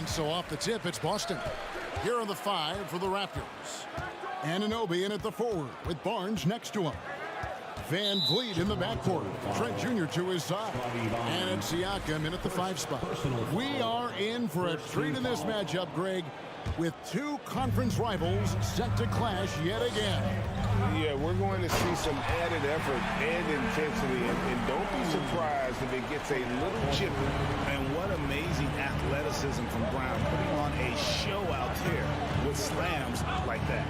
And so off the tip, it's Boston. Here are the 5 for the Raptors. Anunoby in at the forward with Barnes next to him. Van Vliet in the backcourt. Trent Jr. to his side. And it's Siakam in at the 5 spot. We are in for a treat in this matchup, Greg, with 2 conference rivals set to clash yet again. Yeah, we're going to see some added effort and intensity, and don't be surprised if it gets a little chippy. And what amazing athleticism from Brown, putting on a show out there with slams like that.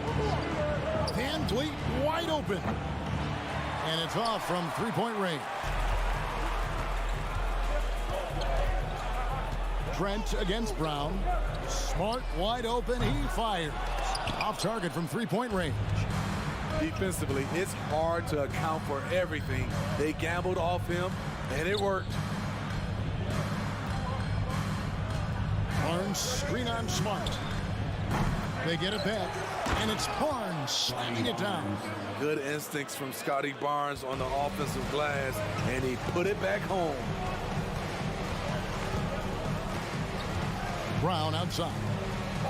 Van Vliet wide open. And it's off from three-point range. Trent against Brown. Smart wide open. He fires. Off target from three-point range. Defensively, it's hard to account for everything. They gambled off him, and it worked. Barnes screen on Smart. They get it back, and it's Barnes slamming it down. Good instincts from Scotty Barnes on the offensive glass, and he put it back home. Brown outside.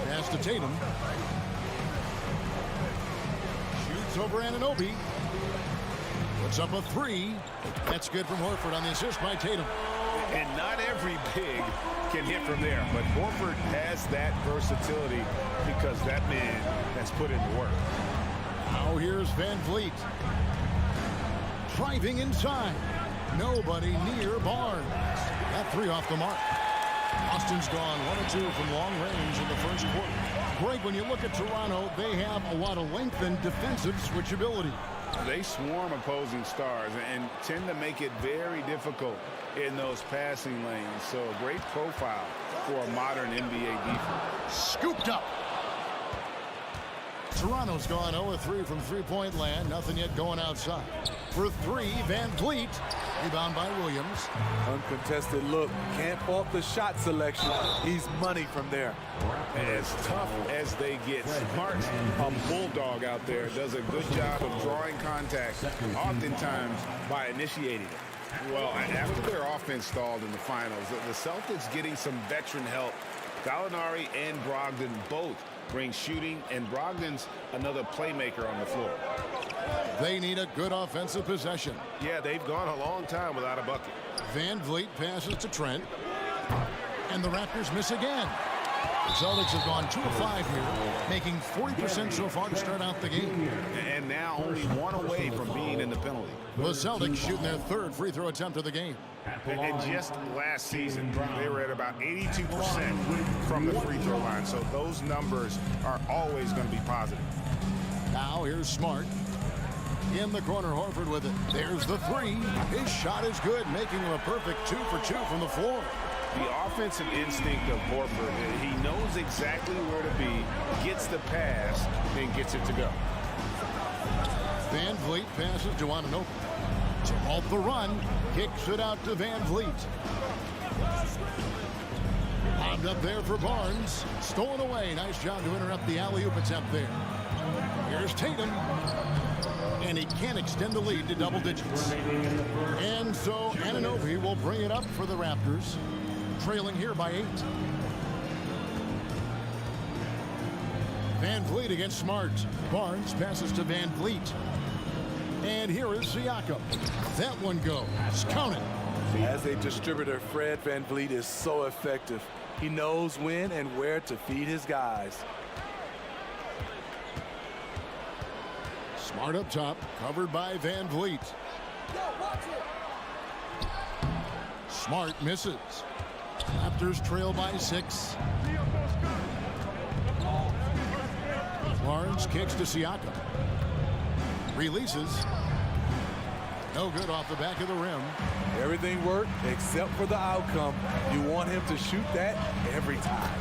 Pass to Tatum. Shoots over Anunoby. Puts up a 3. That's good from Horford on the assist by Tatum. And not every big can hit from there, but Horford has that versatility because that man has put in the work. Now here's Van Vliet. Driving inside. Nobody near Barnes. That 3 off the mark. Austin's gone 1 of 2 from long range in the first quarter. Greg, when you look at Toronto, they have a lot of length and defensive switchability. They swarm opposing stars and tend to make it very difficult in those passing lanes. So a great profile for a modern NBA defense. Scooped up. Toronto's gone 0-3 from three-point land. Nothing yet going outside. For 3, Van Vliet. Rebound by Williams. Uncontested look. Can't fault the shot selection. He's money from there. As tough as they get, Smart, a bulldog out there, does a good job of drawing contact, oftentimes by initiating it. Well, after their offense stalled in the finals, the Celtics getting some veteran help. Gallinari and Brogdon both bring shooting, and Brogdon's another playmaker on the floor. They need a good offensive possession. Yeah, they've gone a long time without a bucket. Van Vliet passes to Trent. And the Raptors miss again. The Celtics have gone 2 of 5 here, making 40% so far to start out the game. And now only 1 away from being in the penalty. The Celtics shooting their 3rd free throw attempt of the game. And just last season, they were at about 82% from the free throw line. So those numbers are always going to be positive. Now here's Smart. In the corner, Horford with it. There's the 3. His shot is good, making him a perfect 2 for 2 from the floor. The offensive instinct of Horford, he knows exactly where to be, gets the pass, and gets it to go. Van Vliet passes to Anunoby. To halt the run, kicks it out to Van Vliet. Lobbed up there for Barnes. Stolen away. Nice job to interrupt the alley-oop attempt there. Here's Tatum. And he can't extend the lead to double digits. And so Anunoby will bring it up for the Raptors, trailing here by 8. Van Vliet against Smart. Barnes passes to Van Vliet. And here is Siakam. That one goes. Count it. As a distributor, Fred Van Vliet is so effective. He knows when and where to feed his guys. Smart up top, covered by Van Vliet. Smart misses. Raptors trail by 6. Barnes kicks to Siakam. Releases. No good off the back of the rim. Everything worked except for the outcome. You want him to shoot that every time.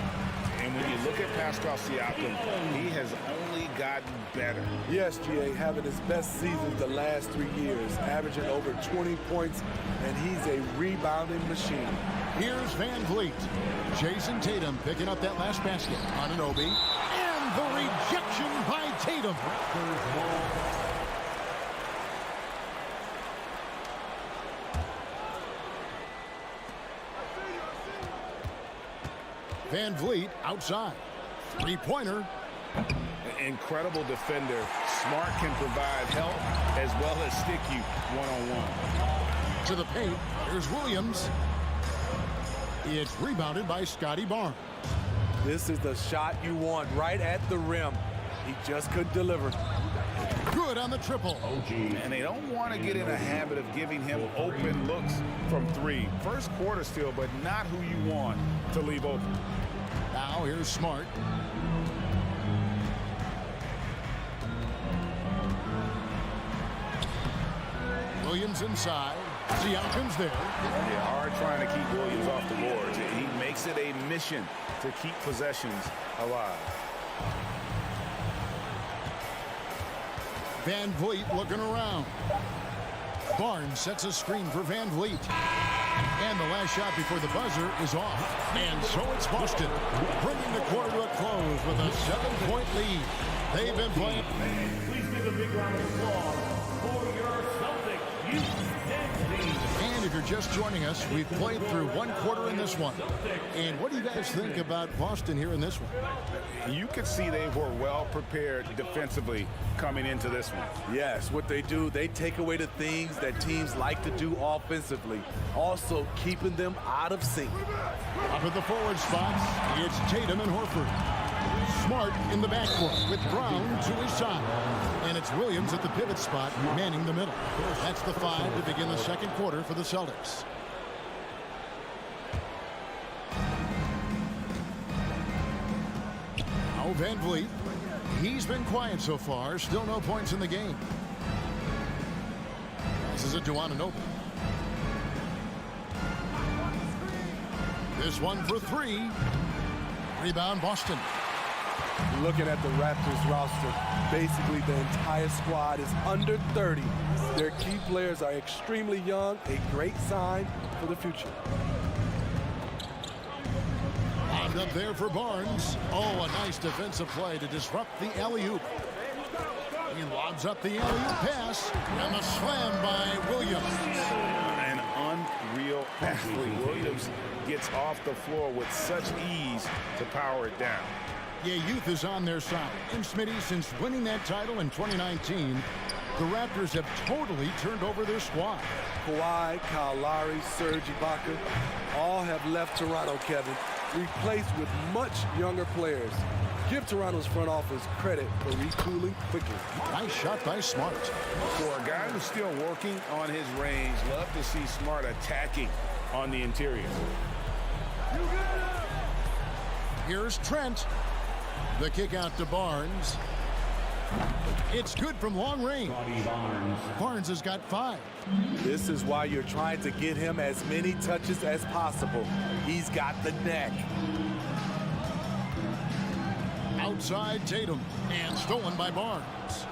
And when you look at Pascal Siakam, he has only gotten better. Yes, GA, having his best season the last 3 years, averaging over 20 points, and he's a rebounding machine. Here's Van Vliet. Jason Tatum picking up that last basket. Anunoby. And the rejection by Tatum. Van Vliet outside. Three-pointer. Incredible defender. Smart can provide help as well as stick you one-on-one. To the paint. Here's Williams. It's rebounded by Scotty Barnes. This is the shot you want right at the rim. He just couldn't deliver. Good on the triple. And they don't want to get in a habit of giving him open looks from three. First quarter still, but not who you want to leave open. Now here's Smart. Williams inside. Siakam's there. Yeah, hard trying to keep Williams off the boards. He makes it a mission to keep possessions alive. Van Vliet looking around. Barnes sets a screen for Van Vliet. And the last shot before the buzzer is off. And so it's Boston, bringing the quarter to a close with a 7-point lead. They've been playing. Please give a big round of applause for your Celtics youth dance team. And if you're just joining us, we've played through one quarter in this one. And what do you guys think about Boston here in this one? You could see they were well prepared defensively coming into this one. Yes, what they do, they take away the things that teams like to do offensively, also keeping them out of sync. Up at the forward spots, it's Tatum and Horford. Smart in the backcourt with Brown to his side. And it's Williams at the pivot spot, manning the middle. That's the 5 to begin the second quarter for the Celtics. Now Van Vliet. He's been quiet so far. Still no points in the game. This is a Ananobi. This one for 3. Rebound Boston. Looking at the Raptors roster, basically the entire squad is under 30. Their key players are extremely young, a great sign for the future. Lobbed up there for Barnes. Oh, a nice defensive play to disrupt the alley-oop. He lobs up the alley-oop pass, and the slam by Williams. An unreal athlete. Williams gets off the floor with such ease to power it down. Yeah, youth is on their side. And Smitty, since winning that title in 2019, the Raptors have totally turned over their squad. Kawhi, Kyle Lowry, Serge Ibaka, all have left Toronto, Kevin, replaced with much younger players. Give Toronto's front office credit for retooling quickly. Nice shot by Smart. For a guy who's still working on his range, love to see Smart attacking on the interior. Here's Trent. The kick out to Barnes. It's good from long range. Barnes has got 5. This is why you're trying to get him as many touches as possible. He's got the neck. Outside Tatum, and stolen by Barnes.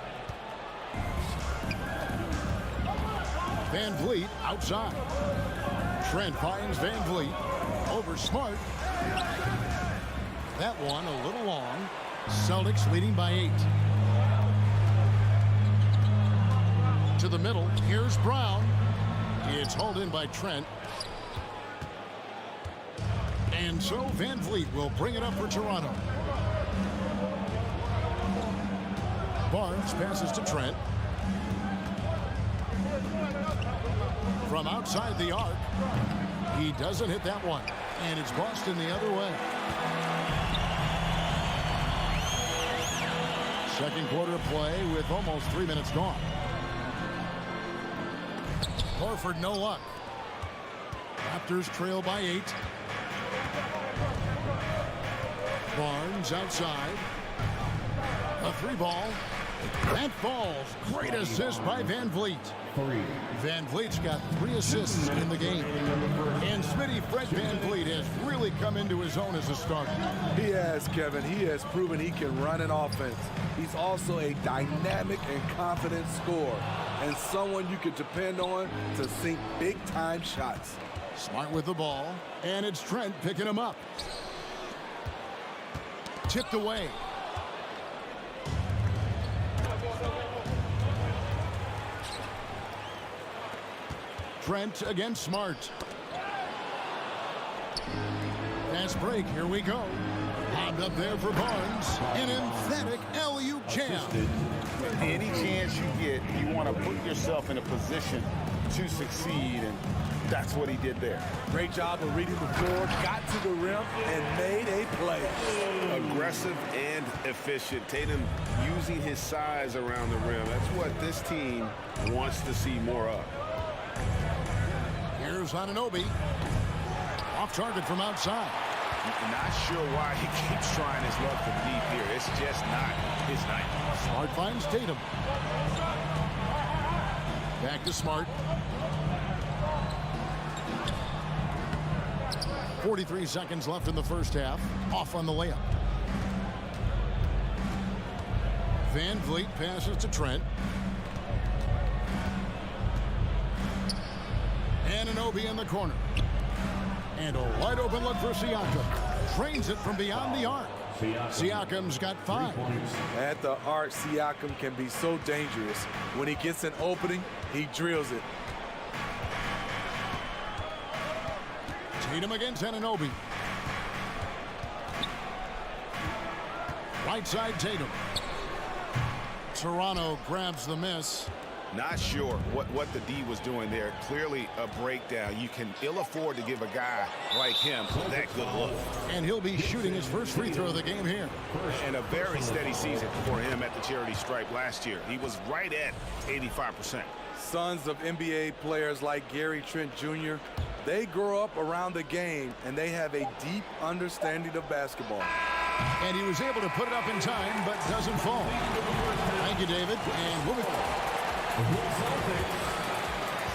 Van Vliet outside. Trent finds Van Vliet over Smart. That one a little long. Celtics leading by 8. To the middle, here's Brown. It's hauled in by Trent. And so Van Vliet will bring it up for Toronto. Barnes passes to Trent. From outside the arc, he doesn't hit that one. And it's Boston the other way. Second quarter play with almost 3 minutes gone. Horford no luck. Raptors trail by 8. Barnes outside. A 3 ball. That falls. Great assist by Van Vliet. Van Vliet's got 3 assists in the game. And Smitty, Fred Van Vliet has really come into his own as a starter. He has, Kevin. He has proven he can run an offense. He's also a dynamic and confident scorer, and someone you can depend on to sink big-time shots. Smart with the ball, and it's Trent picking him up. Tipped away. Trent against Smart. Pass break. Here we go. Lobbed up there for Barnes. An emphatic alley-oop jam. Any chance you get, you want to put yourself in a position to succeed, and that's what he did there. Great job of reading the floor, got to the rim, and made a play. Aggressive and efficient. Tatum using his size around the rim. That's what this team wants to see more of. Here's Anunoby. Off target from outside. Not sure why he keeps trying his luck from deep here. It's just not his night. Smart finds Tatum. Back to Smart. 43 seconds left in the first half. Off on the layup. Van Vliet passes to Trent. Anunoby in the corner. And a wide open look for Siakam. Trains it from beyond the arc. Siakam's got 5. At the arc, Siakam can be so dangerous. When he gets an opening, he drills it. Tatum against Anunoby. Right side Tatum. Toronto grabs the miss. Not sure what the D was doing there. Clearly a breakdown. You can ill afford to give a guy like him that good look. And he'll be shooting his first free throw of the game here. And a very steady season for him at the charity stripe last year. He was right at 85%. Sons of NBA players like Gary Trent Jr., they grow up around the game, and they have a deep understanding of basketball. And he was able to put it up in time, but doesn't fall. Thank you, David. And we'll be back. The Celtics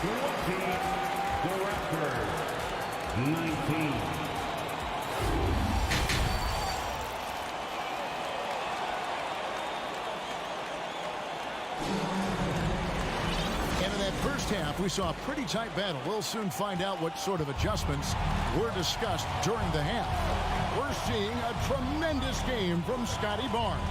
20, the Raptors 19. And in that first half, we saw a pretty tight battle. We'll soon find out what sort of adjustments were discussed during the half. We're seeing a tremendous game from Scotty Barnes.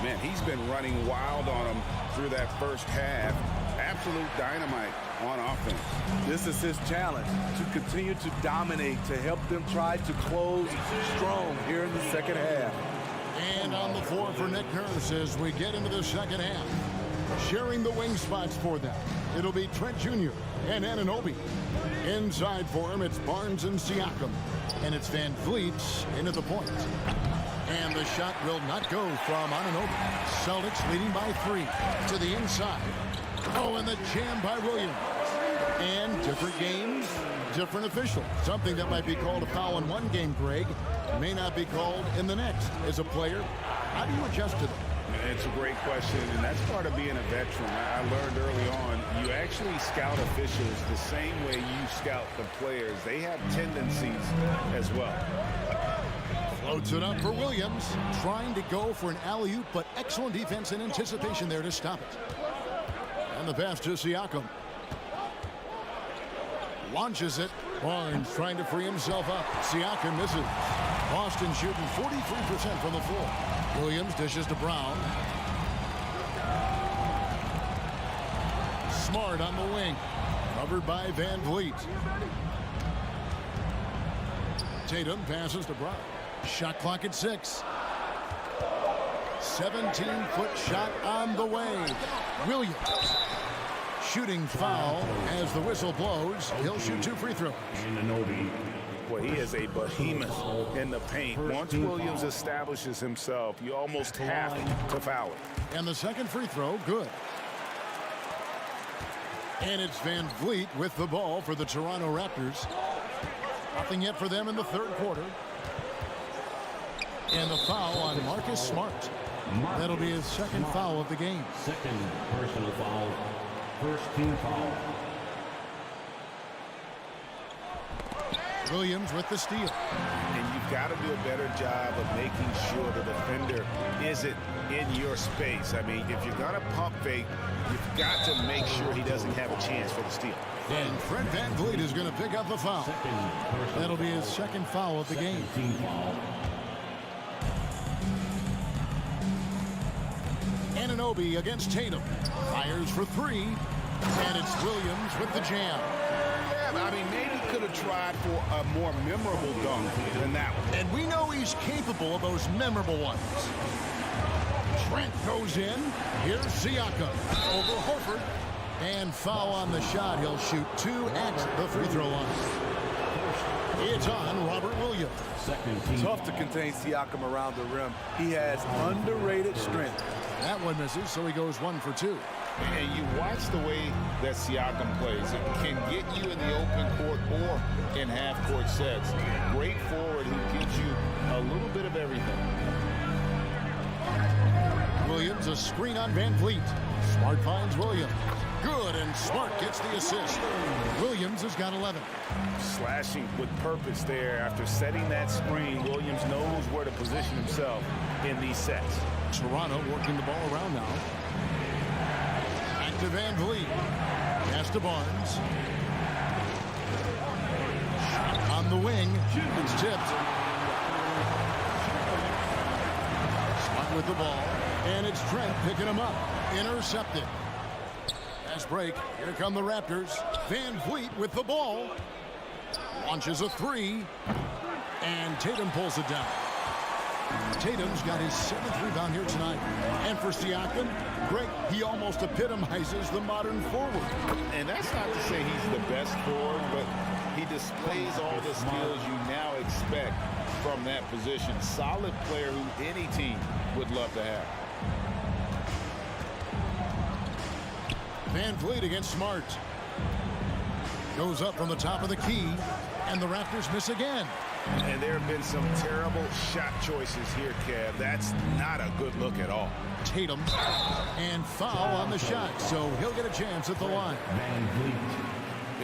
Man, he's been running wild on him through that first half. Absolute dynamite on offense. This is his challenge, to continue to dominate, to help them try to close strong here in the second half. And on the floor for Nick Nurse as we get into the second half. Sharing the wing spots for them, it'll be Trent Jr. and Anunoby. Inside for him, it's Barnes and Siakam. And it's Van Vliet into the point. And the shot will not go from Anunoby. Celtics leading by 3 to the inside. Oh, and the jam by Williams. And different games, different officials. Something that might be called a foul in one game, Greg, may not be called in the next. As a player, how do you adjust to them? It's a great question, and that's part of being a veteran. I learned early on, you actually scout officials the same way you scout the players. They have tendencies as well. Floats it up for Williams, trying to go for an alley-oop, but excellent defense and anticipation there to stop it. And the pass to Siakam. Launches it. Barnes trying to free himself up. Siakam misses. Boston shooting 43% from the floor. Williams dishes to Brown. Smart on the wing. Covered by Van Vliet. Tatum passes to Brown. Shot clock at 6. 17-foot shot on the way. Williams. Shooting foul as the whistle blows. He'll shoot 2 free throws. Well, he is a behemoth in the paint. Once Williams establishes himself, you almost have to foul it. And the second free throw, good. And it's Van Vliet with the ball for the Toronto Raptors. Nothing yet for them in the third quarter. And the foul on Marcus Smart. That'll be his second foul of the game. Second personal foul. First team foul. Williams with the steal. And you've got to do a better job of making sure the defender isn't in your space. I mean, if you're going to pump fake, you've got to make sure he doesn't have a chance for the steal. And Fred Van Vliet is going to pick up the foul. That'll be his second foul of the game. Team foul. Anunoby against Tatum. Fires for 3. And it's Williams with the jam. Yeah, I mean, maybe could have tried for a more memorable dunk than that one. And we know he's capable of those memorable ones. Trent goes in. Here's Siakam over Horford. And foul on the shot. He'll shoot 2 at the free throw line. It's on Robert Williams. Tough to contain Siakam around the rim. He has underrated strength. That one misses, so he goes 1 for 2. And you watch the way that Siakam plays. It can get you in the open court or in half-court sets. Great forward who gives you a little bit of everything. Williams, a screen on Van Vliet. Smart finds Williams. Good, and Smart gets the assist. Williams has got 11. Slashing with purpose there. After setting that screen, Williams knows where to position himself in these sets. Toronto working the ball around now. Back to Van Vliet. Pass to Barnes. Shot on the wing. It's tipped. Smart with the ball. And it's Trent picking him up. Intercepted. Fast break. Here come the Raptors. Van Vliet with the ball. Launches a 3. And Tatum pulls it down. Tatum's got his 7th rebound here tonight. And for Siakam, Greg, he almost epitomizes the modern forward. And that's not to say he's the best forward, but he displays all the skills you now expect from that position. Solid player who any team would love to have. Van Vliet against Smart. Goes up from the top of the key, and the Raptors miss again. And there have been some terrible shot choices here, Kev. That's not a good look at all. Tatum, and foul on the shot, so he'll get a chance at the line.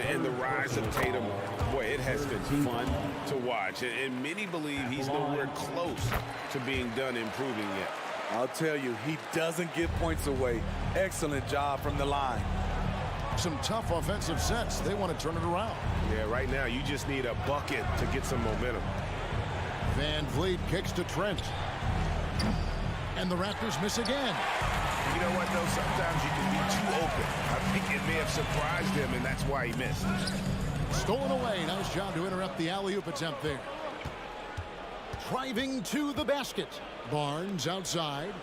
And the rise of Tatum, boy, it has been fun to watch. And many believe he's nowhere close to being done improving yet. I'll tell you, he doesn't give points away. Excellent job from the line. Some tough offensive sets. They want to turn it around. Yeah, right now you just need a bucket to get some momentum. Van Vliet kicks to Trent. And the Raptors miss again. You know what, though? Sometimes you can be too open. I think it may have surprised him, and that's why he missed. Stolen away. Nice job to interrupt the alley-oop attempt there. Driving to the basket. Barnes outside.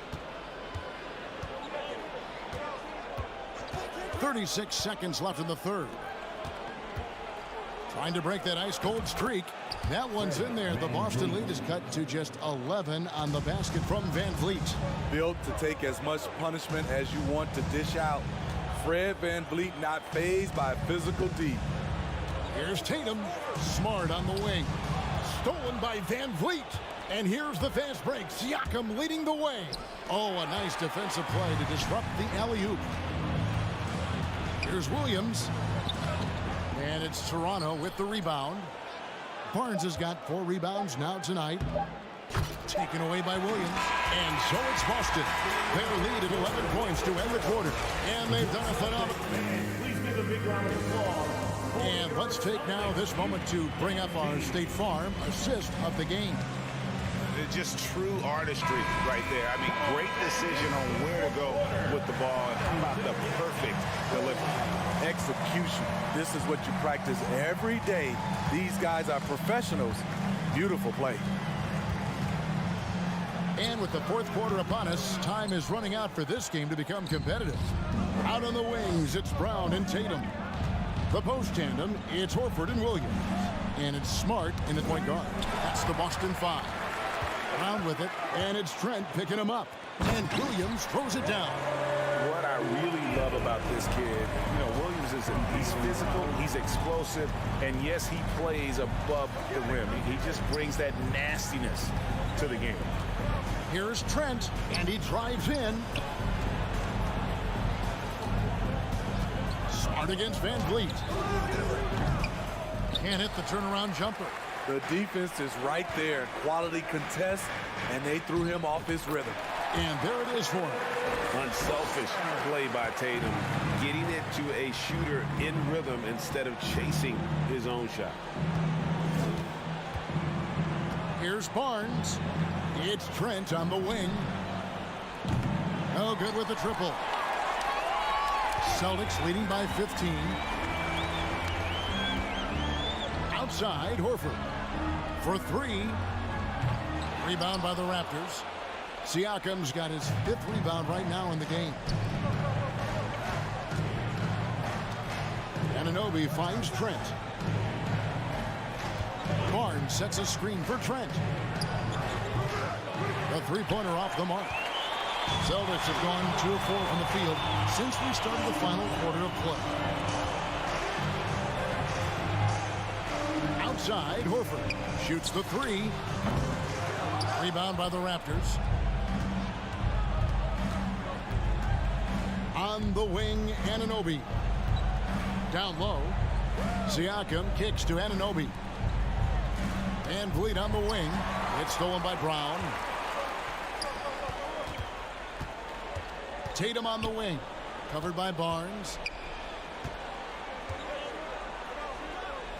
36 seconds left in the third. Trying to break that ice-cold streak. That one's in there. The Boston lead is cut to just 11 on the basket from Van Vliet. Built to take as much punishment as you want to dish out. Fred Van Vliet not fazed by physical D. Here's Tatum. Smart on the wing. Stolen by Van Vliet. And here's the fast break. Siakam leading the way. Oh, a nice defensive play to disrupt the alley-oop. Here's Williams. And it's Toronto with the rebound. Barnes has got 4 rebounds now tonight. Taken away by Williams. And so it's Boston. Their lead at 11 points to end the quarter. And they've done a phenomenal. Please give a big round of applause. And let's take now this moment to bring up our State Farm assist of the game. It's just true artistry right there. I mean, great decision on where to go with the ball. And how about the perfect delivery? Execution. This is what you practice every day. These guys are professionals. Beautiful play. And with the fourth quarter upon us, time is running out for this game to become competitive. Out on the wings, it's Brown and Tatum. The post tandem, it's Horford and Williams. And it's Smart in the point guard. That's the Boston 5. Brown with it, and it's Trent picking him up. And Williams throws it down. What I really love about this kid, Williams he's physical, he's explosive, and yes, he plays above the rim. He just brings that nastiness to the game. Here's Trent, and he drives in. Smart against Van Vliet. Can't hit the turnaround jumper. The defense is right there. Quality contest, and they threw him off his rhythm. And there it is for him. Unselfish play by Tatum, getting it to a shooter in rhythm instead of chasing his own shot. Here's Barnes. It's Trent on the wing. No good with the triple. Celtics leading by 15. outside, Horford. For three. Rebound by the Raptors. Siakam's got his 5th rebound right now in the game. Anunoby finds Trent. Barnes sets a screen for Trent. The three-pointer off the mark. Celtics have gone 2 of 4 from the field since we started the final quarter of play. Outside, Horford shoots the three. Rebound by the Raptors. On the wing, Anunoby. Down low. Siakam kicks to Anunoby. Van Vliet on the wing. It's stolen by Brown. Tatum on the wing. Covered by Barnes.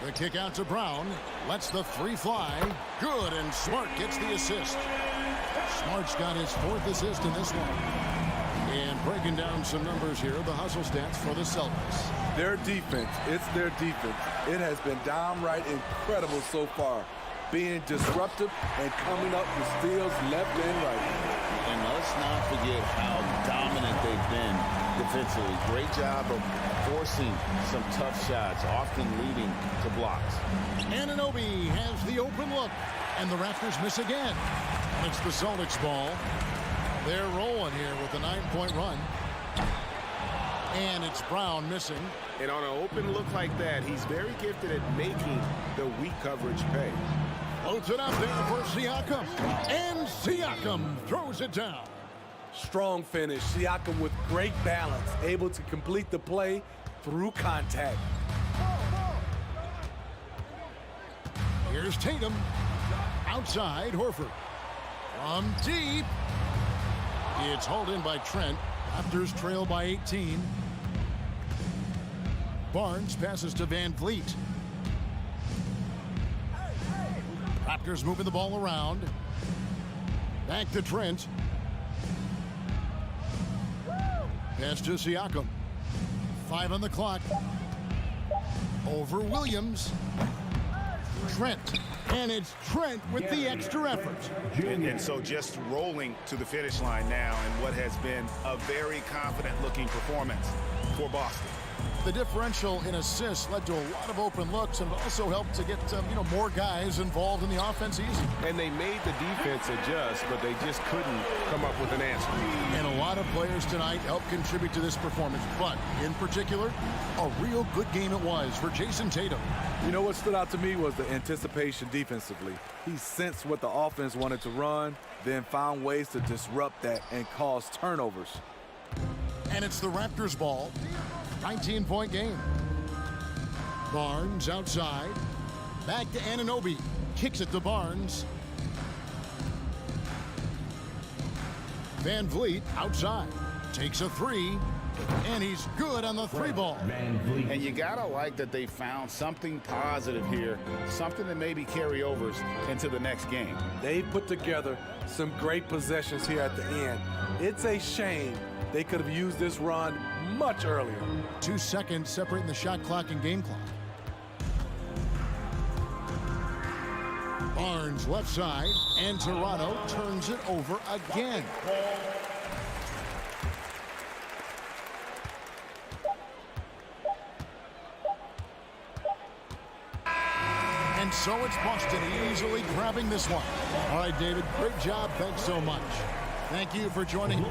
The kick out to Brown. Lets the three fly. Good, and Smart gets the assist. Smart's got his 4th assist in this one. And breaking down some numbers here, the hustle stats for the Celtics. Their defense, it's their defense. It has been downright incredible so far. Being disruptive and coming up with steals left and right. And let's not forget how dominant they've been defensively. Great job of forcing some tough shots, often leading to blocks. Anunoby has the open look, and the Raptors miss again. It's the Celtics ball. They're rolling here with a 9-point run. And it's Brown missing. And on an open look like that, he's very gifted at making the weak coverage pay. Floats it up there for Siakam. And Siakam throws it down. Strong finish. Siakam with great balance, able to complete the play through contact. Here's Tatum. Outside, Horford. From deep. It's hauled in by Trent. Raptors trail by 18. Barnes passes to Van Vliet. Raptors moving the ball around. Back to Trent. Pass to Siakam. 5 on the clock. Over Williams. Trent. And it's Trent with the extra effort. And so just rolling to the finish line now in what has been a very confident-looking performance for Boston. The differential in assists led to a lot of open looks and also helped to get more guys involved in the offense easy. And they made the defense adjust, but they just couldn't come up with an answer. And a lot of players tonight helped contribute to this performance, but in particular, a real good game it was for Jason Tatum. You know what stood out to me was the anticipation defensively. He sensed what the offense wanted to run, then found ways to disrupt that and cause turnovers. And it's the Raptors ball. 19-point game. Barnes outside. Back to Anunoby. Kicks it to Barnes. Van Vliet outside. Takes a three. And he's good on the three ball. And you gotta like that they found something positive here, something that maybe carry overs into the next game. They put together some great possessions here at the end. It's a shame they could have used this run much earlier. 2 seconds separating the shot clock and game clock. Barnes left side, and Toronto turns it over again. And so it's Boston easily grabbing this one. All right, David, great job. Thanks so much. Thank you for joining.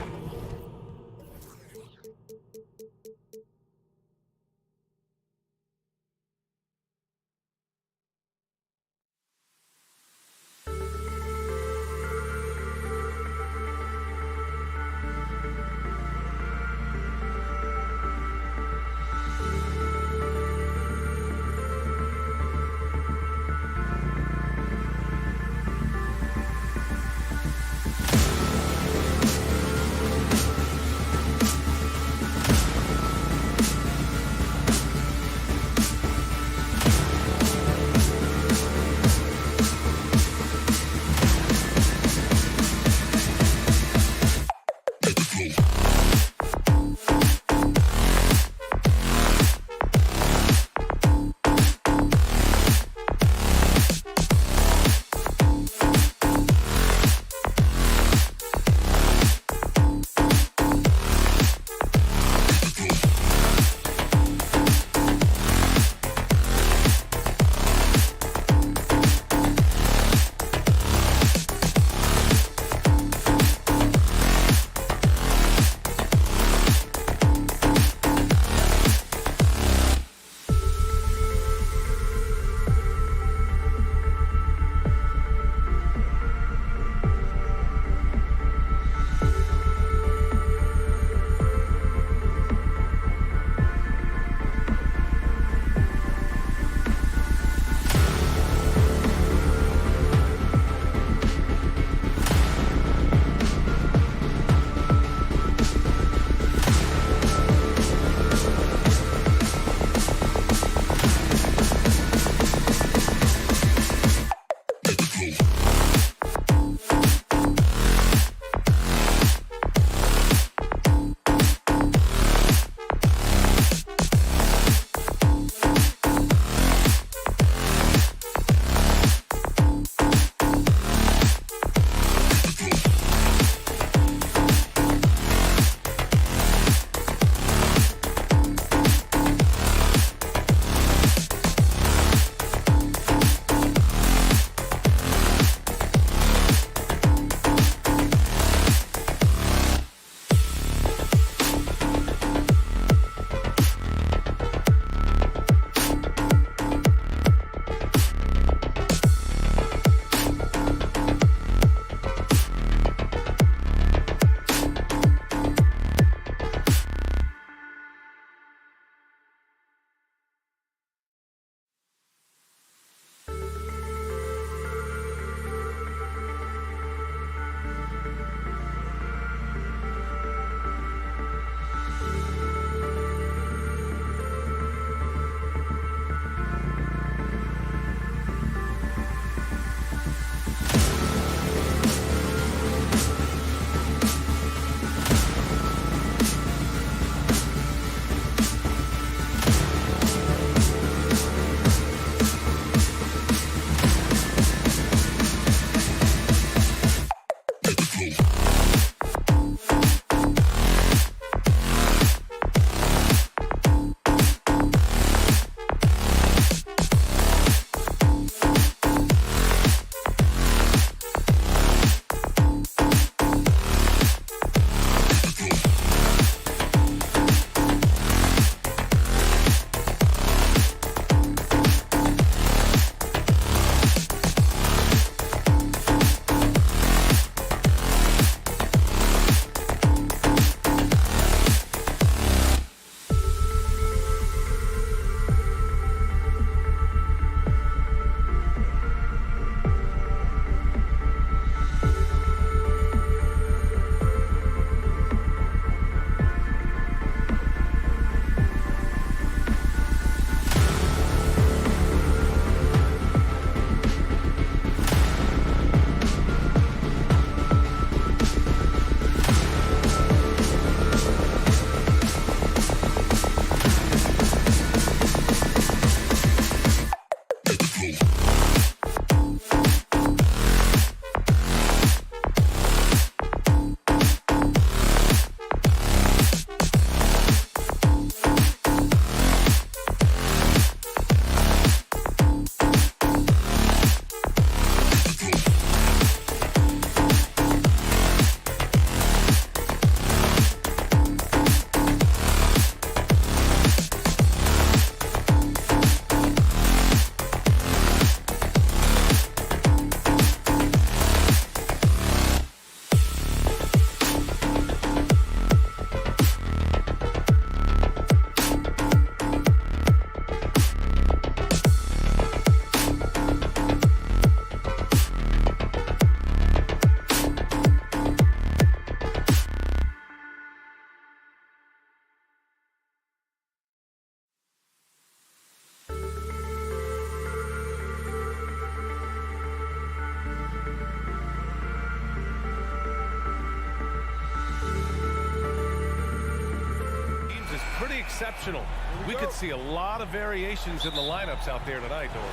exceptional. We could see a lot of variations in the lineups out there tonight, Doris.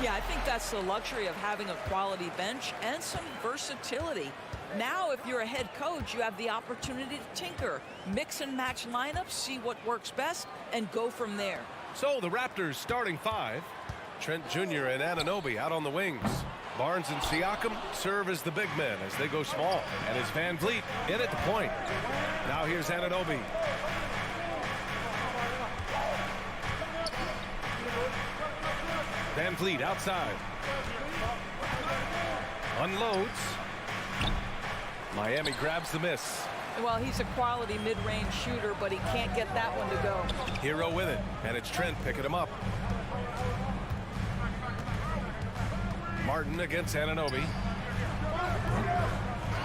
Yeah, I think that's the luxury of having a quality bench and some versatility. Now, if you're a head coach, you have the opportunity to tinker, mix and match lineups, see what works best, and go from there. So the Raptors starting five. Trent Jr. and Anunoby out on the wings. Barnes and Siakam serve as the big men as they go small. And it's Van Vliet in at the point. Now here's Anunoby. Van Vliet outside. Unloads. Miami grabs the miss. Well, he's a quality mid-range shooter, but he can't get that one to go. Hero with it, and it's Trent picking him up. Martin against Anunoby.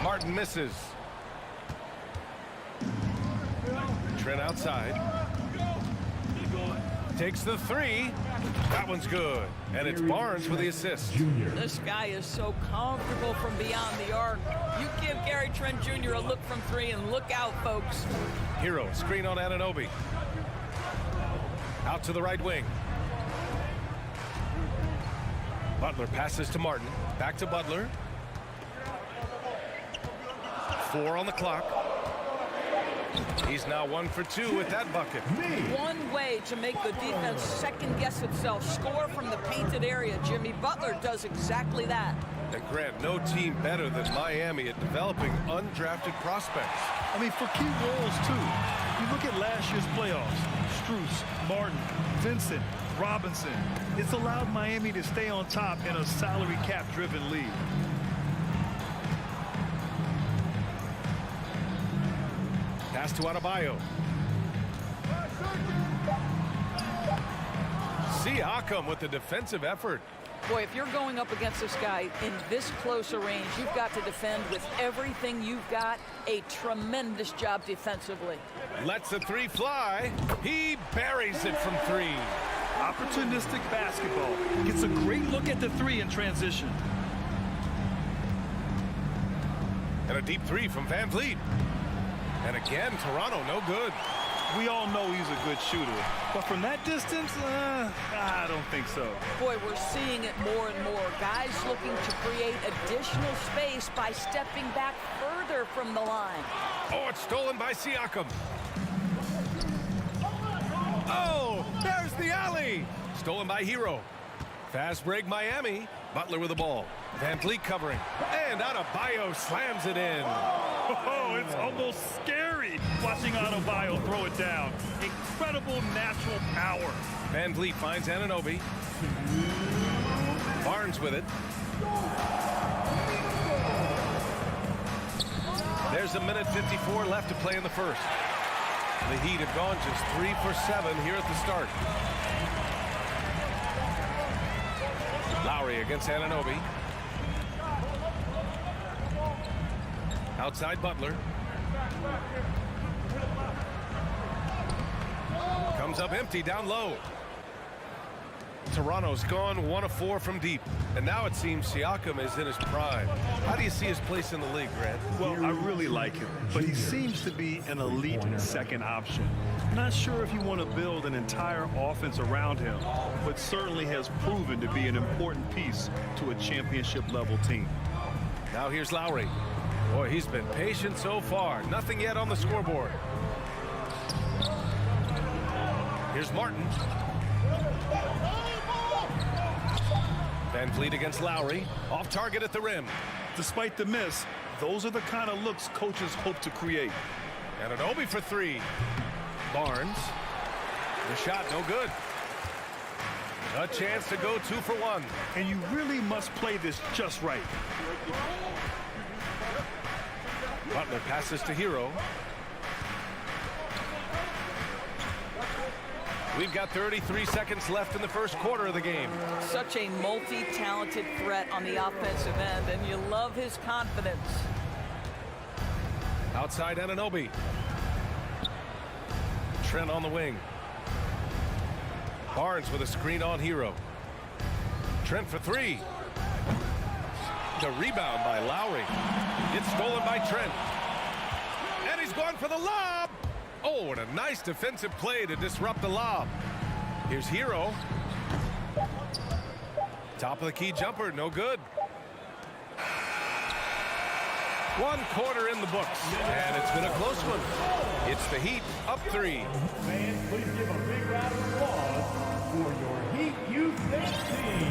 Martin misses. Trent outside. Takes the three. That one's good. And it's Barnes with the assist. This guy is so comfortable from beyond the arc. You give Gary Trent Jr. a look from three, and look out, folks. Hero, screen on Anunoby. Out to the right wing. Butler passes to Martin. Back to Butler. 4 on the clock. He's now 1 for 2 with that bucket. One way to make the defense second-guess itself, score from the painted area. Jimmy Butler does exactly that. And Grant, no team better than Miami at developing undrafted prospects. I mean, for key roles, too. You look at last year's playoffs. Strus, Martin, Vincent, Robinson. It's allowed Miami to stay on top in a salary cap-driven league. Pass to Adebayo. Siakam with the defensive effort. Boy, if you're going up against this guy in this close a range, you've got to defend with everything you've got. A tremendous job defensively. Lets the three fly. He buries it from 3. Opportunistic basketball. Gets a great look at the three in transition. And a deep 3 from Van Vliet. And again, Toronto, no good. We all know he's a good shooter. But from that distance, I don't think so. Boy, we're seeing it more and more. Guys looking to create additional space by stepping back further from the line. Oh, it's stolen by Siakam. Oh, there's the alley. Stolen by Hero. Fast break Miami. Butler with the ball. Van Vliet covering. And Adebayo slams it in. Oh, it's almost scary watching Adebayo throw it down. Incredible natural power. Van Vliet finds Anunoby. Barnes with it. There's a minute 54 left to play in the first. The Heat have gone just 3 for 7 here at the start. Lowry against Anunoby. Outside Butler. Comes up empty down low. Toronto's gone 1 of 4 from deep. And now it seems Siakam is in his prime. How do you see his place in the league, Grant? Well, I really like him, but he seems to be an elite second option. Not sure if you want to build an entire offense around him, but certainly has proven to be an important piece to a championship-level team. Now here's Lowry. Boy, he's been patient so far. Nothing yet on the scoreboard. Here's Martin. Van Vliet against Lowry. Off target at the rim. Despite the miss, those are the kind of looks coaches hope to create. Anunoby for 3. Barnes. The shot no good. A chance to go 2 for 1. And you really must play this just right. Butler passes to Hero. We've got 33 seconds left in the first quarter of the game. Such a multi-talented threat on the offensive end, and you love his confidence. Outside Anunoby. Trent on the wing. Barnes with a screen on Hero. Trent for 3. The rebound by Lowry. It's stolen by Trent. And he's going for the lob. Oh, and a nice defensive play to disrupt the lob. Here's Hero. Top of the key jumper, no good. One quarter in the books, and it's been a close one. It's the Heat up 3. Fans, please give a big round of applause for your Heat Youth team.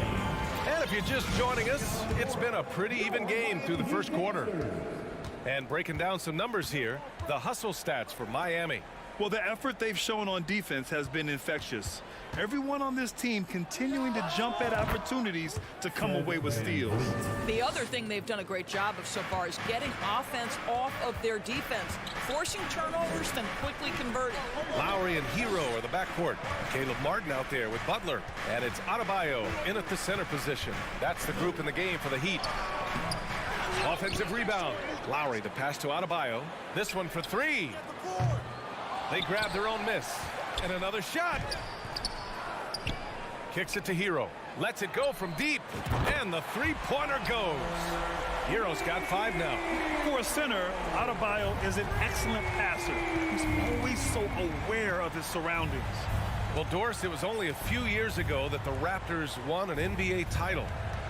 And if you're just joining us, it's been a pretty even game through the first quarter. And breaking down some numbers here, the hustle stats for Miami. Well, the effort they've shown on defense has been infectious. Everyone on this team continuing to jump at opportunities to come away with steals. The other thing they've done a great job of so far is getting offense off of their defense, forcing turnovers, then quickly converting. Lowry and Hero are the backcourt. Caleb Martin out there with Butler. And it's Adebayo in at the center position. That's the group in the game for the Heat. Offensive rebound. Lowry, the pass to Adebayo. This one for 3. They grab their own miss. And another shot. Kicks it to Hero. Lets it go from deep. And the three-pointer goes. Hero's got 5 now. For a center, Adebayo is an excellent passer. He's always so aware of his surroundings. Well, Doris, it was only a few years ago that the Raptors won an NBA title.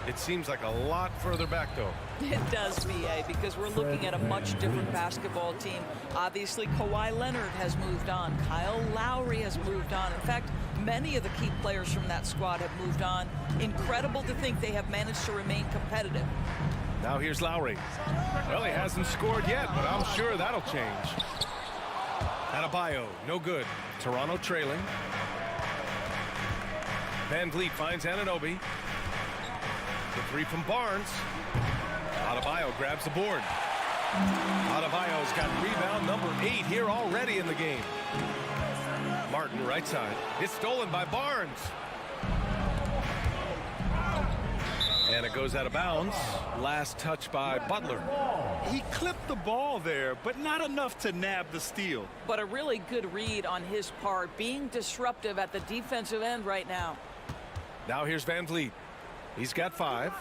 It seems like a lot further back, though. It does, VA, because we're looking at a much different basketball team. Obviously, Kawhi Leonard has moved on. Kyle Lowry has moved on. In fact, many of the key players from that squad have moved on. Incredible to think they have managed to remain competitive. Now here's Lowry. Well, he hasn't scored yet, but I'm sure that'll change. Adebayo, no good. Toronto trailing. Van Vliet finds Anunoby. The 3 from Barnes. Adebayo grabs the board. Adebayo's got rebound number 8 here already in the game. Martin right side. It's stolen by Barnes. And it goes out of bounds. Last touch by Butler. He clipped the ball there, but not enough to nab the steal. But a really good read on his part, being disruptive at the defensive end right now. Now here's Van Vliet. He's got 5.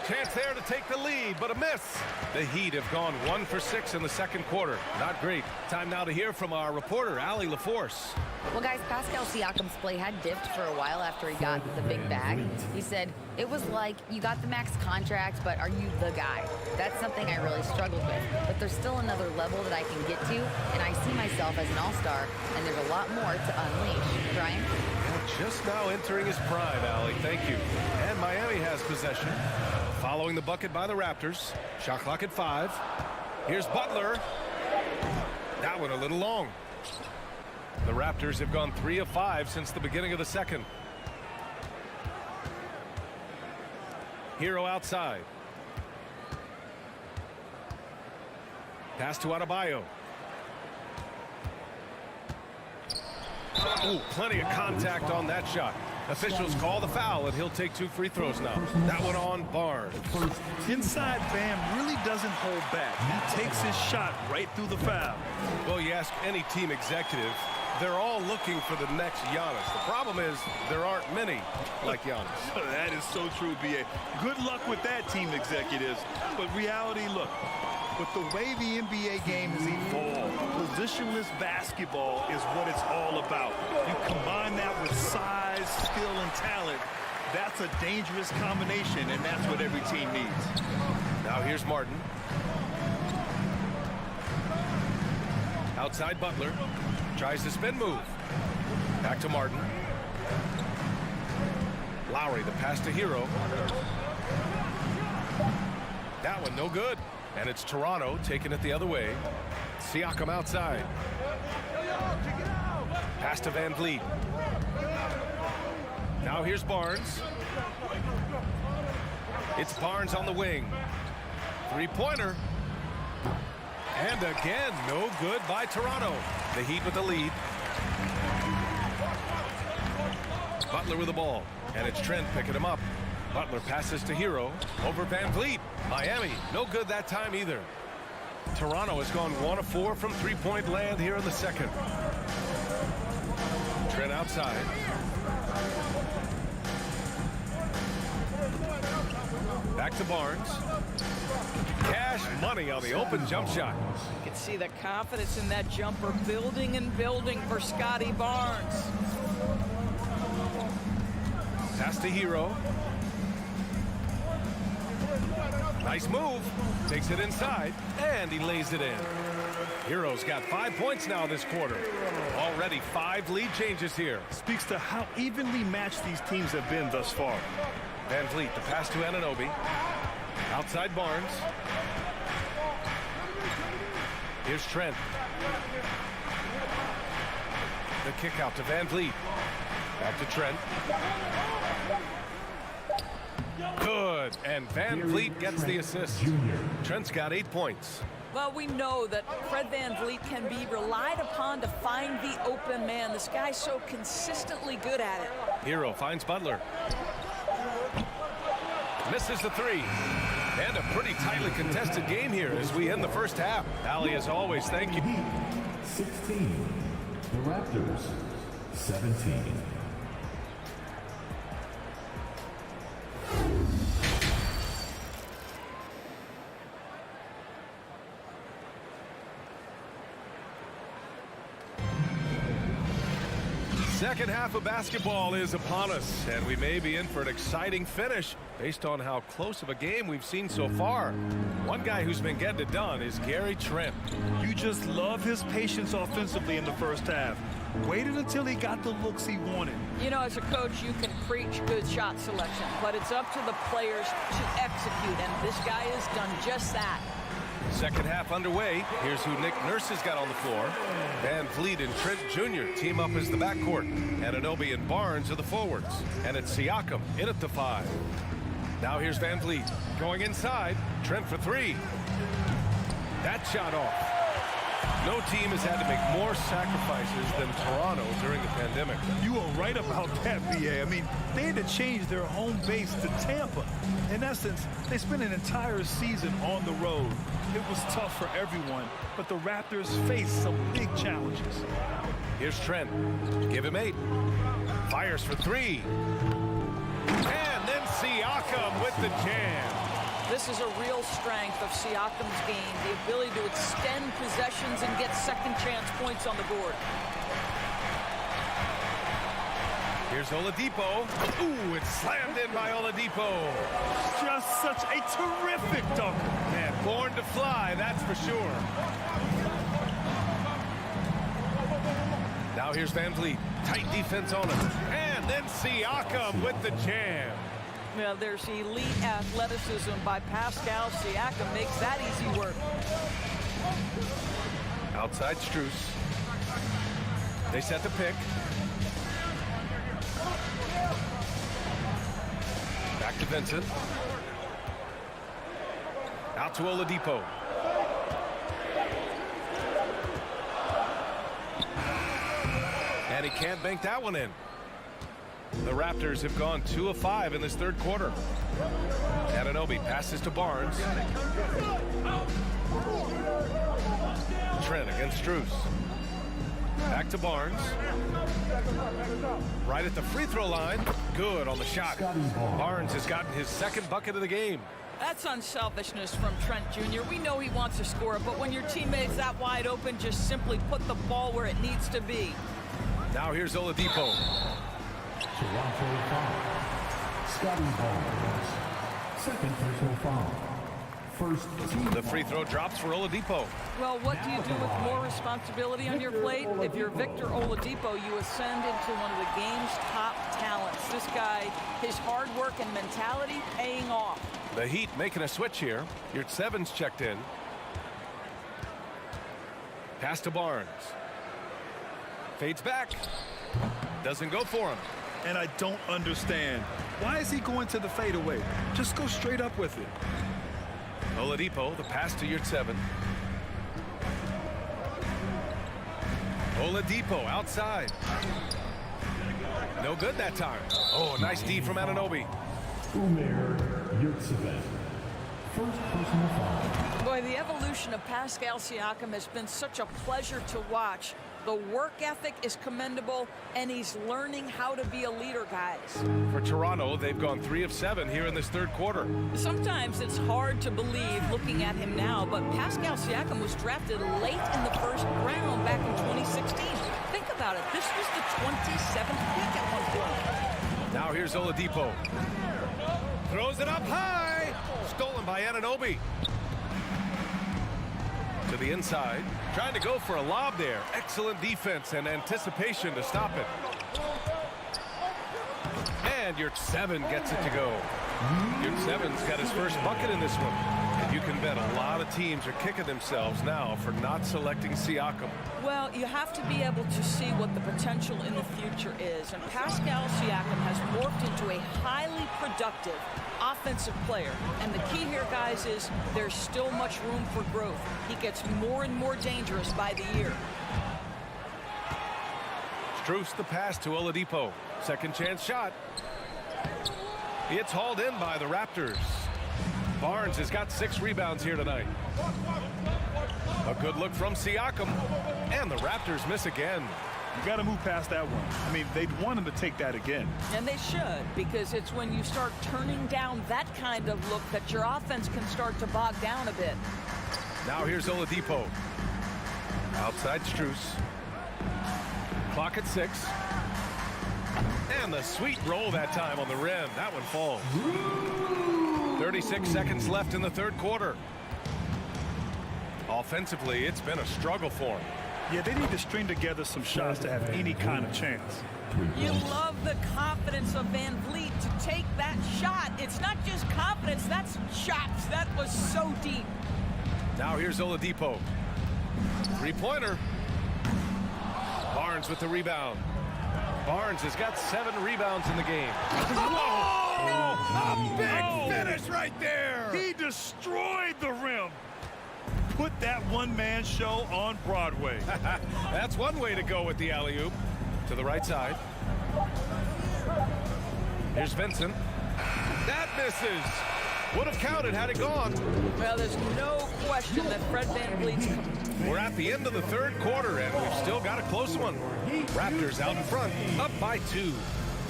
Chance there to take the lead, but a miss. The Heat have gone 1 for 6 in the second quarter. Not great. Time now to hear from our reporter, Allie LaForce. Well, guys, Pascal Siakam's play had dipped for a while after he got the big bag. He said, it was like, you got the max contract, but are you the guy? That's something I really struggled with. But there's still another level that I can get to, and I see myself as an all-star, and there's a lot more to unleash. Brian? Just now entering his prime, Allie. Thank you. And Miami has possession. Following the bucket by the Raptors. Shot clock at 5. Here's Butler. That one a little long. The Raptors have gone 3 of 5 since the beginning of the second. Hero outside. Pass to Adebayo. Ooh, plenty of contact on that shot. Officials call the foul, and he'll take 2 free throws now. That one on Barnes. Inside Bam really doesn't hold back. He takes his shot right through the foul. Well, you ask any team executive, they're all looking for the next Giannis. The problem is there aren't many like Giannis. That is so true, B.A. Good luck with that, team executives. But reality, look, with the way the NBA game has evolved, positionless basketball is what it's all about. You combine that with size, skill, and talent, that's a dangerous combination, and that's what every team needs. Now here's Martin. Outside Butler. Tries the spin move. Back to Martin. Lowry, the pass to Hero. That one no good. And it's Toronto taking it the other way. Siakam outside. Pass to Van Vliet. Now here's Barnes. It's Barnes on the wing. 3-pointer. And again, no good by Toronto. The Heat with the lead. Butler with the ball. And it's Trent picking him up. Butler passes to Hero. Over Van Vliet. Miami, no good that time either. Toronto has gone 1 of 4 from three-point land here in the second. Trent outside. Back to Barnes. Cash money on the open jump shot. You can see the confidence in that jumper building and building for Scotty Barnes. Pass to Hero. Nice move. Takes it inside, and he lays it in. Hero's got 5 points now this quarter. Already 5 lead changes here. Speaks to how evenly matched these teams have been thus far. Van Vliet, the pass to Anunoby. Outside Barnes. Here's Trent. The kick out to Van Vliet. Back to Trent. Good, and Van Vliet gets the assist. Trent's got 8 points. Well, we know that Fred Van Vliet can be relied upon to find the open man. This guy's so consistently good at it. Hero finds Butler. Misses the 3. And a pretty tightly contested game here as we end the first half. Allie, as always, thank you. 16. The Raptors, 17. Second half of basketball is upon us, and we may be in for an exciting finish based on how close of a game we've seen so far. One guy who's been getting it done is Gary Trent. You just love his patience offensively in the first half. Waited until he got the looks he wanted. You know, as a coach, you can preach good shot selection, but it's up to the players to execute, and this guy has done just that. Second half underway. Here's who Nick Nurse has got on the floor. Van Vliet and Trent Jr. team up as the backcourt. Anunoby and Barnes are the forwards. And it's Siakam in at the 5. Now here's Van Vliet going inside. Trent for 3. That shot off. No team has had to make more sacrifices than Toronto during the pandemic. You are right about that, BA. I mean, they had to change their home base to Tampa. In essence, they spent an entire season on the road. It was tough for everyone, but the Raptors faced some big challenges. Here's Trent. Give him 8. Fires for 3. And then Siakam with the jam. This is a real strength of Siakam's game, the ability to extend possessions and get second chance points on the board. Here's Oladipo. Ooh, it's slammed in by Oladipo. Just such a terrific dunker. Man, born to fly, that's for sure. Now here's Van Vliet. Tight defense on him. And then Siakam with the jam. Well, there's elite athleticism by Pascal Siakam. Makes that easy work. Outside Strus. They set the pick. Back to Vincent. Out to Oladipo. And he can't bank that one in. The Raptors have gone 2 of 5 in this third quarter. Anunoby passes to Barnes. Trent against Strus. Back to Barnes. Right at the free throw line. Good on the shot. Barnes has gotten his second bucket of the game. That's unselfishness from Trent Jr. We know he wants to score, but when your teammate's that wide open, just simply put the ball where it needs to be. Now here's Oladipo. Toronto foul. Scotty Barnes. Second personal foul. First team. The free throw drops for Oladipo. Well, what do you do with more responsibility on your plate? If you're Victor Oladipo, you ascend into one of the game's top talents. This guy, his hard work and mentality paying off. The Heat making a switch here. Yurtseven's checked in. Pass to Barnes. Fades back. Doesn't go for him. And I don't understand. Why is he going to the fadeaway? Just go straight up with it. Oladipo, the pass to Yurtseven. Oladipo outside. No good that time. Oh, nice D from Anunoby. Umer Yurtseven. First personal foul. Boy, the evolution of Pascal Siakam has been such a pleasure to watch. The work ethic is commendable, and he's learning how to be a leader, guys. For Toronto, they've gone 3 of 7 here in this third quarter. Sometimes it's hard to believe looking at him now, but Pascal Siakam was drafted late in the first round back in 2016. Think about it. This was the 27th pick at one point. Now here's Oladipo. Throws it up high. Stolen by Anunoby. To the inside. Trying to go for a lob there. Excellent defense and anticipation to stop it. And Yurtseven gets it to go. Yurtseven's got his first bucket in this one. And you can bet a lot of teams are kicking themselves now for not selecting Siakam. Well, you have to be able to see what the potential in the future is. And Pascal Siakam has morphed into a highly productive offensive player. And the key here, guys, is there's still much room for growth. He gets more and more dangerous by the year. Strus the pass to Oladipo. Second chance shot. It's hauled in by the Raptors. Barnes has got 6 rebounds here tonight. A good look from Siakam. And the Raptors miss again. You got to move past that one. I mean, they'd want him to take that again. And they should, because it's when you start turning down that kind of look that your offense can start to bog down a bit. Now here's Oladipo. Outside Strus. Clock at 6. And the sweet roll that time on the rim. That one falls. 36 seconds left in the third quarter. Offensively, it's been a struggle for him. Yeah, they need to string together some shots to have any kind of chance. You love the confidence of Van Vliet to take that shot. It's not just confidence, that's shots. That was so deep. Now here's Oladipo. Three-pointer. Barnes with the rebound. Barnes has got 7 rebounds in the game. Oh! A big finish right there. He destroyed the rim. Put that one-man show on Broadway. That's one way to go with the alley-oop. To the right side. Here's Vincent. That misses. Would have counted had it gone. Well, there's no question that Fred VanVleet's... We're at the end of the third quarter, and we've still got a close one. Raptors out in front, up by 2.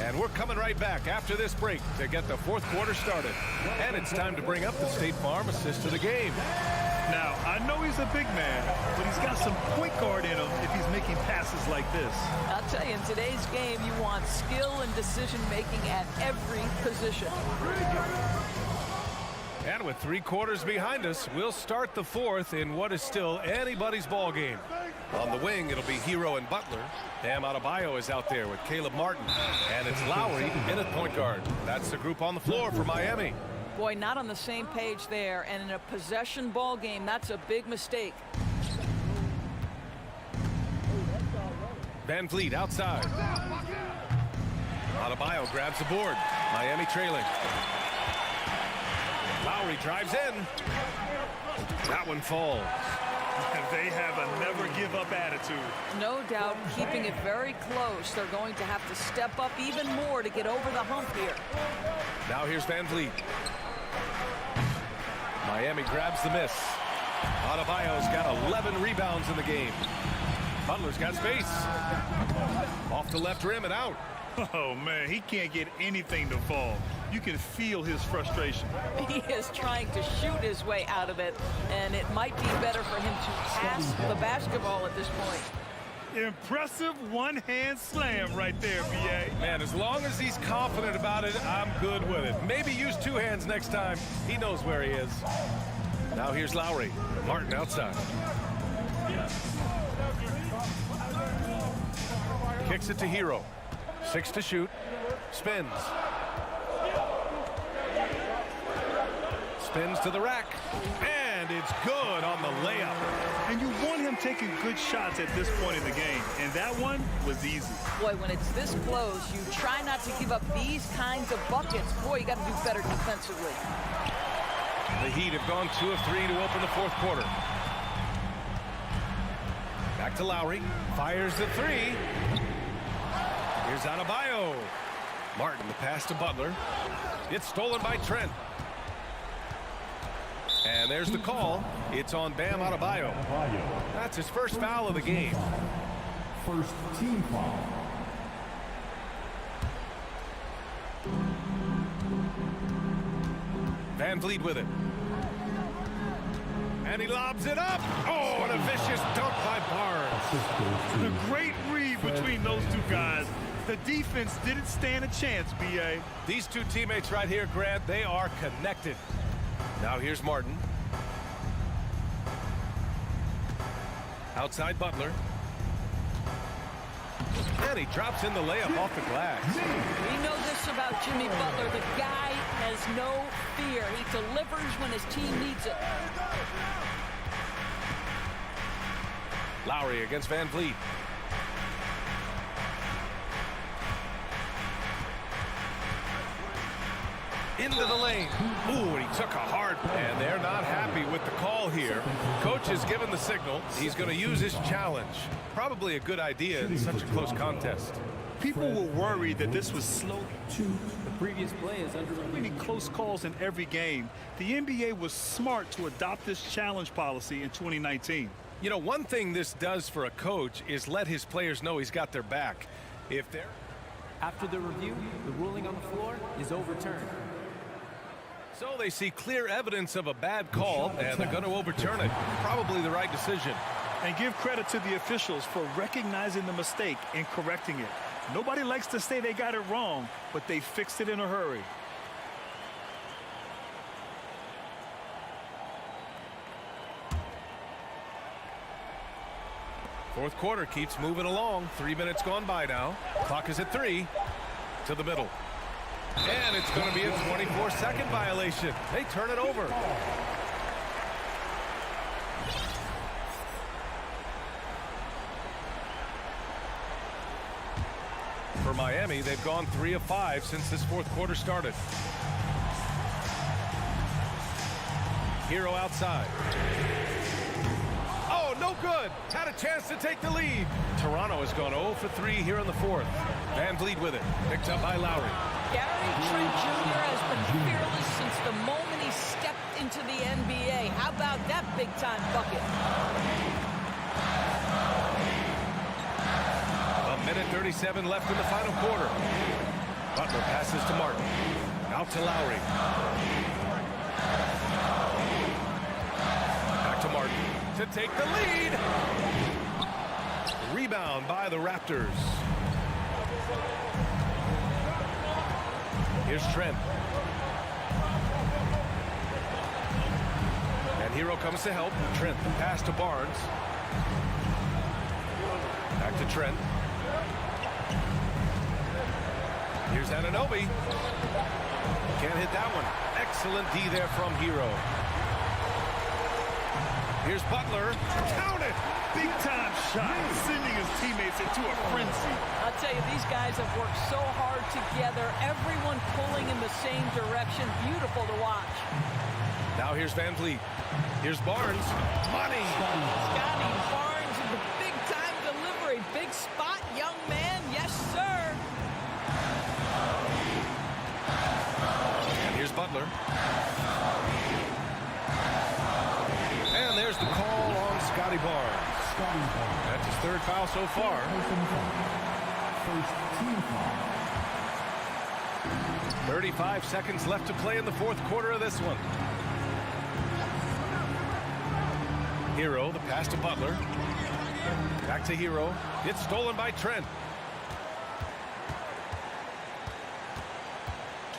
And we're coming right back after this break to get the fourth quarter started. And it's time to bring up the State Farm assist of the game. Now, I know he's a big man, but he's got some point guard in him if he's making passes like this. I'll tell you, in today's game, you want skill and decision-making at every position. And with 3 quarters behind us, we'll start the fourth in what is still anybody's ball game. On the wing, it'll be Hero and Butler. Bam Adebayo is out there with Caleb Martin. And it's Lowry in at point guard. That's the group on the floor for Miami. Boy, not on the same page there. And in a possession ball game, that's a big mistake. Van Vliet outside. Adebayo grabs the board. Miami trailing. Lowry drives in. That one falls. They have a never-give-up attitude. No doubt, keeping it very close. They're going to have to step up even more to get over the hump here. Now here's Van Vliet. Miami grabs the miss. Adebayo's got 11 rebounds in the game. Butler's got space. Off the left rim and out. Oh, man, he can't get anything to fall. You can feel his frustration. He is trying to shoot his way out of it, and it might be better for him to pass the basketball at this point. Impressive one-hand slam right there, B.A. Man, as long as he's confident about it, I'm good with it. Maybe use 2 hands next time. He knows where he is. Now here's Lowry. Martin outside. Kicks it to Hero. 6 to shoot. Spins. Spins to the rack. And it's good on the layup. And you want him taking good shots at this point in the game. And that one was easy. Boy, when it's this close, you try not to give up these kinds of buckets. Boy, you got to do better defensively. The Heat have gone 2 of 3 to open the fourth quarter. Back to Lowry. Fires the 3. Here's Adebayo. Martin, the pass to Butler. It's stolen by Trent. And there's the call. It's on Bam Adebayo. That's his first foul of the game. First team foul. Van Vliet with it. And he lobs it up. Oh, and a vicious dunk by Barnes. A great read between those two guys. The defense didn't stand a chance, B.A. These two teammates right here, Grant, they are connected. Now here's Martin. Outside Butler. And he drops in the layup off the glass. We know this about Jimmy Butler. The guy has no fear. He delivers when his team needs it. Lowry against Van Vliet. Into the lane. Ooh, and he took a hard. And they're not happy with the call here. Coach has given the signal. He's going to use his challenge. Probably a good idea in such a close contest. People were worried that this was slow. The previous play is under Many close calls in every game. The NBA was smart to adopt this challenge policy in 2019. You know, one thing this does for a coach is let his players know he's got their back. If they're... After the review, the ruling on the floor is overturned. So they see clear evidence of a bad call, and they're going to overturn it. Probably the right decision. And give credit to the officials for recognizing the mistake and correcting it. Nobody likes to say they got it wrong, but they fixed it in a hurry. Fourth quarter keeps moving along. 3 minutes gone by now. Clock is at 3. To the middle. And it's going to be a 24-second violation. They turn it over. For Miami, they've gone 3 of 5 since this fourth quarter started. Hero outside. Oh, no good. Had a chance to take the lead. Toronto has gone 0 for 3 here in the fourth. Van Vliet with it. Picked up by Lowry. Gary Trent Jr. has been fearless since the moment he stepped into the NBA. How about that big-time bucket? A minute 37 left in the final quarter. Butler passes to Martin. Out to Lowry. Back to Martin to take the lead. Rebound by the Raptors. Here's Trent. And Hero comes to help. Trent, the pass to Barnes. Back to Trent. Here's Anunoby. Can't hit that one. Excellent D there from Hero. Here's Butler. Count it! Big-time shot, sending his teammates into a frenzy. I'll tell you, these guys have worked so hard together. Everyone pulling in the same direction. Beautiful to watch. Now here's Van Vliet. Here's Barnes. Money! Scotty Barnes with the big-time delivery. Big spot, young man. Yes, sir. And here's Butler. And there's the call on Scotty Barnes. That's his third foul so far. First team foul. 35 seconds left to play in the fourth quarter of this one. Hero, the pass to Butler. Back to Hero. It's stolen by Trent.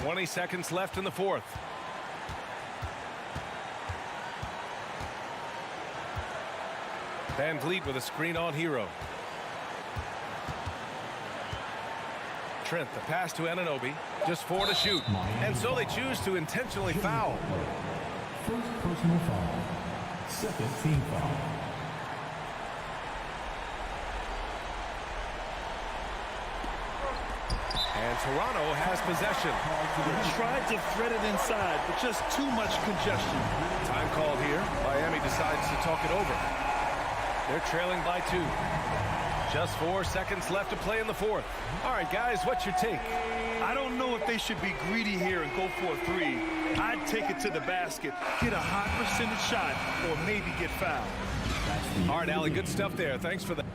20 seconds left in the fourth. Van Vliet with a screen on Hero. Trent, the pass to Anunoby. Just 4 to shoot. And so they choose to intentionally foul. First personal foul. Second team foul. And Toronto has possession. Tried to thread it inside, but just too much congestion. Time called here. Miami decides to talk it over. They're trailing by 2. Just 4 seconds left to play in the fourth. All right, guys, what's your take? I don't know if they should be greedy here and go for a three. I'd take it to the basket, get a high percentage shot, or maybe get fouled. All right, Allie, good stuff there. Thanks for that.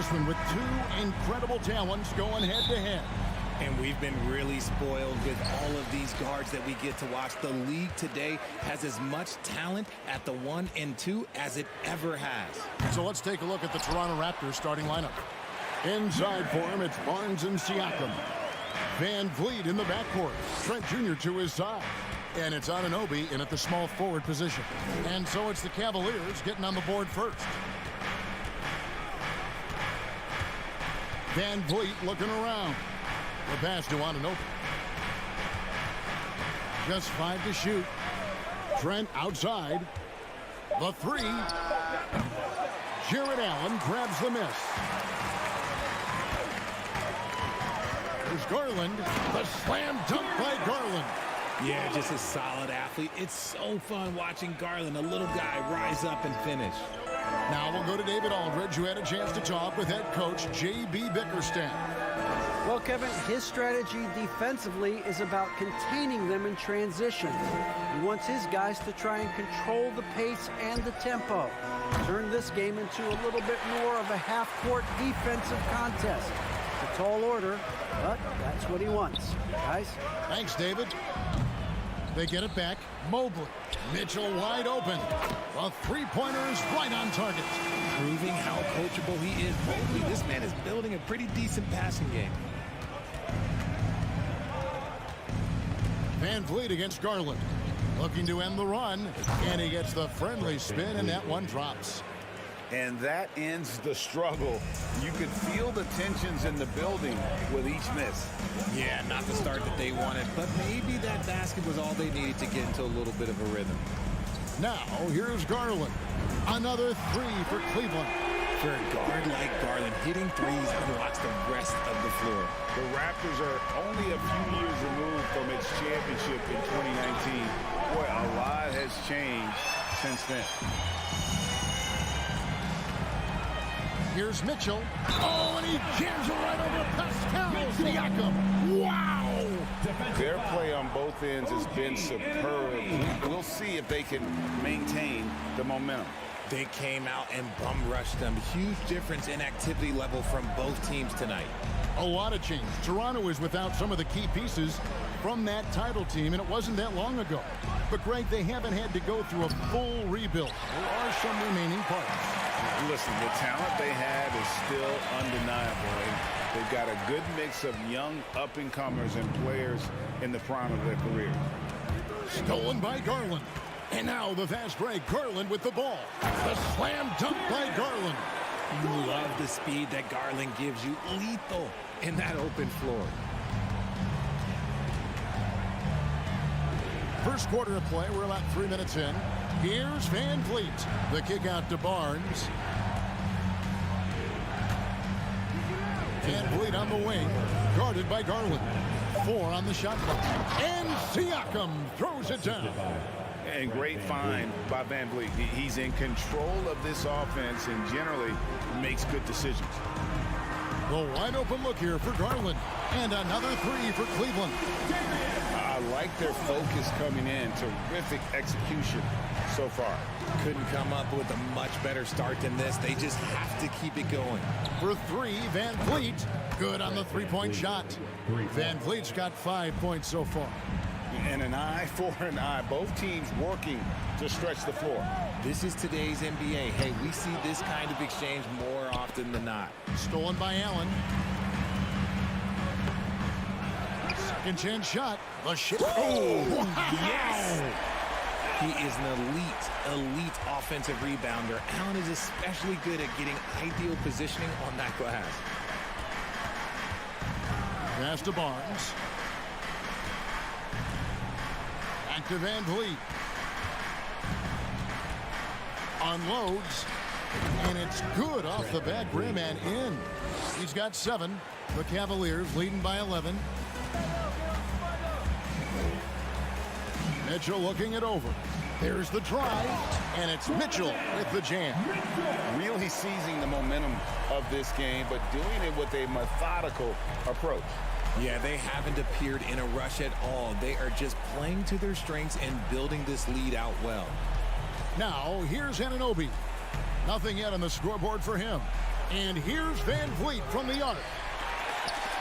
this one with two incredible talents going head-to-head. And we've been really spoiled with all of these guards that we get to watch. The league today has as much talent at the 1 and 2 as it ever has. So let's take a look at the Toronto Raptors starting lineup. Inside for him, it's Barnes and Siakam. Van Vliet in the backcourt. Trent Jr. to his side. And it's Anunoby in at the small forward position. And so it's the Cavaliers getting on the board first. Van Vliet looking around. The pass to Anunoby. Just 5 to shoot. Trent outside. The 3. Jared Allen grabs the miss. There's Garland. The slam dunk by Garland. Yeah, just a solid athlete. It's so fun watching Garland, a little guy, rise up and finish. Now we'll go to David Aldridge, who had a chance to talk with head coach J.B. Bickerstaff. Well, Kevin, his strategy defensively is about containing them in transition. He wants his guys to try and control the pace and the tempo. Turn this game into a little bit more of a half-court defensive contest. It's a tall order, but that's what he wants. Guys? Thanks, David. They get it back. Mobley. Mitchell wide open. The three-pointer is right on target. Proving how coachable he is. Mobley, this man is building a pretty decent passing game. Van Vliet against Garland. Looking to end the run. And he gets the friendly spin, and that one drops. And that ends the struggle. You could feel the tensions in the building with each miss. Yeah, not the start that they wanted, but maybe that basket was all they needed to get into a little bit of a rhythm. Now, here's Garland. Another 3 for Cleveland. For a guard like Garland, hitting threes unlocks the rest of the floor. The Raptors are only a few years removed from its championship in 2019. Boy, a lot has changed since then. Here's Mitchell. Oh, and he jams it right over Pascal Siakam. Wow! Their play on both ends has been superb. We'll see if they can maintain the momentum. They came out and bum rushed them. Huge difference in activity level from both teams tonight. A lot of change. Toronto is without some of the key pieces from that title team, and it wasn't that long ago. But, Greg, they haven't had to go through a full rebuild. There are some remaining parts. Listen, the talent they have is still undeniable. They've got a good mix of young up-and-comers and players in the prime of their career. Stolen by Garland. And now the fast break. Garland with the ball. The slam dunk by Garland. You love the speed that Garland gives you. Lethal in that open floor. First quarter of play. We're about 3 minutes in. Here's Van Vliet. The kick out to Barnes. Van Vliet on the wing. Guarded by Garland. 4 on the shot clock. And Siakam throws it down. And great find by Van Vliet. He's in control of this offense and generally makes good decisions. The wide open look here for Garland. And another 3 for Cleveland. I like their focus coming in. Terrific execution so far. Couldn't come up with a much better start than this. They just have to keep it going. For 3, Van Vliet. Good on the three-point shot. Van Vliet's got 5 points so far. And an eye for an eye. Both teams working to stretch the floor. This is today's NBA. Hey, we see this kind of exchange more often than not. Stolen by Allen. Second chance shot. The shot. Oh, wow. Yes! He is an elite offensive rebounder. Allen is especially good at getting ideal positioning on that glass. Pass to Barnes. Back to Van Vliet. Unloads. And it's good off the back rim and in. He's got 7. The Cavaliers leading by 11. Mitchell looking it over. There's the drive. And it's Mitchell with the jam. Really seizing the momentum of this game, but doing it with a methodical approach. Yeah, they haven't appeared in a rush at all. They are just playing to their strengths and building this lead out well. Now, here's Anunoby. Nothing yet on the scoreboard for him. And here's Van Vliet from the arc.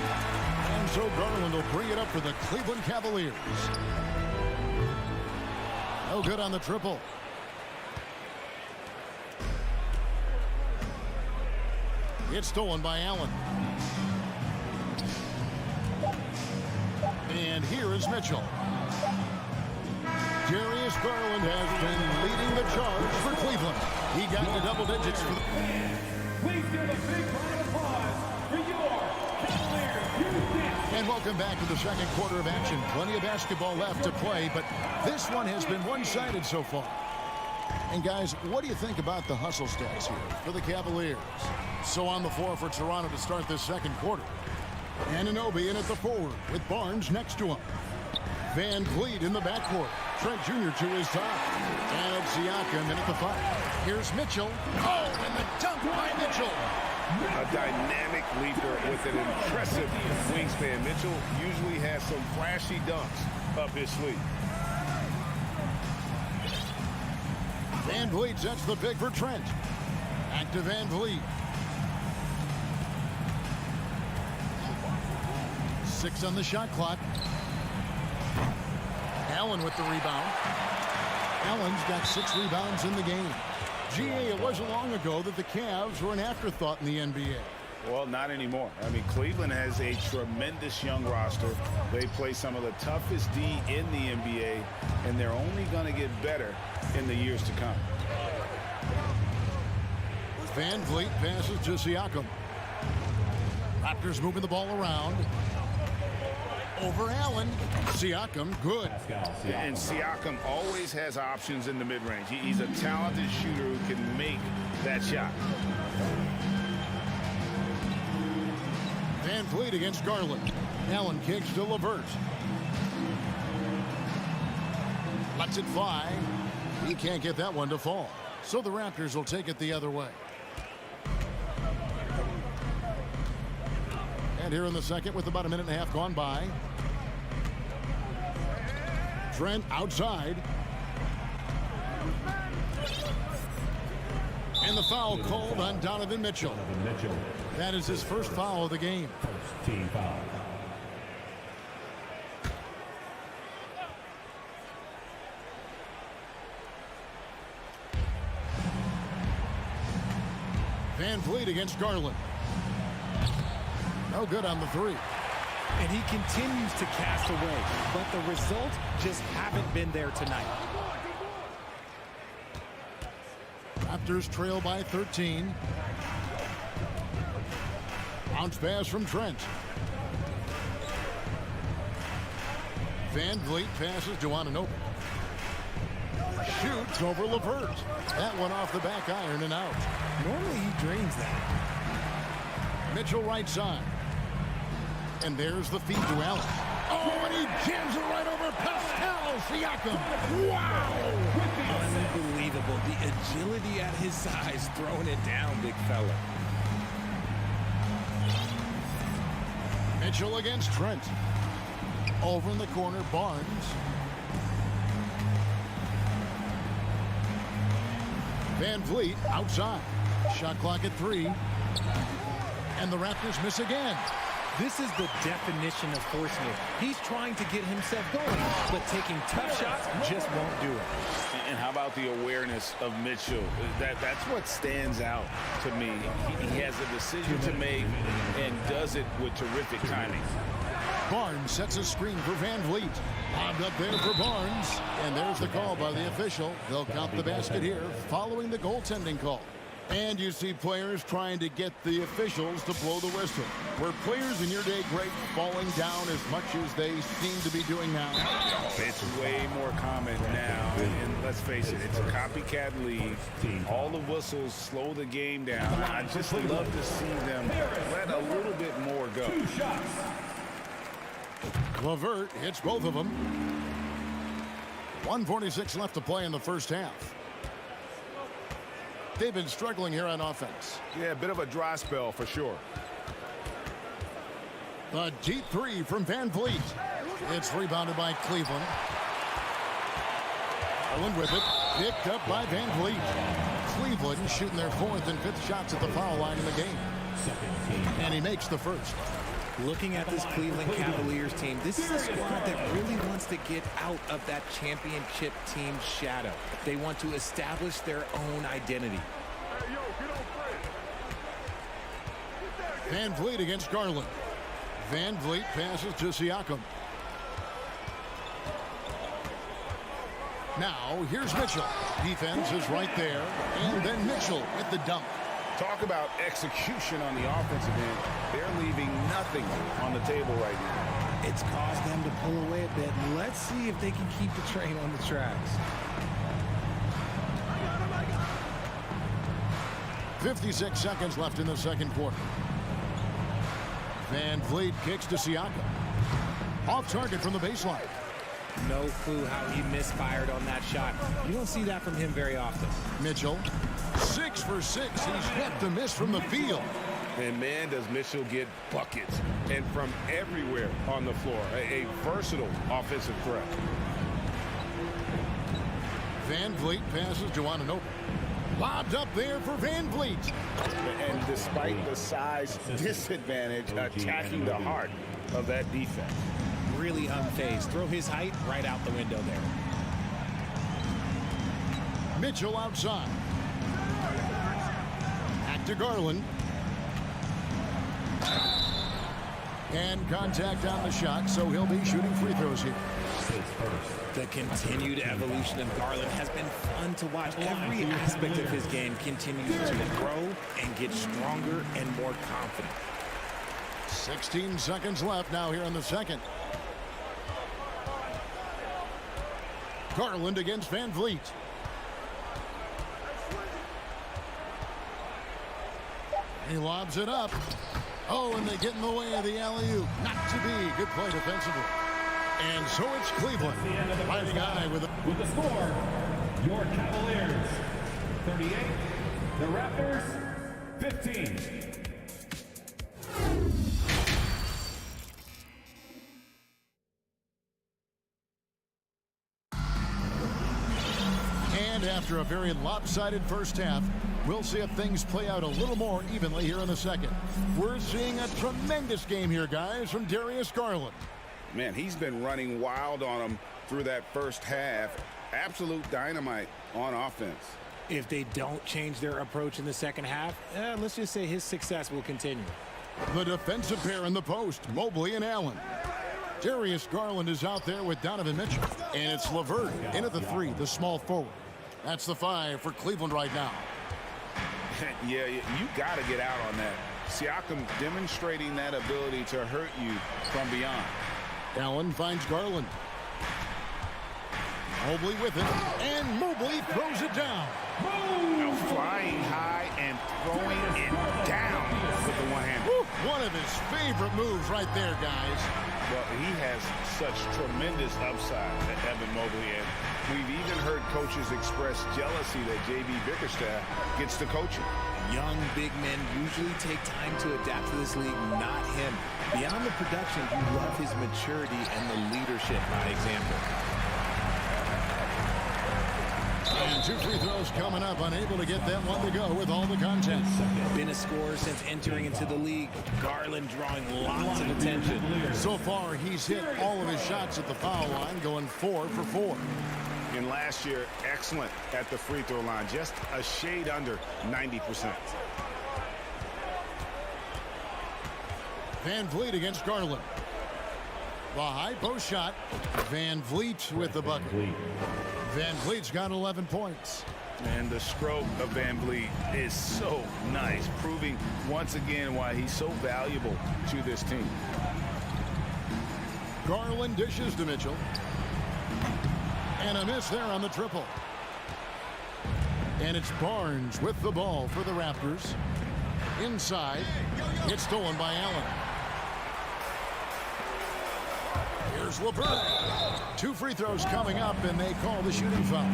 And so Garland will bring it up for the Cleveland Cavaliers. No good on the triple. It's stolen by Allen. And here is Mitchell. Darius Garland has been leading the charge for Cleveland. He got to double digits for the... Please give a big round of applause for your Cavaliers. And welcome back to the second quarter of action. Plenty of basketball left to play, but this one has been one-sided so far. And guys, what do you think about the hustle stats here for the Cavaliers? So on the floor for Toronto to start this second quarter. Anunoby in at the forward with Barnes next to him. Van Vliet in the backcourt. Trent Jr. to his side. And Siakam in at the 5. Here's Mitchell. Oh, and the dunk by Mitchell. A dynamic leaper with an impressive wingspan. Mitchell usually has some flashy dunks up his sleeve. Van Vliet sets the pick for Trent. Back to Van Vliet. 6 on the shot clock. Allen with the rebound. Allen's got 6 rebounds in the game. GA, it wasn't long ago that the Cavs were an afterthought in the NBA. Well, not anymore. I mean, Cleveland has a tremendous young roster. They play some of the toughest D in the NBA, and they're only going to get better in the years to come. Van Vliet passes to Siakam. Raptors moving the ball around. Over Allen. Siakam, good. And Siakam always has options in the mid-range. He's a talented shooter who can make that shot. Van Vliet against Garland. Allen kicks to LeVert. Lets it fly. He can't get that one to fall. So the Raptors will take it the other way. And here in the second with about a minute and a half gone by. Trent outside. And the foul called on Donovan Mitchell. That is his first foul of the game. First team foul. Van Vliet against Garland. No good on the 3. And he continues to cast away, but the results just haven't been there tonight. Raptors trail by 13. Bounce pass from Trent. Van Vliet passes to Anunoby. Shoots over LeVert. That one off the back iron and out. Normally he drains that. Mitchell right side. And there's the feed to Allen. Oh, and he jams it right over Pascal Siakam. Wow! Unbelievable. The agility at his size, throwing it down, big fella. Mitchell against Trent. Over in the corner, Barnes. Van Vliet outside. Shot clock at 3. And the Raptors miss again. This is the definition of forcing it. He's trying to get himself going, but taking tough shots just won't do it. And how about the awareness of Mitchell? That's what stands out to me. He has a decision to make and does it with terrific timing. Barnes sets a screen for Van Vliet. Lobbed up there for Barnes. And there's the call by the official. They'll count the basket here following the goaltending call. And you see players trying to get the officials to blow the whistle. Were players in your day great falling down as much as they seem to be doing now? It's way more common now. And let's face it, it's a copycat league. All the whistles slow the game down. I just love to see them let a little bit more go. LeVert hits both of them. 1:46 left to play in the first half. They've been struggling here on offense. Yeah, a bit of a dry spell for sure. A deep 3 from Van Vliet. It's rebounded by Cleveveland. Garland with it. Picked up by Van Vliet. Cleveland shooting their 4th and 5th shots at the foul line in the game. And he makes the first. Looking at this Cleveland Cavaliers team, this is a squad that really wants to get out of that championship team shadow. They want to establish their own identity. Van Vliet against Garland. Van Vliet passes to Siakam. Now, here's Mitchell. Defense is right there. And then Mitchell with the dunk. Talk about execution on the offensive end. They're leaving nothing on the table right now. It's caused them to pull away a bit. Let's see if they can keep the train on the tracks. 56 seconds left in the second quarter. Van Vliet kicks to Siakam. Off target from the baseline. No clue how he misfired on that shot. You don't see that from him very often. Mitchell, 6 for 6. He's yet to miss from the field. And man, does Mitchell get buckets. And from everywhere on the floor. A versatile offensive threat. Van Vliet passes to Anunoby. Lobbed up there for Van Vliet. And despite the size disadvantage, attacking the heart of that defense. Really unfazed. Throw his height right out the window there. Mitchell outside. Back to Garland. And contact on the shot, so he'll be shooting free throws here. The continued evolution of Garland has been fun to watch. Every aspect of his game continues to grow and get stronger and more confident. 16 seconds left now here in the second. Garland against Van Vliet. He lobs it up. Oh, and they get in the way of the alley-oop. Not to be. Good play defensively. And so it's Cleveland fighting on with the score, your Cavaliers 38, the Raptors 15. And after a very lopsided first half, we'll see if things play out a little more evenly here in the second. We're seeing a tremendous game here, guys, from Darius Garland. Man, he's been running wild on them through that first half. Absolute dynamite on offense. If they don't change their approach in the second half, let's just say his success will continue. The defensive pair in the post, Mobley and Allen. Darius Garland is out there with Donovan Mitchell. And it's LeVert in at the 3, the small forward. That's the 5 for Cleveland right now. Yeah, you got to get out on that. Siakam demonstrating that ability to hurt you from beyond. Allen finds Garland. Mobley with it, and Mobley throws it down. Now flying high and throwing it down with the one hand. One of his favorite moves right there, guys. Well, he has such tremendous upside, Evan Mobley, and we've even heard coaches express jealousy that J.B. Bickerstaff gets to coaching. Young big men usually take time to adapt to this league, not him. Beyond the production, you love his maturity and the leadership by example. And 2 free throws coming up, unable to get that one to go with all the content. Been a scorer since entering into the league. Garland drawing lots of attention. So far, he's hit all of his shots at the foul line, going 4 for 4. And last year, excellent at the free throw line, just a shade under 90%. Van Vliet against Garland. The high post shot. Van Vliet with the bucket. Van Vliet's got 11 points. And the stroke of Van Vliet is so nice, proving once again why he's so valuable to this team. Garland dishes to Mitchell. And a miss there on the triple. And it's Barnes with the ball for the Raptors. Inside. It's stolen by Allen. Here's LeVert. 2 free throws coming up, and they call the shooting foul.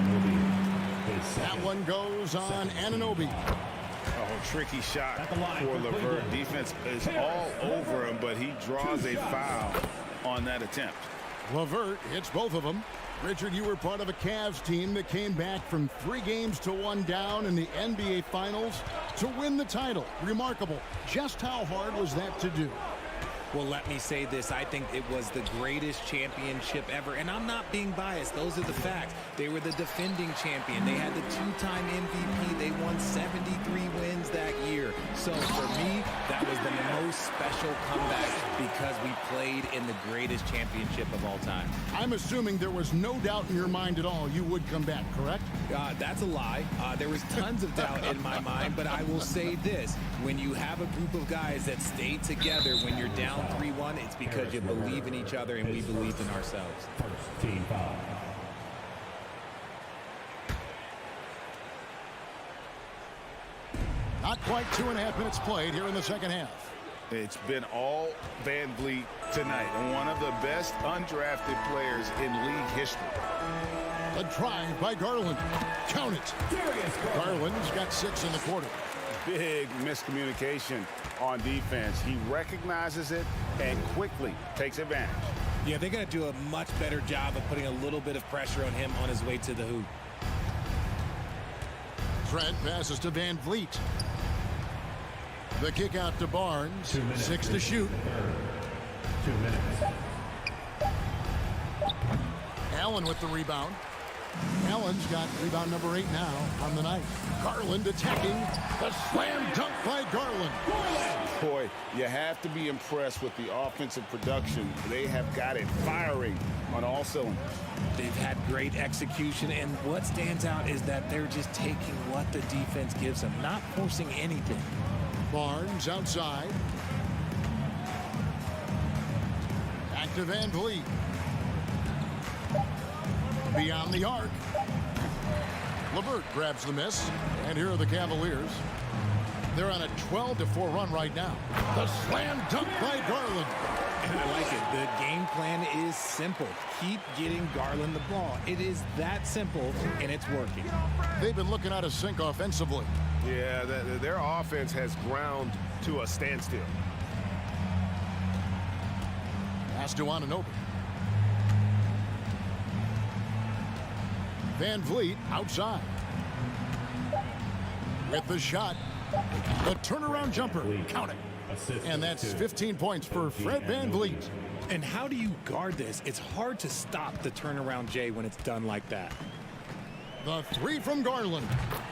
That one goes on Anunoby. Oh, tricky shot for LeVert. Defense is all over him, but he draws a foul on that attempt. LeVert hits both of them. Richard, you were part of a Cavs team that came back from 3 games to 1 down in the NBA Finals to win the title. Remarkable. Just how hard was that to do? Well, let me say this. I think it was the greatest championship ever. And I'm not being biased. Those are the facts. They were the defending champion. They had the 2-time MVP. They won 73 wins that year. So for me, that was the most special comeback because we played in the greatest championship of all time. I'm assuming there was no doubt in your mind at all you would come back, correct? That's a lie. There was tons of doubt in my mind, but I will say this. When you have a group of guys that stay together when you're down 3-1, it's because you believe in each other and we believe in ourselves. First team foul. Not quite 2.5 minutes played here in the second half. It's been all Van Vliet tonight. One of the best undrafted players in league history. A drive by Garland. Count it. Garland's got 6 in the quarter. Big miscommunication on defense. He recognizes it and quickly takes advantage. Yeah, they're going to do a much better job of putting a little bit of pressure on him on his way to the hoop. Trent passes to Van Vliet. The kick out to Barnes. 6 to shoot. 2 minutes. Allen with the rebound. Allen's got rebound number 8 now on the night. Garland attacking. The slam dunk by Garland. Boy, you have to be impressed with the offensive production. They have got it firing on all cylinders. They've had great execution, and what stands out is that they're just taking what the defense gives them, not forcing anything. Barnes outside. Back to Van Vliet. Beyond the arc. LeVert grabs the miss. And here are the Cavaliers. They're on a 12-4 run right now. The slam dunk by Garland. And I like it. The game plan is simple. Keep getting Garland the ball. It is that simple, and it's working. They've been looking out of sync offensively. Yeah, their offense has ground to a standstill. Pass to Anunoby. Van Vliet outside. With the shot. The turnaround jumper. Count it. And that's 15 points for Fred Van Vliet. And how do you guard this? It's hard to stop the turnaround J when it's done like that. The 3 from Garland.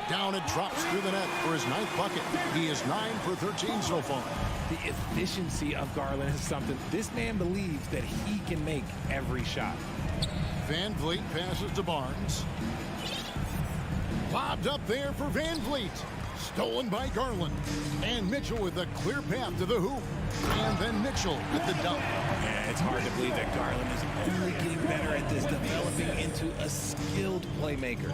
Down it drops through the net for his 9th bucket. He is 9 for 13 so far. The efficiency of Garland is something. This man believes that he can make every shot. Van Vliet passes to Barnes. Lobbed up there for Van Vliet. Stolen by Garland. And Mitchell with a clear path to the hoop. And then Mitchell with the dunk. Yeah, it's hard to believe that Garland is only getting better at this, developing into a skilled playmaker.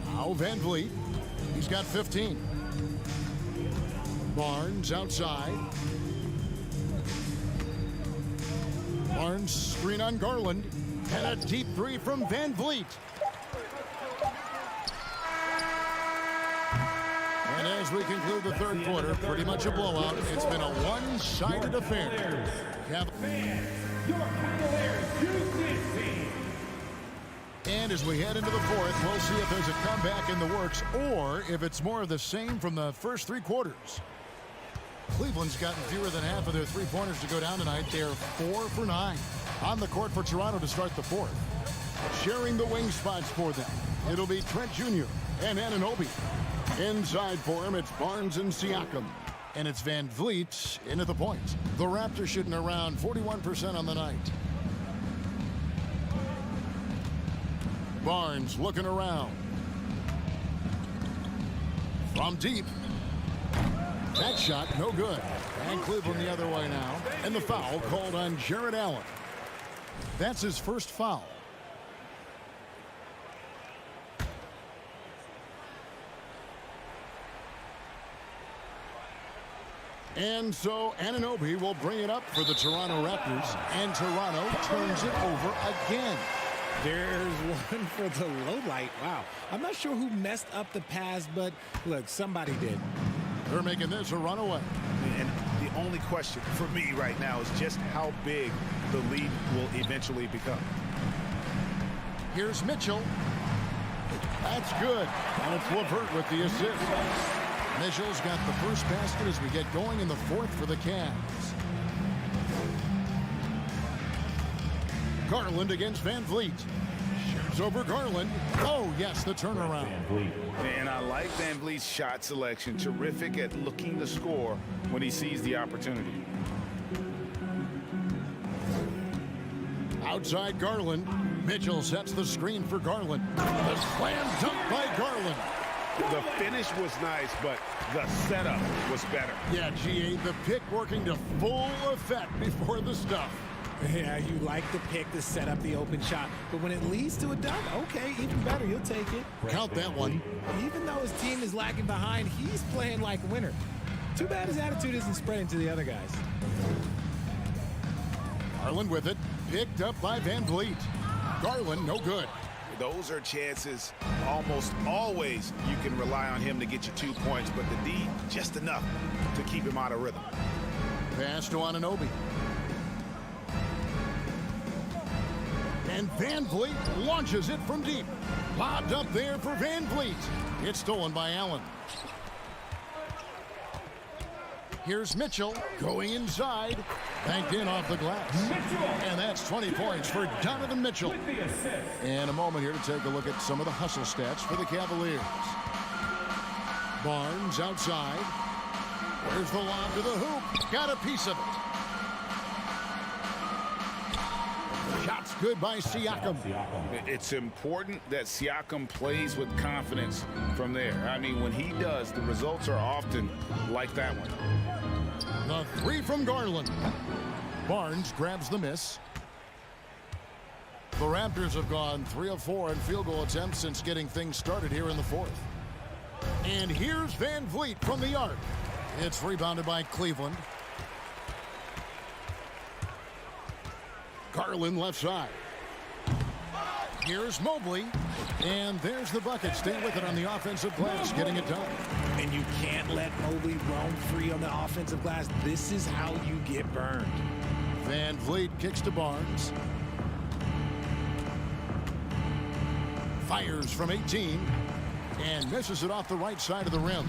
Now Van Vliet. He's got 15. Barnes outside. Barnes screen on Garland. And a deep 3 from Van Vliet. And as we conclude the third quarter, pretty much a blowout. It's been a one-sided affair. And as we head into the fourth, we'll see if there's a comeback in the works or if it's more of the same from the first 3 quarters. Cleveland's gotten fewer than half of their 3-pointers to go down tonight. They're 4 for 9 on the court for Toronto to start the fourth. Sharing the wing spots for them, it'll be Trent Jr. and Anunoby. Inside for him, it's Barnes and Siakam. And it's Van Vliet in at the point. The Raptors shooting around 41% on the night. Barnes looking around. From deep. That shot, no good. And Cleveland the other way now. And the foul called on Jared Allen. That's his first foul. And so Anunoby will bring it up for the Toronto Raptors. And Toronto turns it over again. There's one for the low light. Wow. I'm not sure who messed up the pass, but look, somebody did. They're making this a runaway. And the only question for me right now is just how big the lead will eventually become. Here's Mitchell. That's good. And it's LeVert with the assist. Mitchell's got the first basket as we get going in the fourth for the Cavs. Garland against Van Vliet. Shoots over Garland. Oh, yes, the turnaround. And I like Van Vliet's shot selection. Terrific at looking to score when he sees the opportunity. Outside Garland. Mitchell sets the screen for Garland. The slam dunk by Garland. The finish was nice, but the setup was better. Yeah, GA, the pick working to full effect before the stuff. Yeah, you like the pick to set up the open shot, but when it leads to a dunk, okay, even better, you'll take it. Count that one. Even though his team is lagging behind, he's playing like a winner. Too bad his attitude isn't spreading to the other guys. Garland with it, picked up by Van Vliet. Garland, no good. Those are chances almost always you can rely on him to get you 2 points, but the D, just enough to keep him out of rhythm. Pass to Anunoby. And Van Vliet launches it from deep. Lobbed up there for Van Vliet. It's stolen by Allen. Here's Mitchell going inside. Banked in off the glass. And that's 20 points for Donovan Mitchell. And a moment here to take a look at some of the hustle stats for the Cavaliers. Barnes outside. Where's the lob to the hoop? Got a piece of it. Shots good by Siakam. It's important that Siakam plays with confidence from there. I mean, when he does, the results are often like that one. The three from Garland. Barnes grabs the miss. The Raptors have gone 3 of 4 in field goal attempts since getting things started here in the fourth. And here's Van Vliet from the arc. It's rebounded by Cleveland. Garland left side. Here's Mobley. And there's the bucket. Stay with it on the offensive glass, getting it done. And you can't let Mobley roam free on the offensive glass. This is how you get burned. Van Vliet kicks to Barnes. Fires from 18. And misses it off the right side of the rim.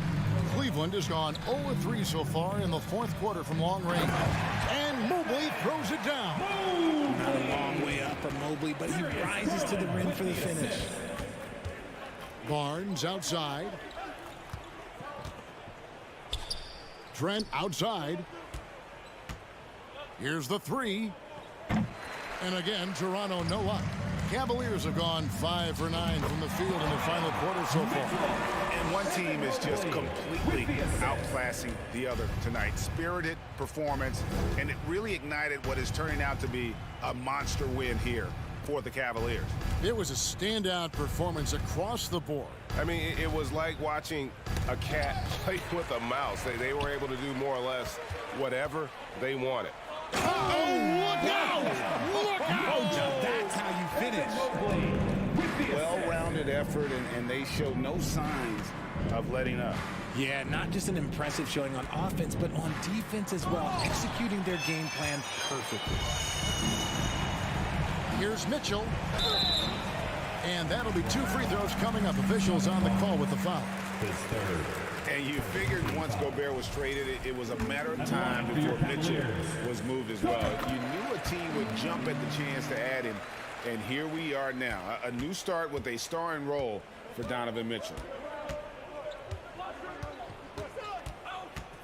Cleveland has gone 0-3 so far in the fourth quarter from long range. And Mobley throws it down. Not a long way up for Mobley, but he rises to the rim for the finish. Barnes outside. Trent outside. Here's the three. And again, Toronto no luck. Cavaliers have gone 5 for 9 from the field in the final quarter so far. And one team is just completely outclassing the other tonight. Spirited performance, and it really ignited what is turning out to be a monster win here for the Cavaliers. It was a standout performance across the board. I mean, it was like watching a cat play with a mouse. They were able to do more or less whatever they wanted. Oh, look out! Look out! That's how you finish. Well-rounded effort, and they showed no signs of letting up. Yeah, not just an impressive showing on offense, but on defense as well, executing their game plan perfectly. Here's Mitchell. And that'll be 2 free throws coming up. Officials on the call with the foul. And you figured once Gobert was traded, it was a matter of time before Mitchell was moved as well. You knew a team would jump at the chance to add him, and here we are now. A new start with a starring role for Donovan Mitchell.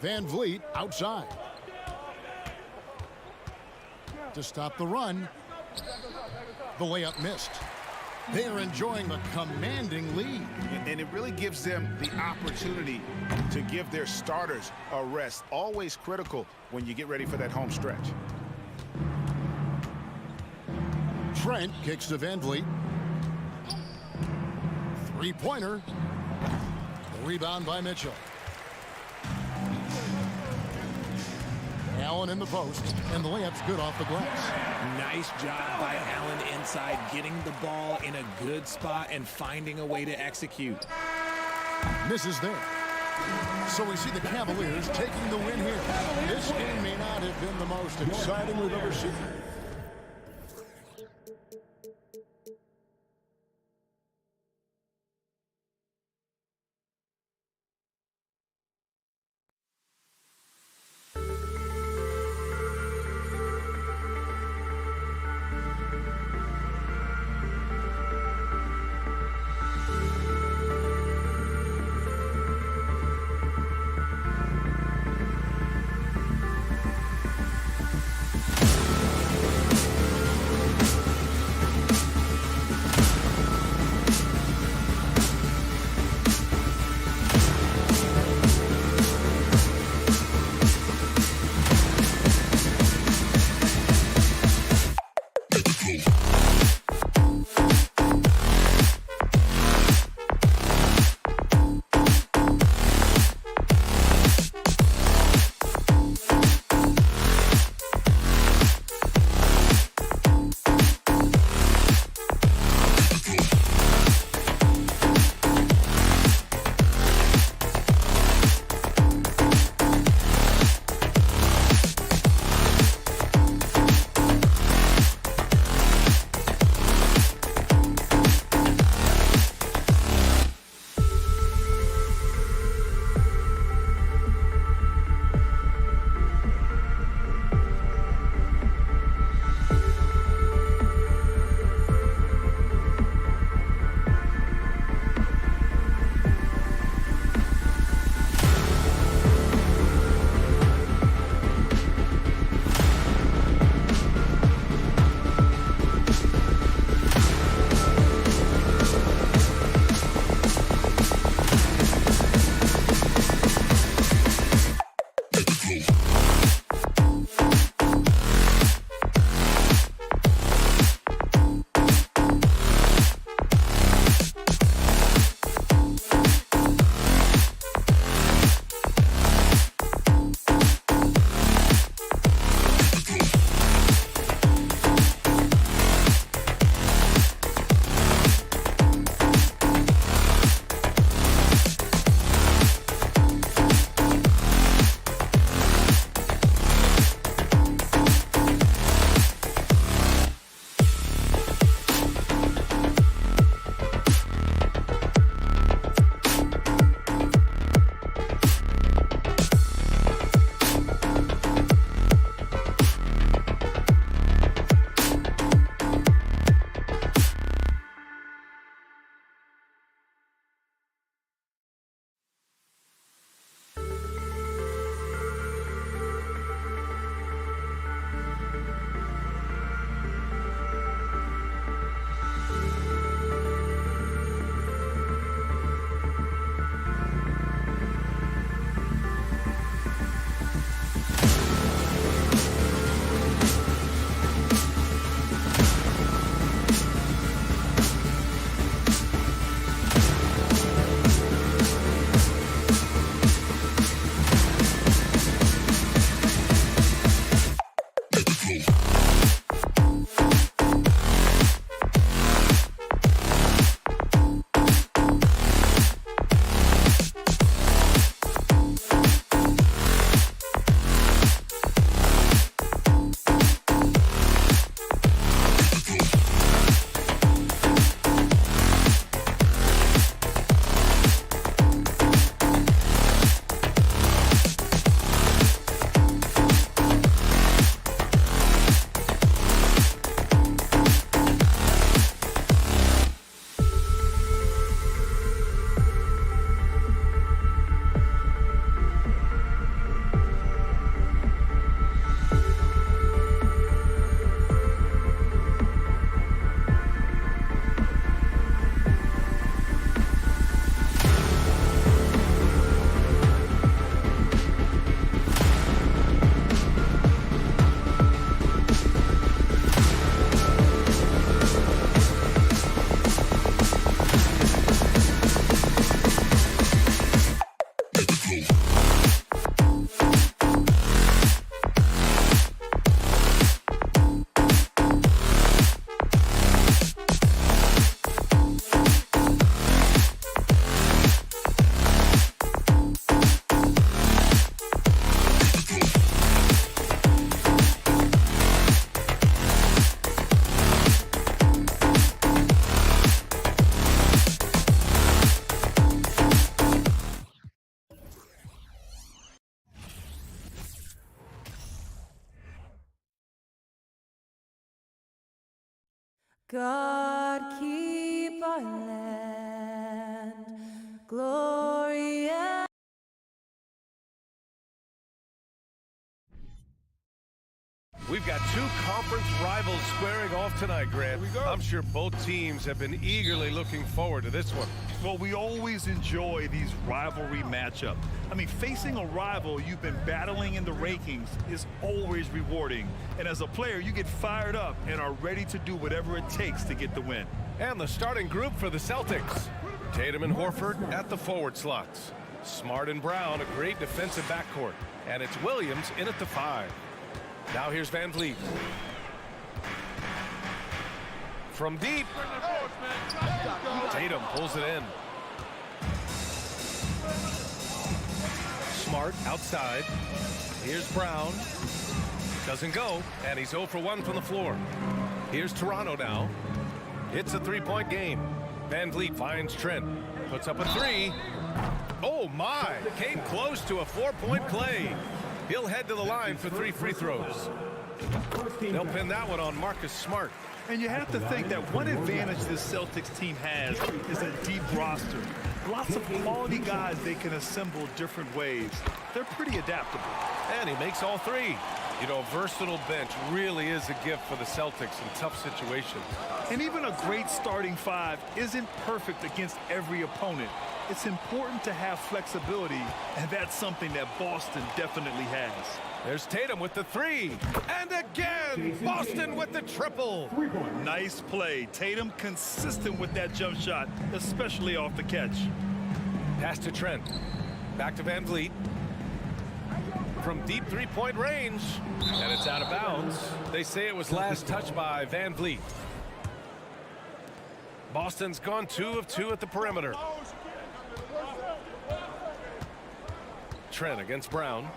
Van Vliet outside. To stop the run. The layup missed. They are enjoying a commanding lead. And it really gives them the opportunity to give their starters a rest. Always critical when you get ready for that home stretch. Trent kicks to Van Vliet. Three-pointer. Rebound by Mitchell. Allen in the post, and the layup's good off the glass. Nice job by Allen inside, getting the ball in a good spot and finding a way to execute. Misses there. So we see the Cavaliers taking the win here. This game may not have been the most exciting we've ever seen. God keep our land, glory and We've got two conference rivals squaring off tonight, Grant. I'm sure both teams have been eagerly looking forward to this one. Well, we always enjoy these rivalry matchups. I mean, facing a rival you've been battling in the rankings is always rewarding. And as a player, you get fired up and are ready to do whatever it takes to get the win. And the starting group for the Celtics. Tatum and Horford at the forward slots. Smart and Brown, a great defensive backcourt. And it's Williams in at the 5. Now here's Van Vliet. From deep. Tatum pulls it in. Smart outside. Here's Brown. Doesn't go, and he's 0 for 1 from the floor. Here's Toronto now. It's a three-point game. Van Vliet finds Trent. Puts up a 3. Oh, my. Came close to a 4-point play. He'll head to the line for 3 free throws. They'll pin that one on Marcus Smart. And you have to think that one advantage this Celtics team has is a deep roster. Lots of quality guys they can assemble different ways. They're pretty adaptable. And he makes all 3. You know, a versatile bench really is a gift for the Celtics in tough situations. And even a great starting 5 isn't perfect against every opponent. It's important to have flexibility, and that's something that Boston definitely has. There's Tatum with the 3. And again, Boston with the triple. Nice play. Tatum consistent with that jump shot, especially off the catch. Pass to Trent. Back to Van Vliet. From deep three-point range. And it's out of bounds. They say it was last touched by Van Vliet. Boston's gone 2 of 2 at the perimeter. Trent against Brown.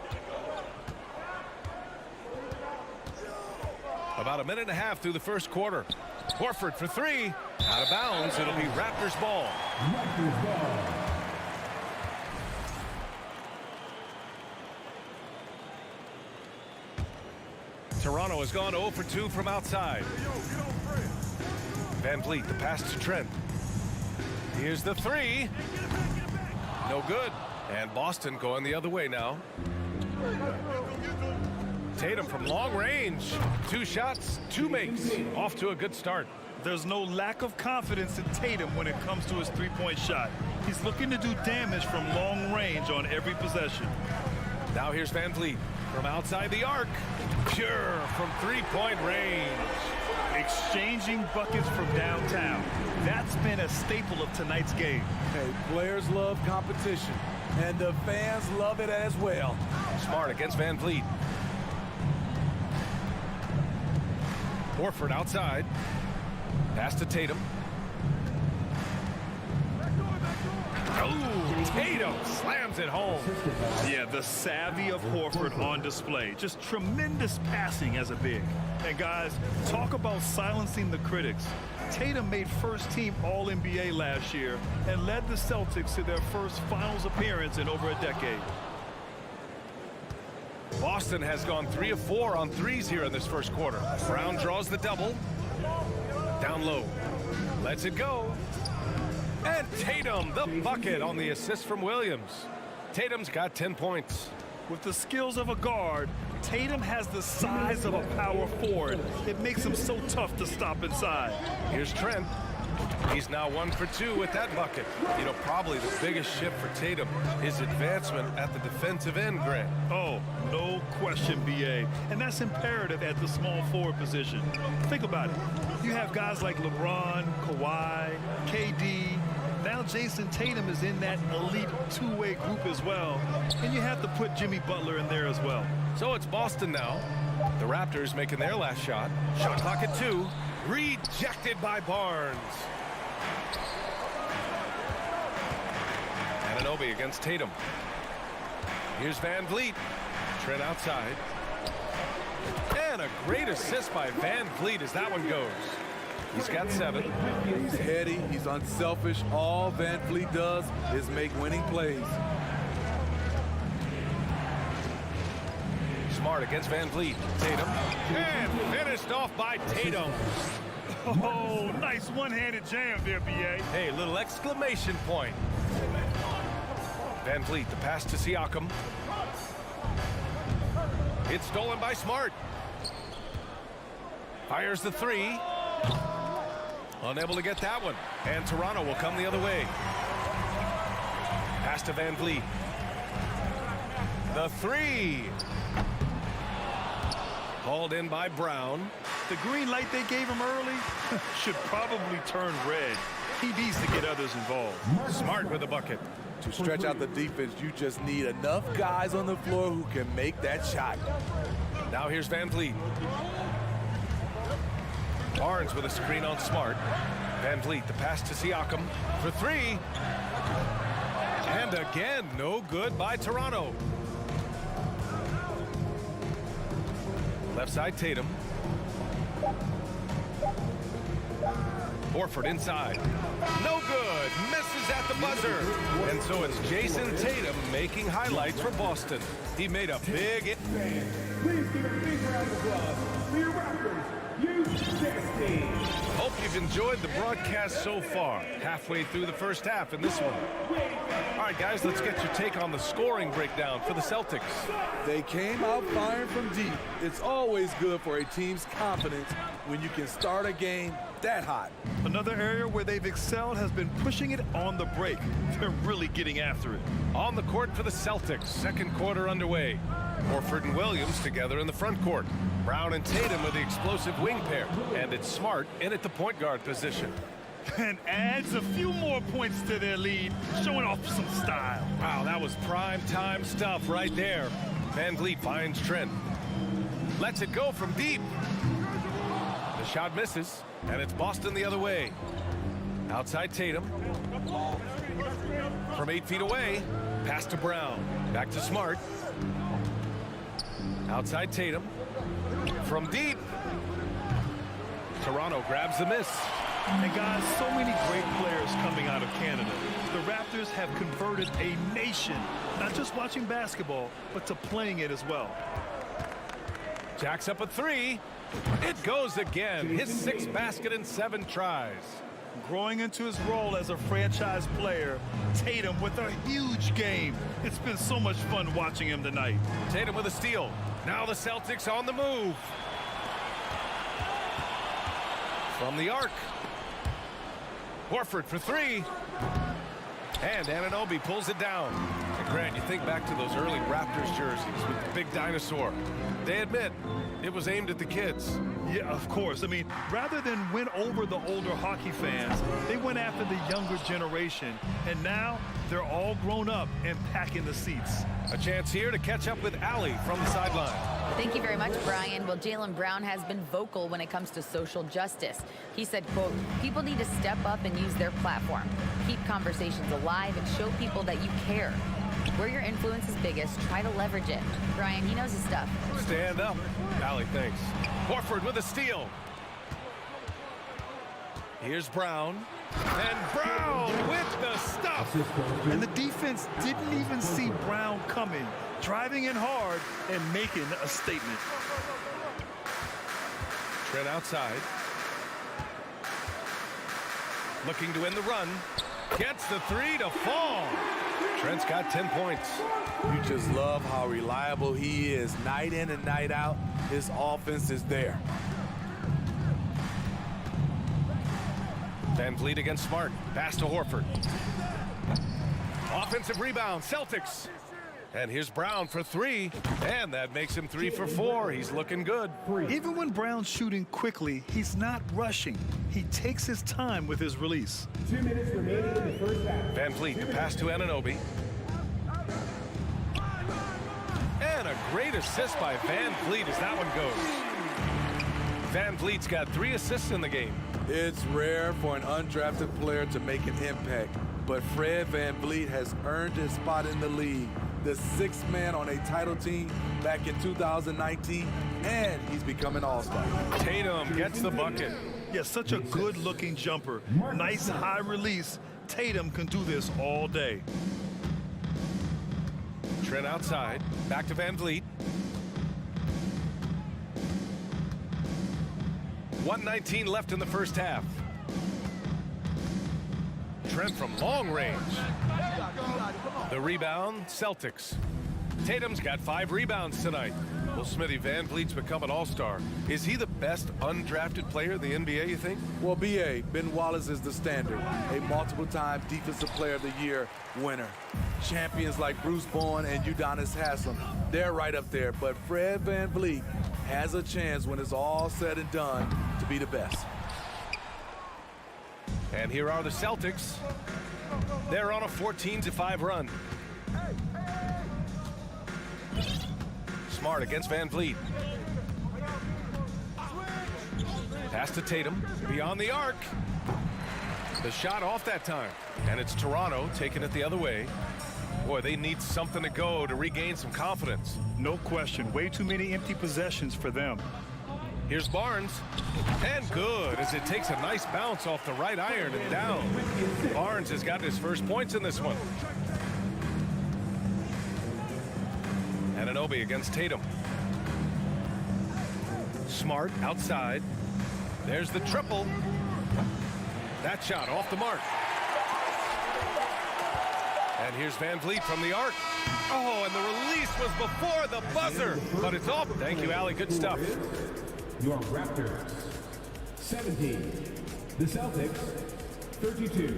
About a minute and a half through the first quarter. Horford for 3. Out of bounds. It'll be Raptors ball. Toronto has gone 0 for 2 from outside. Van Vliet, the pass to Trent. Here's the 3. No good. And Boston going the other way now. Tatum from long range. 2 shots, 2 makes. Off to a good start. There's no lack of confidence in Tatum when it comes to his three-point shot. He's looking to do damage from long range on every possession. Now here's Van Vliet from outside the arc. Pure from three-point range. Exchanging buckets from downtown. That's been a staple of tonight's game. Hey, players love competition, and the fans love it as well. Smart against Van Vliet. Horford outside. Pass to Tatum. Oh, Tatum slams it home. Yeah, the savvy of Horford on display. Just tremendous passing as a big. And guys, talk about silencing the critics. Tatum made first-team All-NBA last year and led the Celtics to their first finals appearance in over a decade. Boston has gone 3 of 4 on threes here in this first quarter. Brown draws the double. Down low. Lets it go. And Tatum, the bucket on the assist from Williams. Tatum's got 10 points. With the skills of a guard, Tatum has the size of a power forward. It makes him so tough to stop inside. Here's Trent. He's now 1 for 2 with that bucket. You know, probably the biggest shift for Tatum, his advancement at the defensive end, Grant. Oh, no question, B.A. And that's imperative at the small forward position. Think about it. You have guys like LeBron, Kawhi, KD. Now Jason Tatum is in that elite two-way group as well. And you have to put Jimmy Butler in there as well. So it's Boston now. The Raptors making their last shot. Shot clock at 2. Rejected by Barnes. Anunoby against Tatum. Here's Van Vliet. Trent outside. And a great assist by Van Vliet as that one goes. He's got 7. He's heady. He's unselfish. All Van Vliet does is make winning plays. Smart against Van Vliet. Tatum. And finished off by Tatum. Oh, nice one-handed jam there, B.A. Hey, little exclamation point. Van Vliet, the pass to Siakam. It's stolen by Smart. Fires the three. Unable to get that one. And Toronto will come the other way. Pass to Van Vliet. The three. Hauled in by Brown. The green light they gave him early should probably turn red. He needs to get others involved. Smart with the bucket. To stretch out the defense, you just need enough guys on the floor who can make that shot. Now here's Van Vliet. Barnes with a screen on Smart. Van Vliet, the pass to Siakam for three. And again, no good by Toronto. Left side, Tatum. Horford inside. No good. Misses at the buzzer. And so it's Jason Tatum making highlights for Boston. He made a big... Please give a big round of applause for your Raptors. Hope you've enjoyed the broadcast so far. Halfway through the first half in this one. All right, guys, let's get your take on the scoring breakdown for the Celtics. They came out firing from deep. It's always good for a team's confidence when you can start a game that hot. Another area where they've excelled has been pushing it on the break. They're really getting after it. On the court for the Celtics, second quarter underway. Horford and Williams together in the front court. Brown and Tatum with the explosive wing pair. And it's Smart in at the point guard position. And adds a few more points to their lead, showing off some style. Wow, that was prime time stuff right there. Van Vliet finds Trent. Lets it go from deep. The shot misses, and it's Boston the other way. Outside Tatum. From 8 feet away, pass to Brown. Back to Smart. Outside Tatum. From deep. Toronto grabs the miss. And guys, so many great players coming out of Canada. The Raptors have converted a nation, not just watching basketball, but to playing it as well. Jacks up a three. It goes again. His 6th basket in 7 tries. Growing into his role as a franchise player, Tatum with a huge game. It's been so much fun watching him tonight. Tatum with a steal. Now the Celtics on the move. From the arc. Horford for three. And Anunoby pulls it down. And Grant, you think back to those early Raptors jerseys with the big dinosaur. They admit it was aimed at the kids. Yeah, of course. I mean, rather than win over the older hockey fans, they went after the younger generation. And now they're all grown up and packing the seats. A chance here to catch up with Allie from the sideline. Thank you very much, Brian. Well, Jaylen Brown has been vocal when it comes to social justice. He said, quote, people need to step up and use their platform. Keep conversations alive and show people that you care. Where your influence is biggest, try to leverage it. Brian, he knows his stuff. Stand up. Allie, thanks. Horford with a steal. Here's Brown. And Brown with the stuff. And the defense didn't even see Brown coming, driving in hard and making a statement. Trent outside. Looking to end the run. Gets the three to fall. Trent's got 10 points. You just love how reliable he is. Night in and night out, his offense is there. Van Vliet against Smart. Pass to Horford. Offensive rebound, Celtics. And here's Brown for three. And that makes him 3 for 4. He's looking good. Even when Brown's shooting quickly, he's not rushing. He takes his time with his release. 2 minutes remaining in the first half. Van Vliet to pass to Anunoby. And a great assist by Van Vliet as that one goes. Van Vliet's got 3 assists in the game. It's rare for an undrafted player to make an impact, but Fred Van Vliet has earned his spot in the league. The 6th man on a title team back in 2019, and he's become an all-star. Tatum gets the bucket. Yeah, such a good-looking jumper. Nice high release. Tatum can do this all day. Trent outside. Back to Van Vliet. 1:19 left in the first half. Trent from long range. The rebound, Celtics. Tatum's got 5 rebounds tonight. Well, Smithy, Van Vliet's become an all-star. Is he the best undrafted player in the NBA, you think? Well, B.A., Ben Wallace is the standard. A multiple-time Defensive Player of the Year winner. Champions like Bruce Bowen and Udonis Haslem, they're right up there. But Fred Van Vliet has a chance when it's all said and done to be the best. And here are the Celtics. They're on a 14-5 run. Smart against Van Vliet. Pass to Tatum, beyond the arc. The shot off that time. And it's Toronto taking it the other way. Boy, they need something to go to regain some confidence. No question. Way too many empty possessions for them. Here's Barnes. And good, as it takes a nice bounce off the right iron and down. Barnes has got his first points in this one. Anunoby against Tatum. Smart outside. There's the triple. That shot off the mark. And here's Van Vliet from the arc. Oh, and the release was before the buzzer. But it's off. Thank you, Allie. Good stuff. Your Raptors, 17. The Celtics, 32.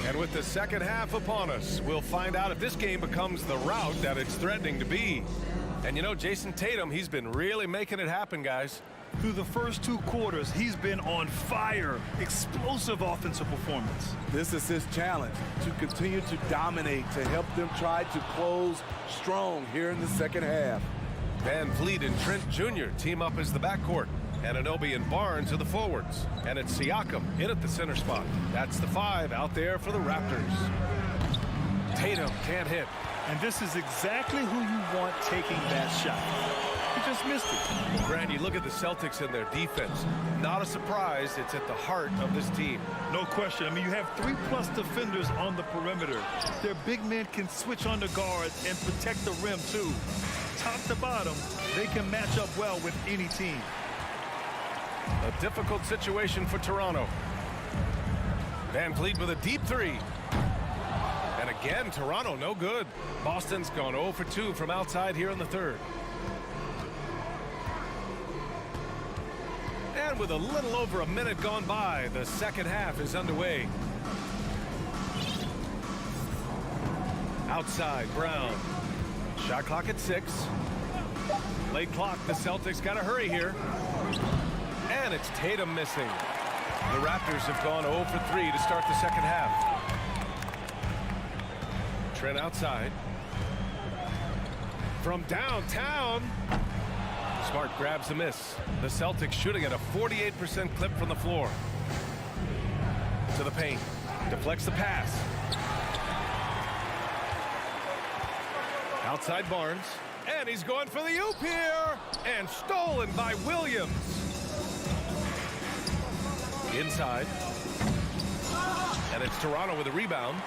And with the second half upon us, we'll find out if this game becomes the rout that it's threatening to be. And you know, Jason Tatum, he's been really making it happen, guys. Through the first 2 quarters, he's been on fire. Explosive offensive performance. This is his challenge, to continue to dominate, to help them try to close strong here in the second half. Van Vliet and Trent Jr. team up as the backcourt. Anunoby and Barnes are the forwards. And it's Siakam in at the center spot. That's the 5 out there for the Raptors. Tatum can't hit. And this is exactly who you want taking that shot. He just missed it. Grant, you look at the Celtics and their defense. Not a surprise, it's at the heart of this team. No question. I mean, you have 3+ defenders on the perimeter. Their big men can switch on the guards and protect the rim, too. Top to bottom, they can match up well with any team. A difficult situation for Toronto. Van Vliet with a deep 3. And again, Toronto no good. Boston's gone 0 for 2 from outside here in the third. And with a little over a minute gone by, the second half is underway. Outside, Brown. Shot clock at 6. Late clock, the Celtics got to hurry here. And it's Tatum missing. The Raptors have gone 0 for 3 to start the second half. Trent outside. From downtown. Smart grabs the miss. The Celtics shooting at a 48% clip from the floor. To the paint. Deflects the pass. Outside Barnes. And he's going for the oop here. And stolen by Williams. Inside. And it's Toronto with a rebound.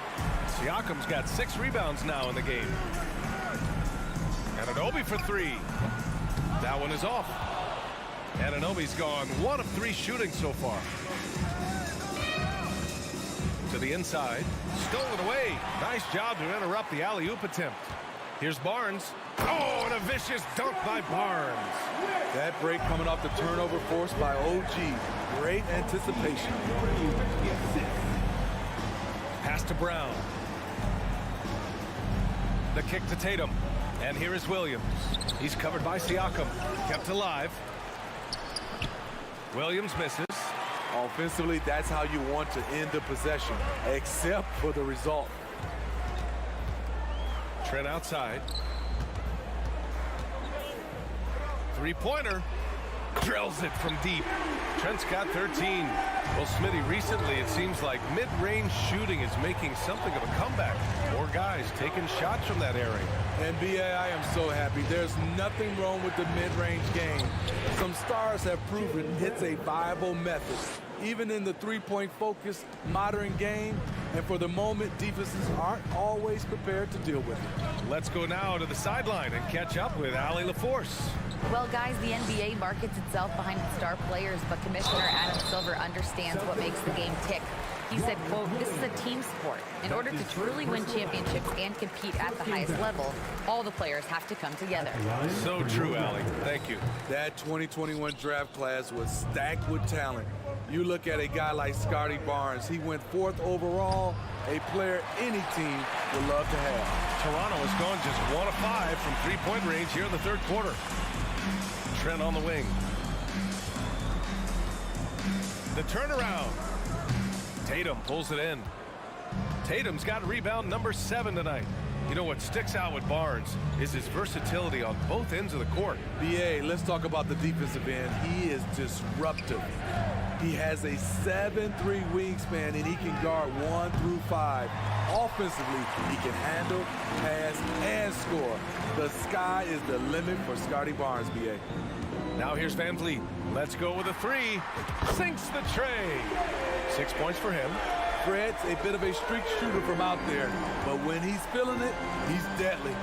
Siakam's got 6 rebounds now in the game. Anunoby for 3. That one is off. Anunoby's gone 1 of 3 shooting so far. To the inside. Stolen away. Nice job to interrupt the alley-oop attempt. Here's Barnes. Oh, and a vicious dunk by Barnes. That break coming off the turnover forced by OG. Great anticipation. Pass to Brown. The kick to Tatum. And here is Williams. He's covered by Siakam. Kept alive. Williams misses. Offensively, that's how you want to end the possession, except for the result. Trent outside. 3-pointer. Drills it from deep. Trent's got 13. Well, Smitty, recently it seems like mid-range shooting is making something of a comeback. More guys taking shots from that area. And B.A., I am so happy. There's nothing wrong with the mid-range game. Some stars have proven it's a viable method, even in the three-point focused modern game. And for the moment, defenses aren't always prepared to deal with it. Let's go now to the sideline and catch up with Allie LaForce. Well, guys, the NBA markets itself behind its star players, but Commissioner Adam Silver understands what makes the game tick. He said, quote, "This is a team sport. In order to truly win championships and compete at the highest level, all the players have to come together." So true, Allie. Thank you. That 2021 draft class was stacked with talent. You look at a guy like Scotty Barnes. He went 4th overall, a player any team would love to have. Toronto has gone just 1 of 5 from three-point range here in the third quarter. Trent on the wing. The turnaround. Tatum pulls it in. Tatum's got rebound number 7 tonight. You know what sticks out with Barnes is his versatility on both ends of the court. B.A., let's talk about the defensive end. He is disruptive. He has a 7'3" wingspan, and he can guard 1 through 5. Offensively, he can handle, pass, and score. The sky is the limit for Scotty Barnes, B.A. Now here's Van Vliet. Let's go with a 3. Sinks the tray. 6 points for him. Fred's a bit of a streak shooter from out there, but when he's feeling it, he's deadly.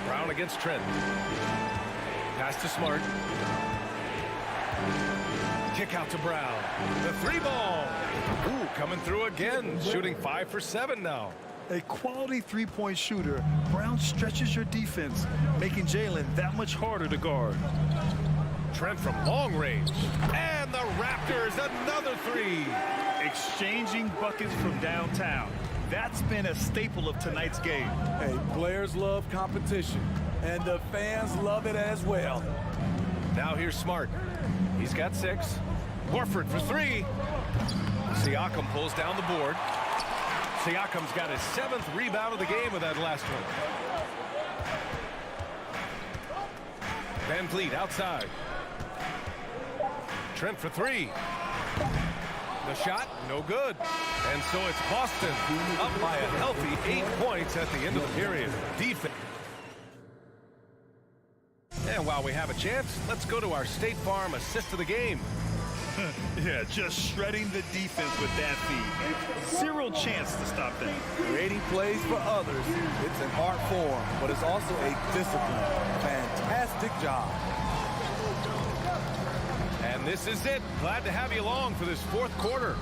Brown against Trent. Pass to Smart. Kick out to Brown. The 3 ball. Ooh, coming through again. Shooting 5 for 7 now. A quality three-point shooter, Brown stretches your defense, making Jalen that much harder to guard. Trent from long range. And the Raptors, another 3. Exchanging buckets from downtown. That's been a staple of tonight's game. Hey, players love competition, and the fans love it as well. Now here's Smart. He's got 6. Horford for 3. Siakam pulls down the board. Siakam's got his 7th rebound of the game with that last one. Van Vliet outside. Trent for 3. The shot, no good. And so it's Boston up by a healthy 8 points at the end of the period. Defense. And while we have a chance, let's go to our State Farm assist of the game. Yeah, just shredding the defense with that feed. Zero chance to stop them. Creating plays for others. It's an art form, but it's also a discipline. Fantastic job. And this is it. Glad to have you along for this 4th quarter.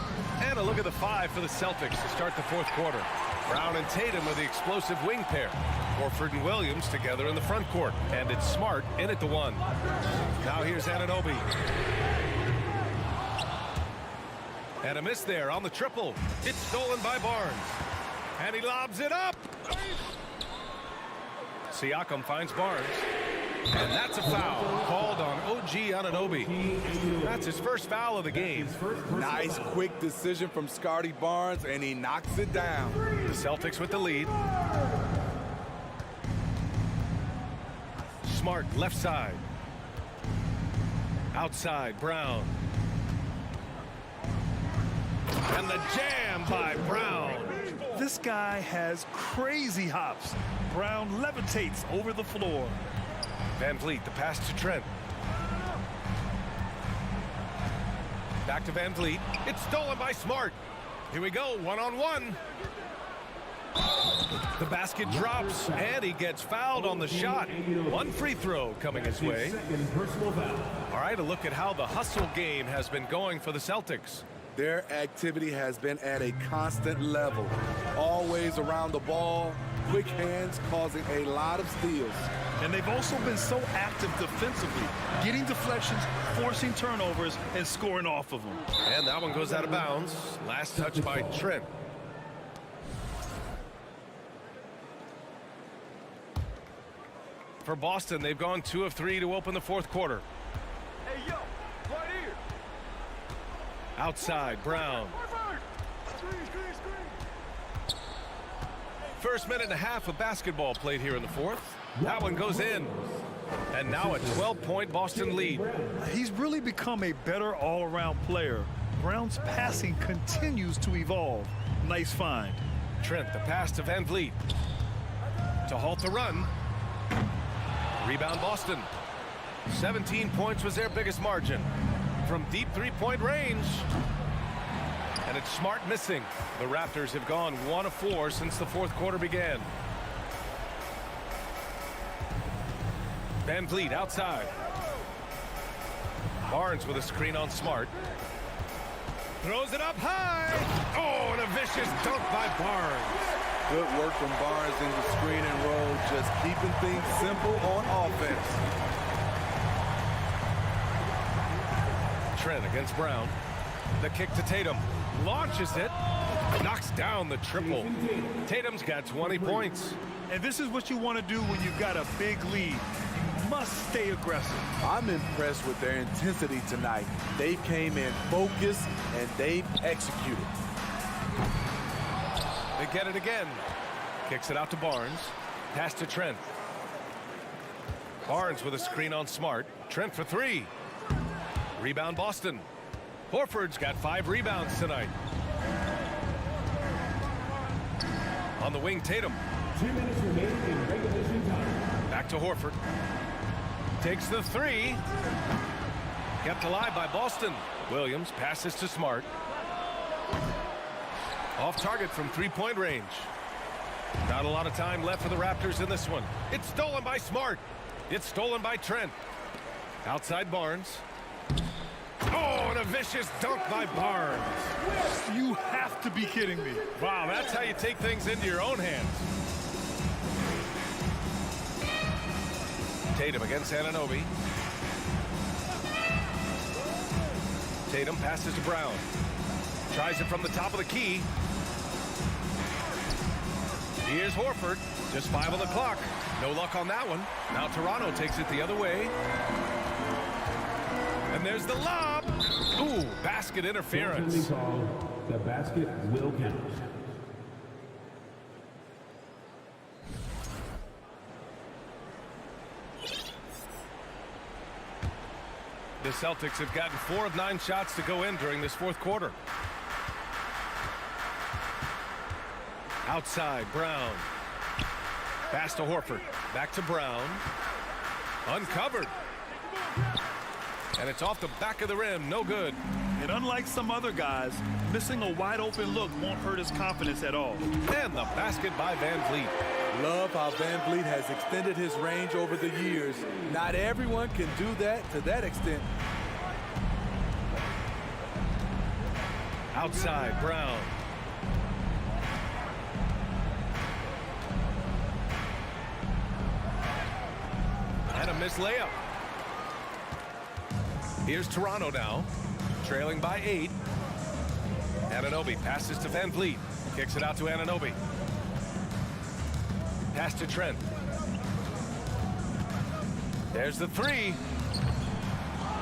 And a look at the 5 for the Celtics to start the 4th quarter. Brown and Tatum with the explosive wing pair. Horford and Williams together in the front court. And it's Smart in at the 1. Now here's Anunoby. And a miss there on the triple. It's stolen by Barnes. And he lobs it up. Siakam finds Barnes. And that's a foul called on OG Anunoby. That's his first foul of the game. Nice quick decision from Scotty Barnes, and he knocks it down. The Celtics with the lead. Smart left side. Outside, Brown. And the jam by Brown. This guy has crazy hops. Brown levitates over the floor. Van Vliet, the pass to Trent. Back to Van Vliet. It's stolen by Smart. Here we go, 1-on-1. The basket drops, and he gets fouled on the shot. 1 free throw coming his way. All right, a look at how the hustle game has been going for the Celtics. Their activity has been at a constant level. Always around the ball, quick hands causing a lot of steals. And they've also been so active defensively, getting deflections, forcing turnovers, and scoring off of them. And that one goes out of bounds. Last touch by Trent. For Boston, they've gone 2 of 3 to open the 4th quarter. Hey, yo, right here. Outside, Brown. First minute and a half of basketball played here in the 4th. That one goes in. And now a 12-point Boston lead. He's really become a better all-around player. Brown's passing continues to evolve. Nice find. Trent, the pass to Van Vliet. To halt the run. Rebound Boston. 17 points was their biggest margin. From deep three-point range. And it's Smart missing. The Raptors have gone 1 of 4 since the fourth quarter began. Van Vliet outside. Barnes with a screen on Smart. Throws it up high. Oh, and a vicious dunk by Barnes. Good work from Barnes in the screen and roll, just keeping things simple on offense. Trent against Brown. The kick to Tatum. Launches it. Knocks down the triple. Tatum's got 20 points. And this is what you want to do when you've got a big lead. You must stay aggressive. I'm impressed with their intensity tonight. They came in focused and they've executed. They get it again. Kicks it out to Barnes. Pass to Trent. Barnes with a screen on Smart. Trent for 3. Rebound Boston. Horford's got 5 rebounds tonight. On the wing, Tatum. 2 minutes remaining in regulation time. Back to Horford. Takes the 3. Kept alive by Boston. Williams passes to Smart. Off target from three-point range. Not a lot of time left for the Raptors in this one. It's stolen by Smart. It's stolen by Trent. Outside Barnes. Oh, and a vicious dunk by Barnes. You have to be kidding me. Wow, that's how you take things into your own hands. Tatum against Anunoby. Tatum passes to Brown. Tries it from the top of the key. Here's Horford. Just 5 on the clock. No luck on that one. Now Toronto takes it the other way. And there's the lob. Ooh, basket interference. The basket will count. The Celtics have gotten 4 of 9 shots to go in during this fourth quarter. Outside, Brown. Pass to Horford. Back to Brown. Uncovered. And it's off the back of the rim. No good. And unlike some other guys, missing a wide open look won't hurt his confidence at all. And the basket by Van Vliet. Love how Van Vliet has extended his range over the years. Not everyone can do that to that extent. Outside, Brown. And a missed layup. Here's Toronto now, trailing by 8. Anunoby passes to Van Vliet. Kicks it out to Anunoby. Pass to Trent. There's the 3.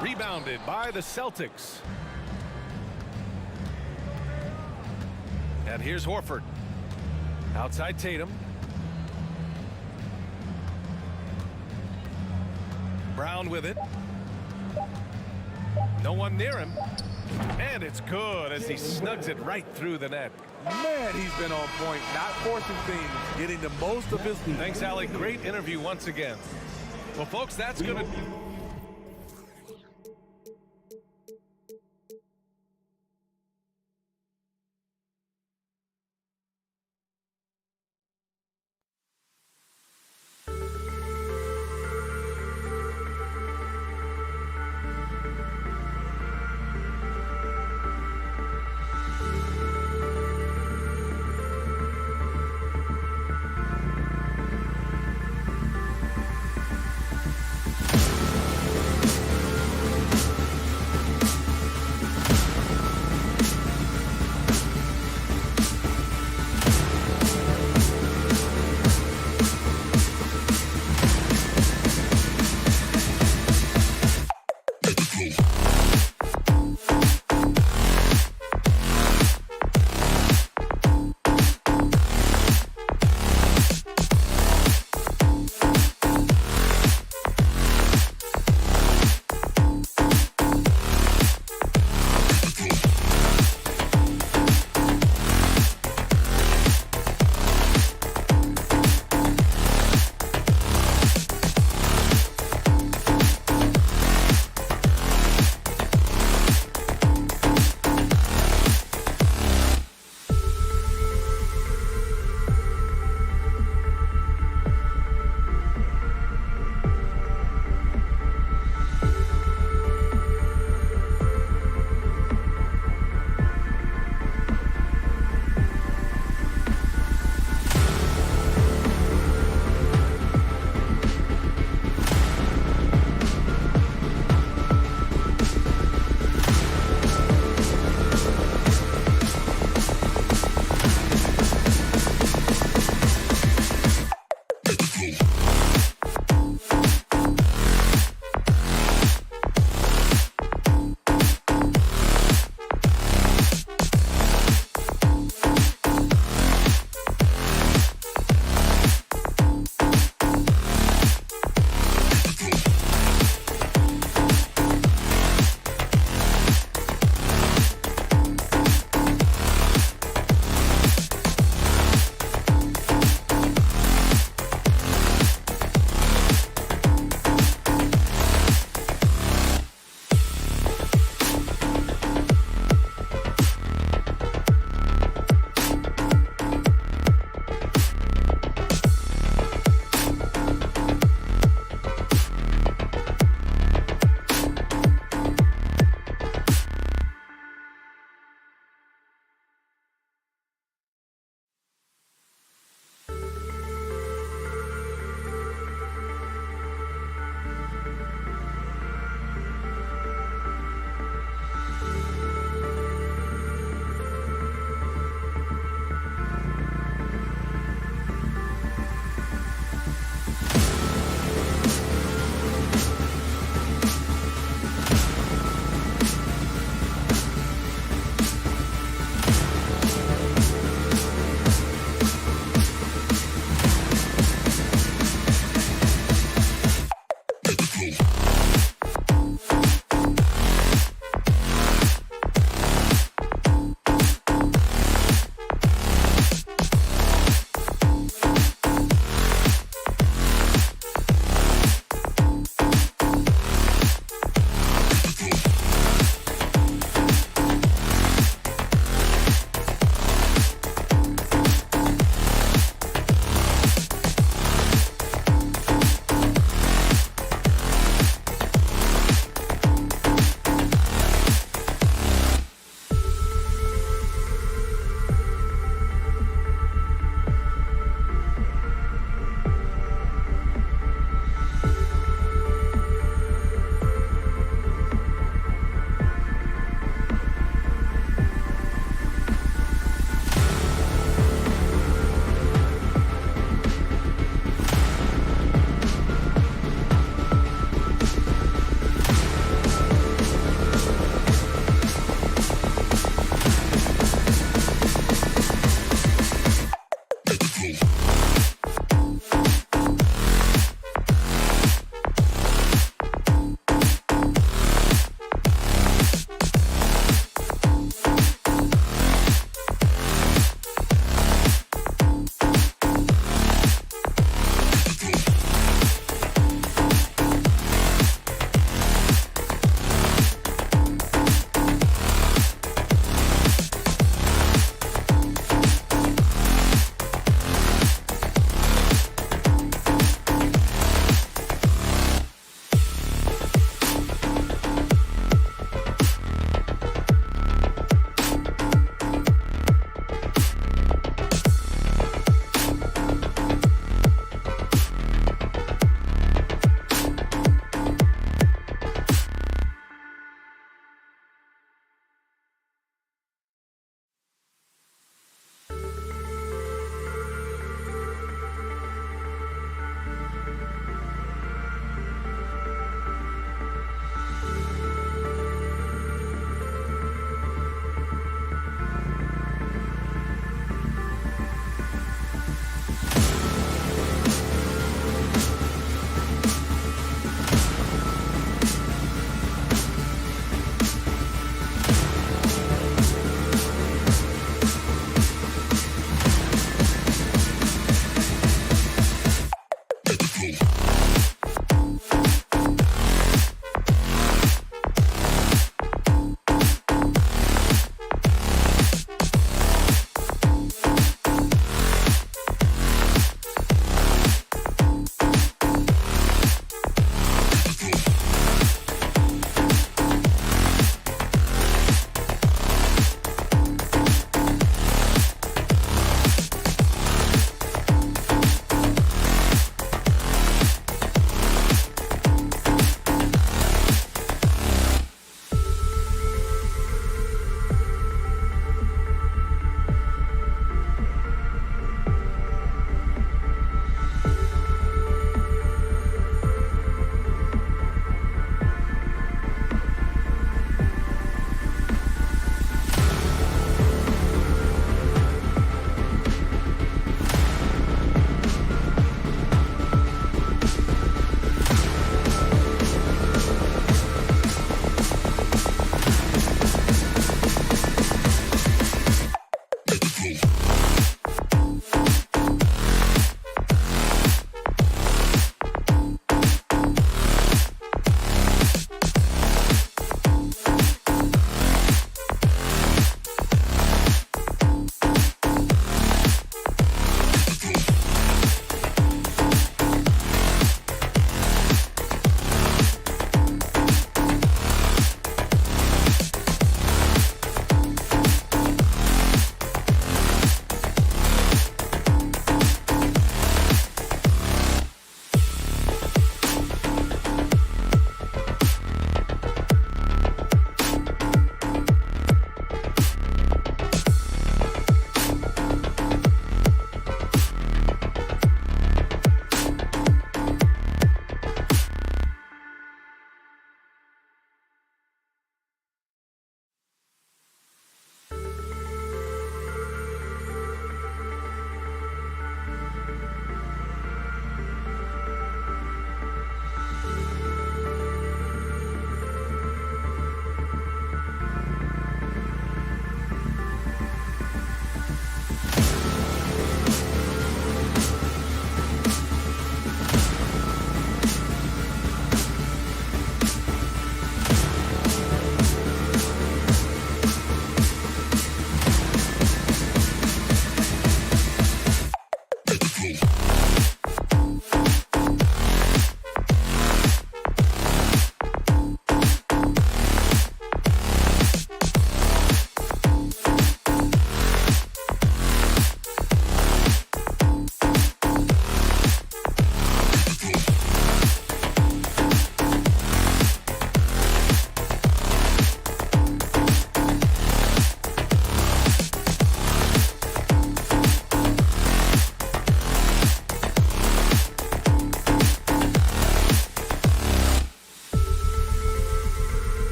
Rebounded by the Celtics. And here's Horford. Outside Tatum. Brown with it. No one near him. And it's good as he snugs it right through the net. Man, he's been on point, not forcing things, getting the most of his... Thanks, Allie. Great interview once again. Well, folks, that's going to...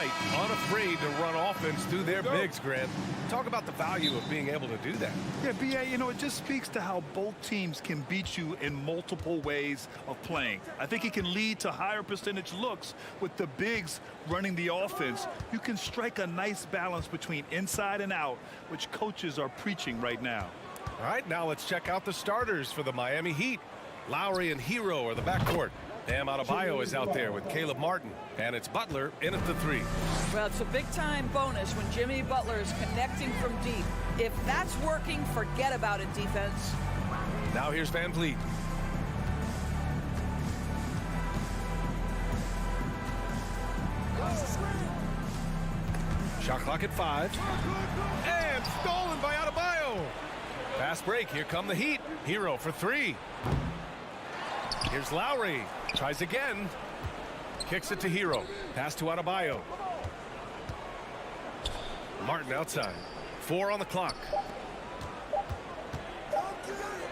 night, unafraid to run offense through their bigs, Grant. Talk about the value of being able to do that. Yeah, B.A., you know, it just speaks to how both teams can beat you in multiple ways of playing. I think it can lead to higher percentage looks with the bigs running the offense. You can strike a nice balance between inside and out, which coaches are preaching right now. All right, now let's check out the starters for the Miami Heat. Lowry and Hero are the backcourt. Bam Adebayo is out there with Caleb Martin. And it's Butler in at the 3. Well, it's a big-time bonus when Jimmy Butler is connecting from deep. If that's working, forget about it, defense. Now here's Van Vliet. Shot clock at 5. And stolen by Adebayo. Fast break. Here come the Heat. Hero for 3. Here's Lowry. Tries again. Kicks it to Hero. Pass to Adebayo. Martin outside. 4 on the clock.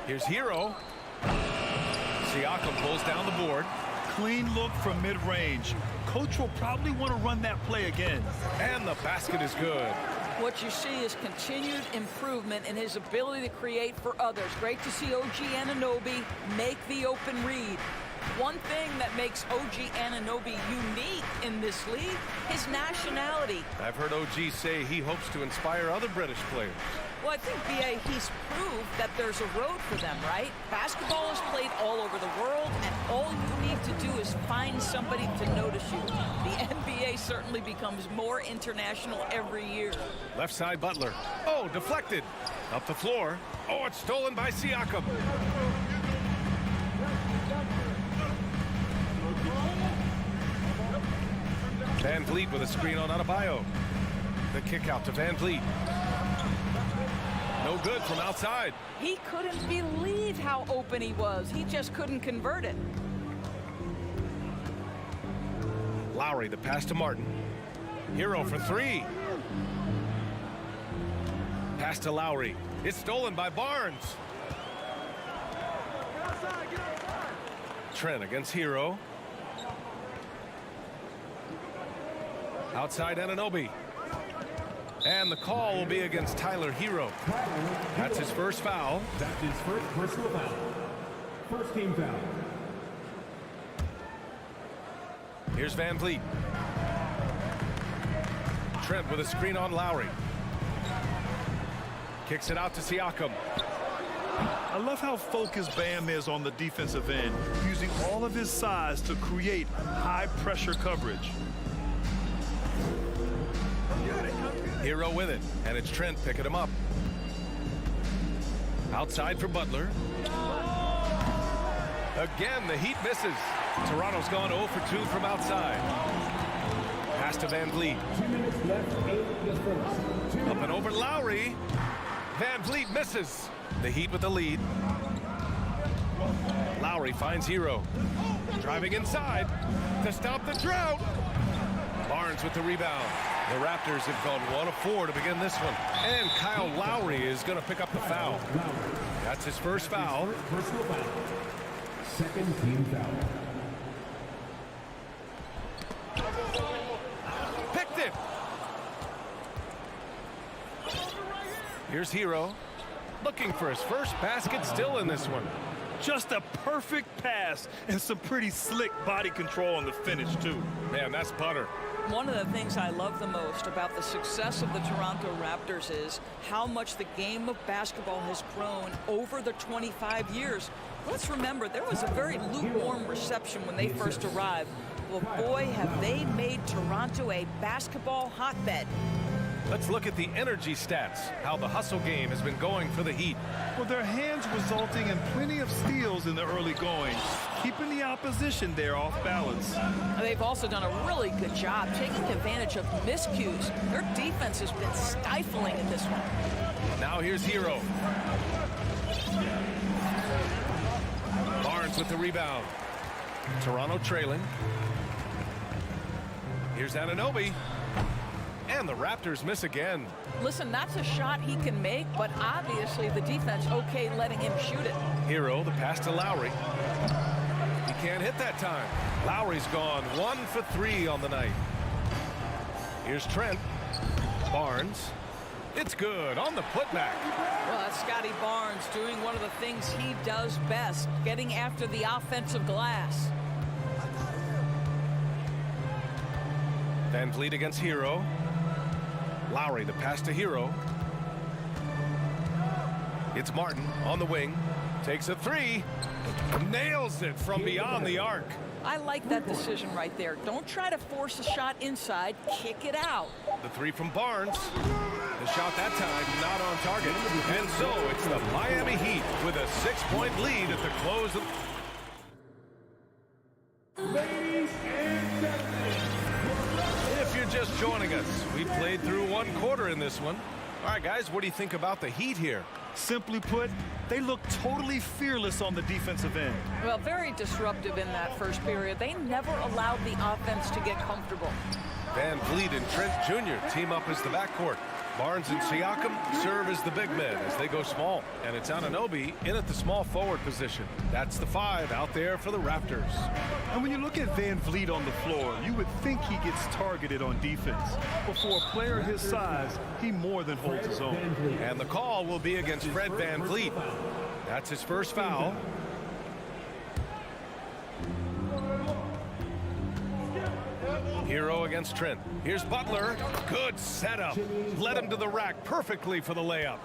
Here's Hero. Siakam pulls down the board. Clean look from mid-range. Coach will probably want to run that play again. And the basket is good. What you see is continued improvement in his ability to create for others. Great to see OG Anunoby make the open read. One thing that makes OG Anunoby unique in this league, his nationality. I've heard OG say he hopes to inspire other British players. Well, I think, B.A., he's proved that there's a road for them, right? Basketball is played all over the world, and all you need to do is find somebody to notice you. The NBA certainly becomes more international every year. Left side, Butler. Oh, deflected. Up the floor. Oh, it's stolen by Siakam. Van Vliet with a screen on Adebayo. The kick out to Van Vliet. No good from outside. He couldn't believe how open he was. He just couldn't convert it. Lowry, the pass to Martin. Hero for 3. Pass to Lowry. It's stolen by Barnes. Trent against Hero. Outside Anunoby. And the call will be against Tyler Hero. That's his first foul. That's his first personal foul. First team foul. Here's Van Vliet. Trent with a screen on Lowry. Kicks it out to Siakam. I love how focused Bam is on the defensive end, using all of his size to create high-pressure coverage. Hero with it, and it's Trent picking him up. Outside for Butler. Again, the Heat misses. Toronto's gone 0 for 2 from outside. Pass to Van Vliet. 2 minutes left, 8 this first. Up and over Lowry. Van Vliet misses. The Heat with the lead. Lowry finds Hero. Driving inside to stop the drought. Barnes with the rebound. The Raptors have gone 1 of 4 to begin this one. And Kyle Lowry is going to pick up the foul. That's his first foul. Personal foul. Second team foul. Picked it. Here's Hero. Looking for his first basket still in this one. Just a perfect pass and some pretty slick body control on the finish, too. Man, that's butter. One of the things I love the most about the success of the Toronto Raptors is how much the game of basketball has grown over the 25 years. Let's remember, there was a very lukewarm reception when they first arrived. Well, boy, have they made Toronto a basketball hotbed. Let's look at the energy stats, how the hustle game has been going for the Heat. Well, their hands resulting in plenty of steals in the early going, keeping the opposition there off balance. They've also done a really good job taking advantage of miscues. Their defense has been stifling in this one. Now here's Hero. Barnes with the rebound. Toronto trailing. Here's Anunoby. And the Raptors miss again. Listen, that's a shot he can make, but obviously the defense okay letting him shoot it. Hero, the pass to Lowry. He can't hit that time. Lowry's gone 1 for 3 on the night. Here's Trent. Barnes. It's good on the putback. Well, that's Scotty Barnes doing one of the things he does best, getting after the offensive glass. Van Vliet against Hero. Lowry, the pass to Hero. It's Martin on the wing. Takes a three. Nails it from beyond the arc. I like that decision right there. Don't try to force a shot inside. Kick it out. The three from Barnes. The shot that time not on target. And so it's the Miami Heat with a 6-point lead at the close of... Ladies and gentlemen. If you're just joining us, we played through one quarter in this one. All right, guys, what do you think about the Heat here? Simply put, they look totally fearless on the defensive end. Well, very disruptive in that first period. They never allowed the offense to get comfortable. Van Vliet and Trent Jr. team up as the backcourt. Barnes and Siakam serve as the big men as they go small. And it's Anunoby in at the small forward position. That's the 5 out there for the Raptors. And when you look at Van Vliet on the floor, you would think he gets targeted on defense. But for a player his size, he more than holds his own. And the call will be against Fred Van Vliet. That's his first foul. Hero against Trent. Here's Butler. Good setup. Led him to the rack perfectly for the layup.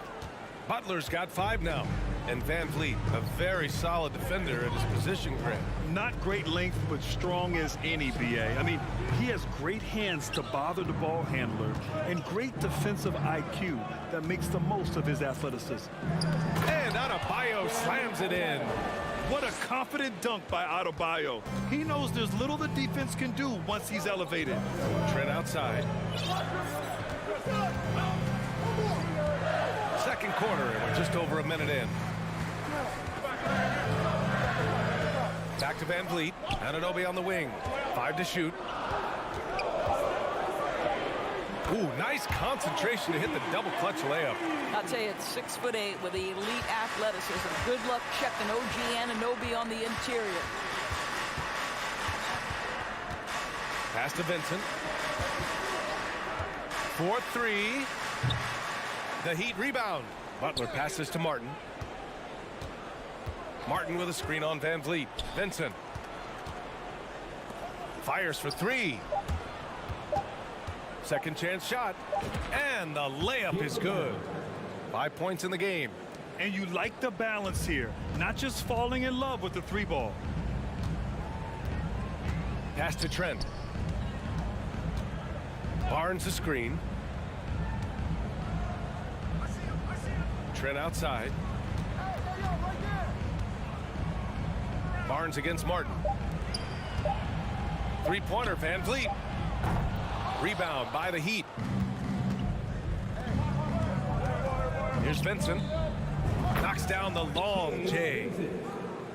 Butler's got 5 now. And Van Vliet, a very solid defender at his position grip. Not great length, but strong as any, BA. I mean, he has great hands to bother the ball handler and great defensive IQ that makes the most of his athleticism. And Adebayo slams it in. What a confident dunk by Adebayo. He knows there's little the defense can do once he's elevated. Trent outside. Second quarter, and we're just over a minute in. Back to Van Vliet. Anunoby on the wing. 5 to shoot. Ooh, nice concentration to hit the double clutch layup. I'll tell you, it's 6'8" with elite athleticism. Good luck checking OG Anunoby on the interior. Pass to Vincent. 4-3. The Heat rebound. Butler passes to Martin. Martin with a screen on Van Vliet. Vincent. Fires for 3. Second chance shot. And the layup is good. 5 points in the game. And you like the balance here. Not just falling in love with the 3 ball. Pass to Trent. Barnes the screen. Trent outside. Barnes against Martin. 3-pointer, Van Vliet. Rebound by the Heat. Here's Vincent. Knocks down the long J.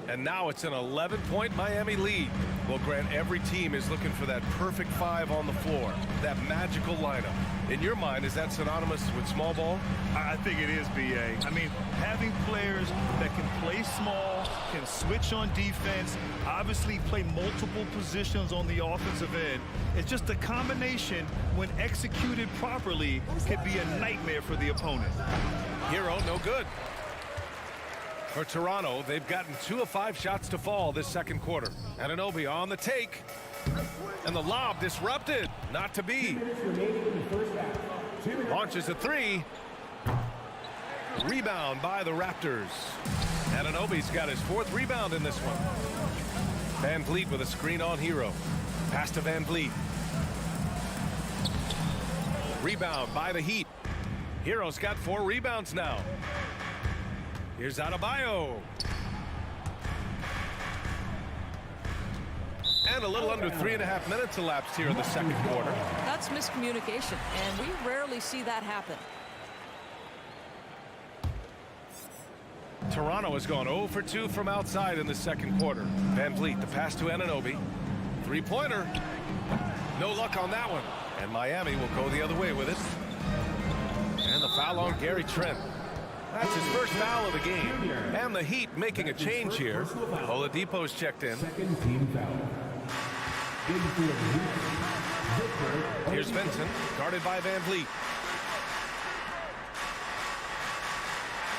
And now it's an 11-point Miami lead. Well, Grant, every team is looking for that perfect 5 on the floor, that magical lineup. In your mind, is that synonymous with small ball? I think it is, BA. I mean, having players that can play small, can switch on defense, obviously play multiple positions on the offensive end. It's just a combination, when executed properly, could be a nightmare for the opponent. Hero, no good. For Toronto, they've gotten 2 of 5 shots to fall this second quarter. Anunoby on the take. And the lob disrupted. Not to be. Launches a 3. Rebound by the Raptors. Anunoby's got his 4th rebound in this one. Van Vliet with a screen on Hero. Pass to Van Vliet. Rebound by the Heat. Hero's got 4 rebounds now. Here's Adebayo. And a little under 3.5 minutes elapsed here in the second quarter. That's miscommunication, and we rarely see that happen. Toronto has gone 0 for 2 from outside in the second quarter. Van Vliet, the pass to Anunoby. 3-pointer. No luck on that one. And Miami will go the other way with it. And the foul on Gary Trent. That's his first foul of the game. And the Heat making a change here. Oladipo's checked in. Second team foul. Here's Vincent, guarded by Van Vliet.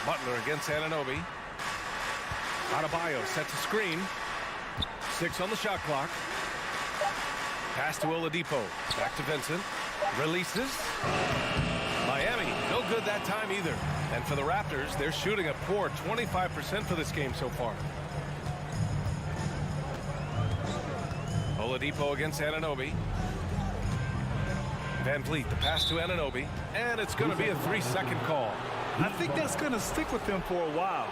Butler against Anunoby. Adebayo sets a screen. 6 on the shot clock. Pass to Oladipo. Back to Vincent. Releases. Miami, no good that time either. And for the Raptors, they're shooting a poor 25% for this game so far. Oladipo against Anunoby. Van Vliet, the pass to Anunoby. And it's going to be a 3-second call. I think that's going to stick with him for a while.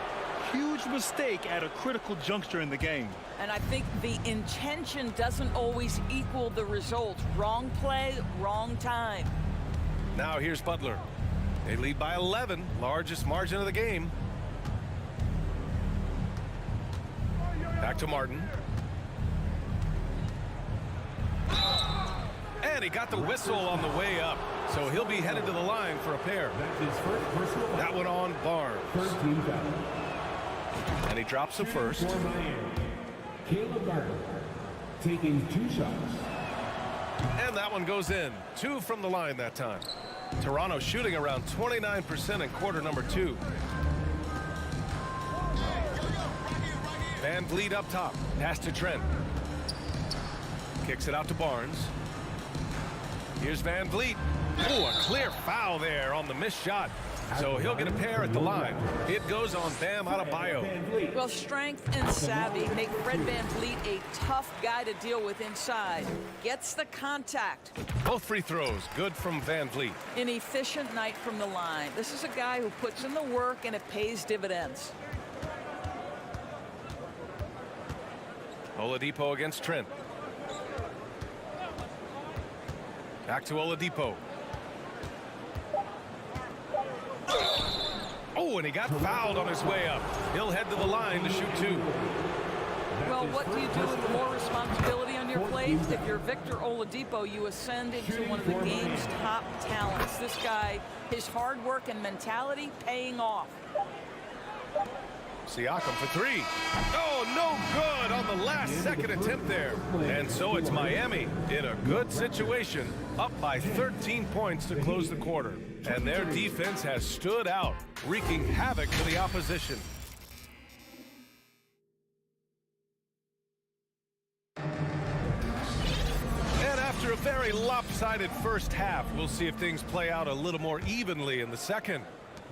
Huge mistake at a critical juncture in the game. And I think the intention doesn't always equal the result. Wrong play, wrong time. Now here's Butler. They lead by 11, largest margin of the game. Back to Martin. And he got the whistle on the way up. So he'll be headed to the line for a pair. That one on Barnes. And he drops the first. Caleb Gardner taking 2 shots. And that one goes in. 2 from the line that time. Toronto shooting around 29% in quarter number 2. Van Vliet up top. Pass to Trent. Kicks it out to Barnes. Here's Van Vliet. Oh, a clear foul there on the missed shot. So he'll get a pair at the line. It goes on Bam Adebayo. Well, strength and savvy make Fred Van Vliet a tough guy to deal with inside. Gets the contact. Both free throws good from Van Vliet. An efficient night from the line. This is a guy who puts in the work and it pays dividends. Oladipo against Trent. Back to Oladipo. Oh, and he got fouled on his way up. He'll head to the line to shoot 2. Well, what do you do with more responsibility on your plate? If you're Victor Oladipo, you ascend into one of the game's top talents. This guy, his hard work and mentality paying off. Siakam for 3. Oh, no good on the last second attempt there. And so it's Miami in a good situation, up by 13 points to close the quarter. And their defense has stood out, wreaking havoc for the opposition. And after a very lopsided first half, we'll see if things play out a little more evenly in the second.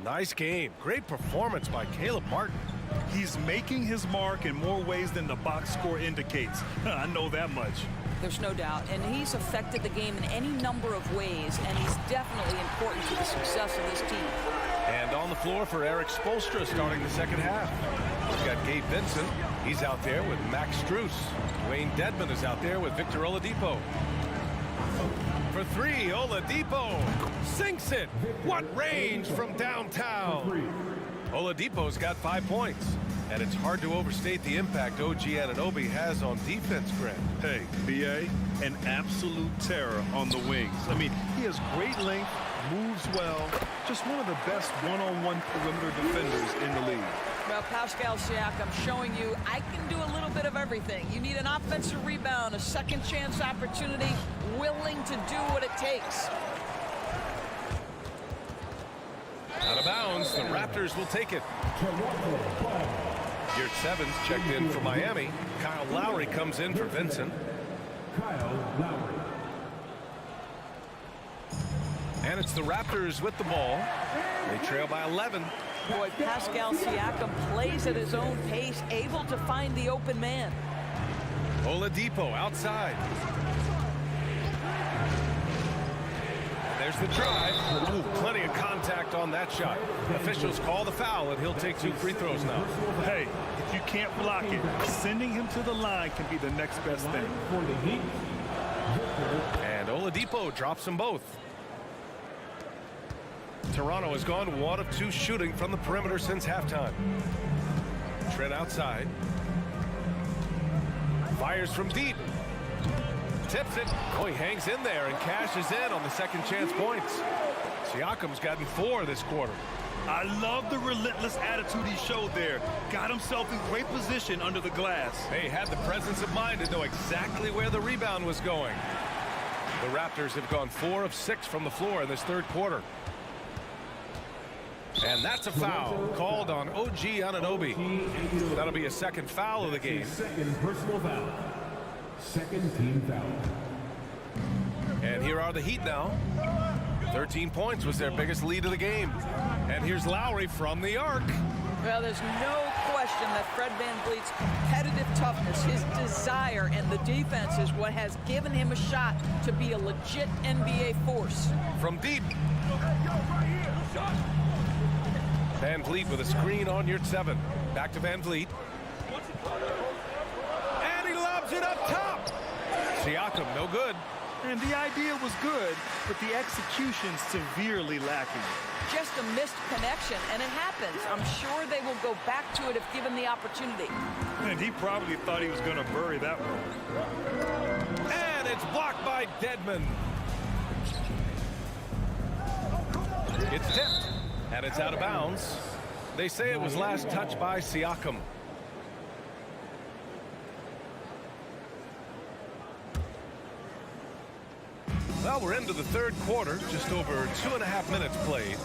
Nice game. Great performance by Caleb Martin. He's making his mark in more ways than the box score indicates. I know that much. There's no doubt. And he's affected the game in any number of ways, and he's definitely important to the success of this team. And on the floor for Eric Spoelstra starting the second half. We've got Gabe Vincent. He's out there with Max Strus. Wayne Dedman is out there with Victor Oladipo. For 3, Oladipo sinks it. What range from downtown. Oladipo's got 5 points. And it's hard to overstate the impact OG Anunoby has on defense, Grant. Hey, B.A., an absolute terror on the wings. I mean, he has great length, moves well, just one of the best one-on-one perimeter defenders in the league. Well, Pascal Siakam showing you I can do a little bit of everything. You need an offensive rebound, a second chance opportunity, willing to do what it takes. Out of bounds, the Raptors will take it. Geert Sevens checked in for Miami. Kyle Lowry comes in for Vincent. Kyle Lowry. And it's the Raptors with the ball. They trail by 11. Boy, Pascal Siakam plays at his own pace, able to find the open man. Oladipo outside. There's the drive. Ooh, plenty of contact on that shot. Officials call the foul, and he'll take 2 free throws now. Hey, if you can't block it, sending him to the line can be the next best thing. And Oladipo drops them both. Toronto has gone 1 of 2 shooting from the perimeter since halftime. Trent outside. Fires from deep. Tips it. Oh, he hangs in there and cashes in on the second chance points. Siakam's gotten 4 this quarter. I love the relentless attitude he showed there. Got himself in great position under the glass. He had the presence of mind to know exactly where the rebound was going. The Raptors have gone 4 of 6 from the floor in this third quarter. And that's a foul called on OG Anunoby. That'll be a second foul of the game. Second personal foul. Second team foul. And here are the Heat now. 13 points was their biggest lead of the game. And here's Lowry from the arc. Well, there's no question that Fred VanVleet's competitive toughness, his desire, and the defense is what has given him a shot to be a legit NBA force. From deep. VanVleet with a screen on your 7. Back to VanVleet. And he lobs it up top. Siakam, no good. And the idea was good, but the execution severely lacking. Just a missed connection, and it happens. I'm sure they will go back to it if given the opportunity. And he probably thought he was going to bury that one. And it's blocked by Dedmon. It's tipped, and it's out of bounds. They say it was last touched by Siakam. Well, we're into the third quarter, just over 2.5 minutes played.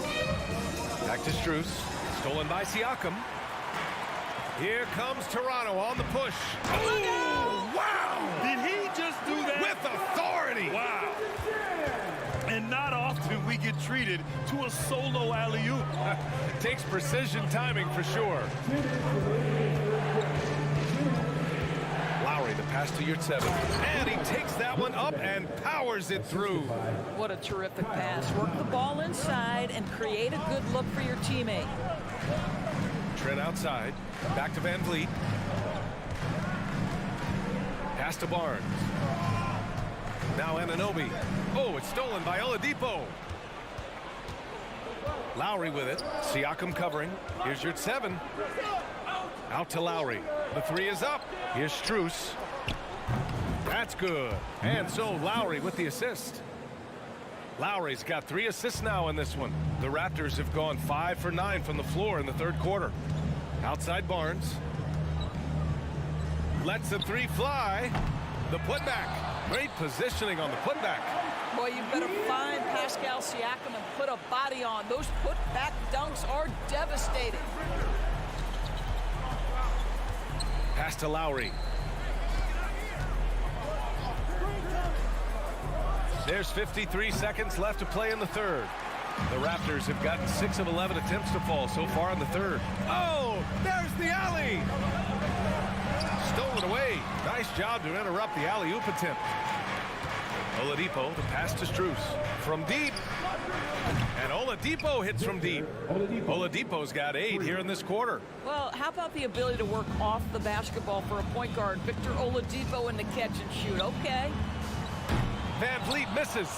Back to Strus, stolen by Siakam. Here comes Toronto on the push. Oh, wow! Did he just do that? With authority! Wow. And not often we get treated to a solo alley-oop. Takes precision timing for sure. Lowry, the pass to Yurtseven. And he takes that one up and powers it through. What a terrific pass. Work the ball inside and create a good look for your teammate. Trent outside. Back to VanVleet. Pass to Barnes. Now Anunoby. Oh, it's stolen by Oladipo. Lowry with it. Siakam covering. Here's Yurtseven. Out to Lowry. The 3 is up. Here's Strus. That's good. And so Lowry with the assist. Lowry's got 3 assists now in this one. The Raptors have gone 5 for 9 from the floor in the third quarter. Outside Barnes. Lets the 3 fly. The putback. Great positioning on the putback. Boy, you better find Pascal Siakam and put a body on. Those putback dunks are devastating. Pass to Lowry. There's 53 seconds left to play in the third. The Raptors have gotten 6 of 11 attempts to fall so far in the third. Oh, there's the alley. Stolen away. Nice job to interrupt the alley-oop attempt. Oladipo, the pass to Strus. From deep. And Oladipo hits from deep. Oladipo's got 8 here in this quarter. Well, how about the ability to work off the basketball for a point guard? Victor Oladipo in the catch and shoot. Okay. VanVleet misses.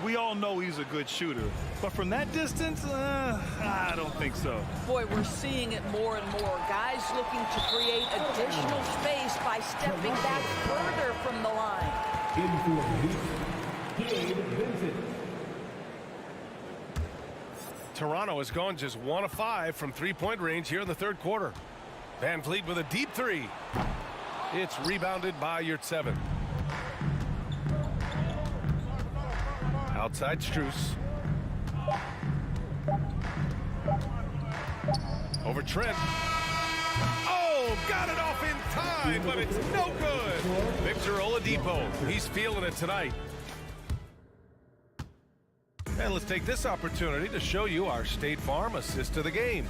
We all know he's a good shooter, but from that distance, I don't think so. Boy, we're seeing it more and more. Guys looking to create additional space by stepping back further from the line. Toronto has gone just 1 of 5 from three-point range here in the third quarter. VanVleet with a deep 3. It's rebounded by Yurtseven. Outside Strus. Over Trent. Oh, got it off in time, but it's no good. Victor Oladipo, he's feeling it tonight. And let's take this opportunity to show you our State Farm assist of the game.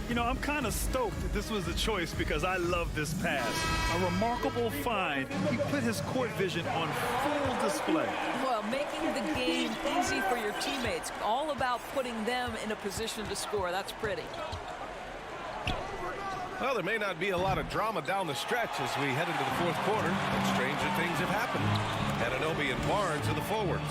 You know, I'm kind of stoked that this was a choice because I love this pass. A remarkable find. He put his court vision on full display. Well, making the game easy for your teammates. All about putting them in a position to score. That's pretty. Well, there may not be a lot of drama down the stretch as we head into the fourth quarter, but stranger things have happened. Anunoby and Barnes are the forwards.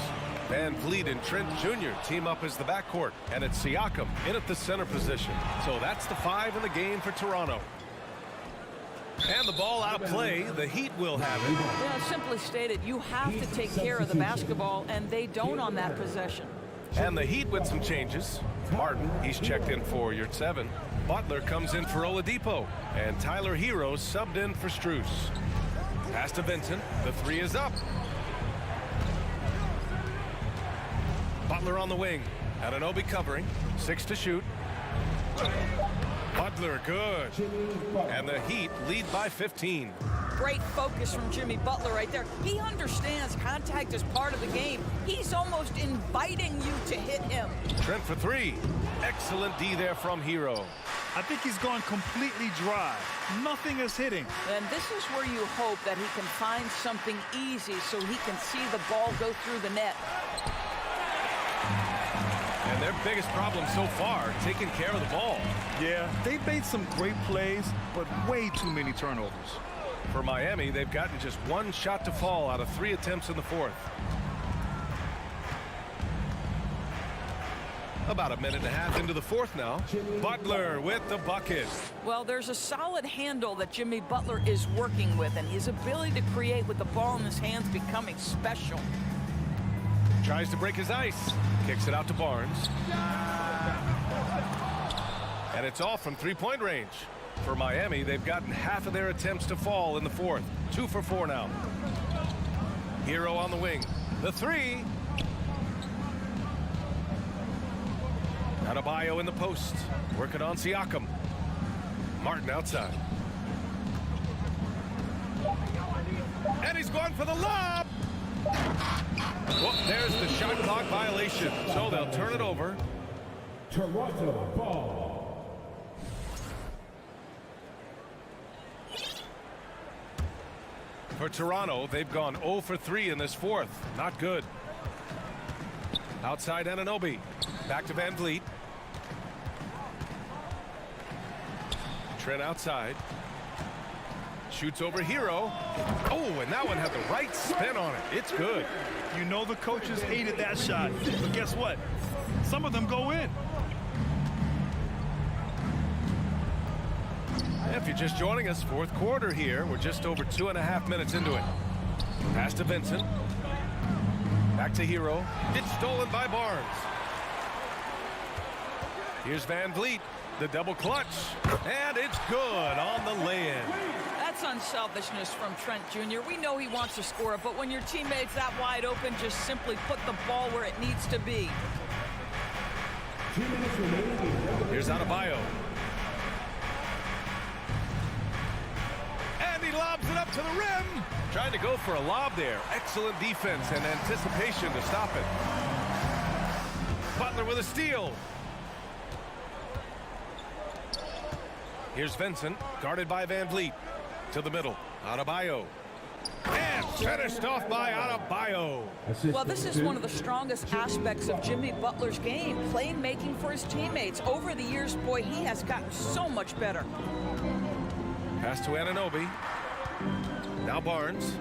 VanVleet and Trent Jr. team up as the backcourt, and it's Siakam in at the center position. So that's the 5 in the game for Toronto. And the ball out of play, the Heat will have it. Yeah, simply stated, you have to take care of the basketball, and they don't on that possession. And the Heat with some changes. Martin, he's checked in for Yurtseven. Butler comes in for Oladipo, and Tyler Hero subbed in for Strus. Pass to Vincent, the 3 is up. Butler on the wing. Anunoby covering. 6 to shoot. Butler good. And the Heat lead by 15. Great focus from Jimmy Butler right there. He understands contact is part of the game. He's almost inviting you to hit him. Trent for 3. Excellent D there from Hero. I think he's gone completely dry. Nothing is hitting. And this is where you hope that he can find something easy so he can see the ball go through the net. And their biggest problem so far, taking care of the ball. Yeah, they've made some great plays, but way too many turnovers. For Miami, they've gotten just 1 shot to fall out of 3 attempts in the 4th. About a minute and a half into the 4th now. Butler with the bucket. Well, there's a solid handle that Jimmy Butler is working with, and his ability to create with the ball in his hands becoming special. Tries to break his ice. Kicks it out to Barnes. And it's off from 3-point range. For Miami, they've gotten half of their attempts to fall in the 4th. 2 for 4 now. Hero on the wing. The 3. Adebayo in the post. Working on Siakam. Martin outside. And he's going for the lob. Well, there's the shot clock violation. So they'll turn it over. Toronto ball. For Toronto, they've gone 0 for 3 in this 4th. Not good. Outside Anunoby. Back to Van Vliet. Trent outside. Shoots over Hero. Oh, and that one had the right spin on it. It's good. You know the coaches hated that shot, but guess what? Some of them go in. If you're just joining us, 4th quarter here. We're just over 2.5 minutes into it. Pass to Vincent. Back to Hero. It's stolen by Barnes. Here's Van Vliet. The double clutch. And it's good on the lay-in. That's unselfishness from Trent Jr. We know he wants to score it, but when your teammate's that wide open, just simply put the ball where it needs to be. Here's Adebayo. And he lobs it up to the rim. Trying to go for a lob there. Excellent defense and anticipation to stop it. Butler with a steal. Here's Vincent, guarded by Van Vliet. To the middle. Adebayo. And finished off by Adebayo. Well, this is one of the strongest aspects of Jimmy Butler's game, playmaking for his teammates. Over the years, boy, he has gotten so much better. Pass to Anunoby. Now Barnes.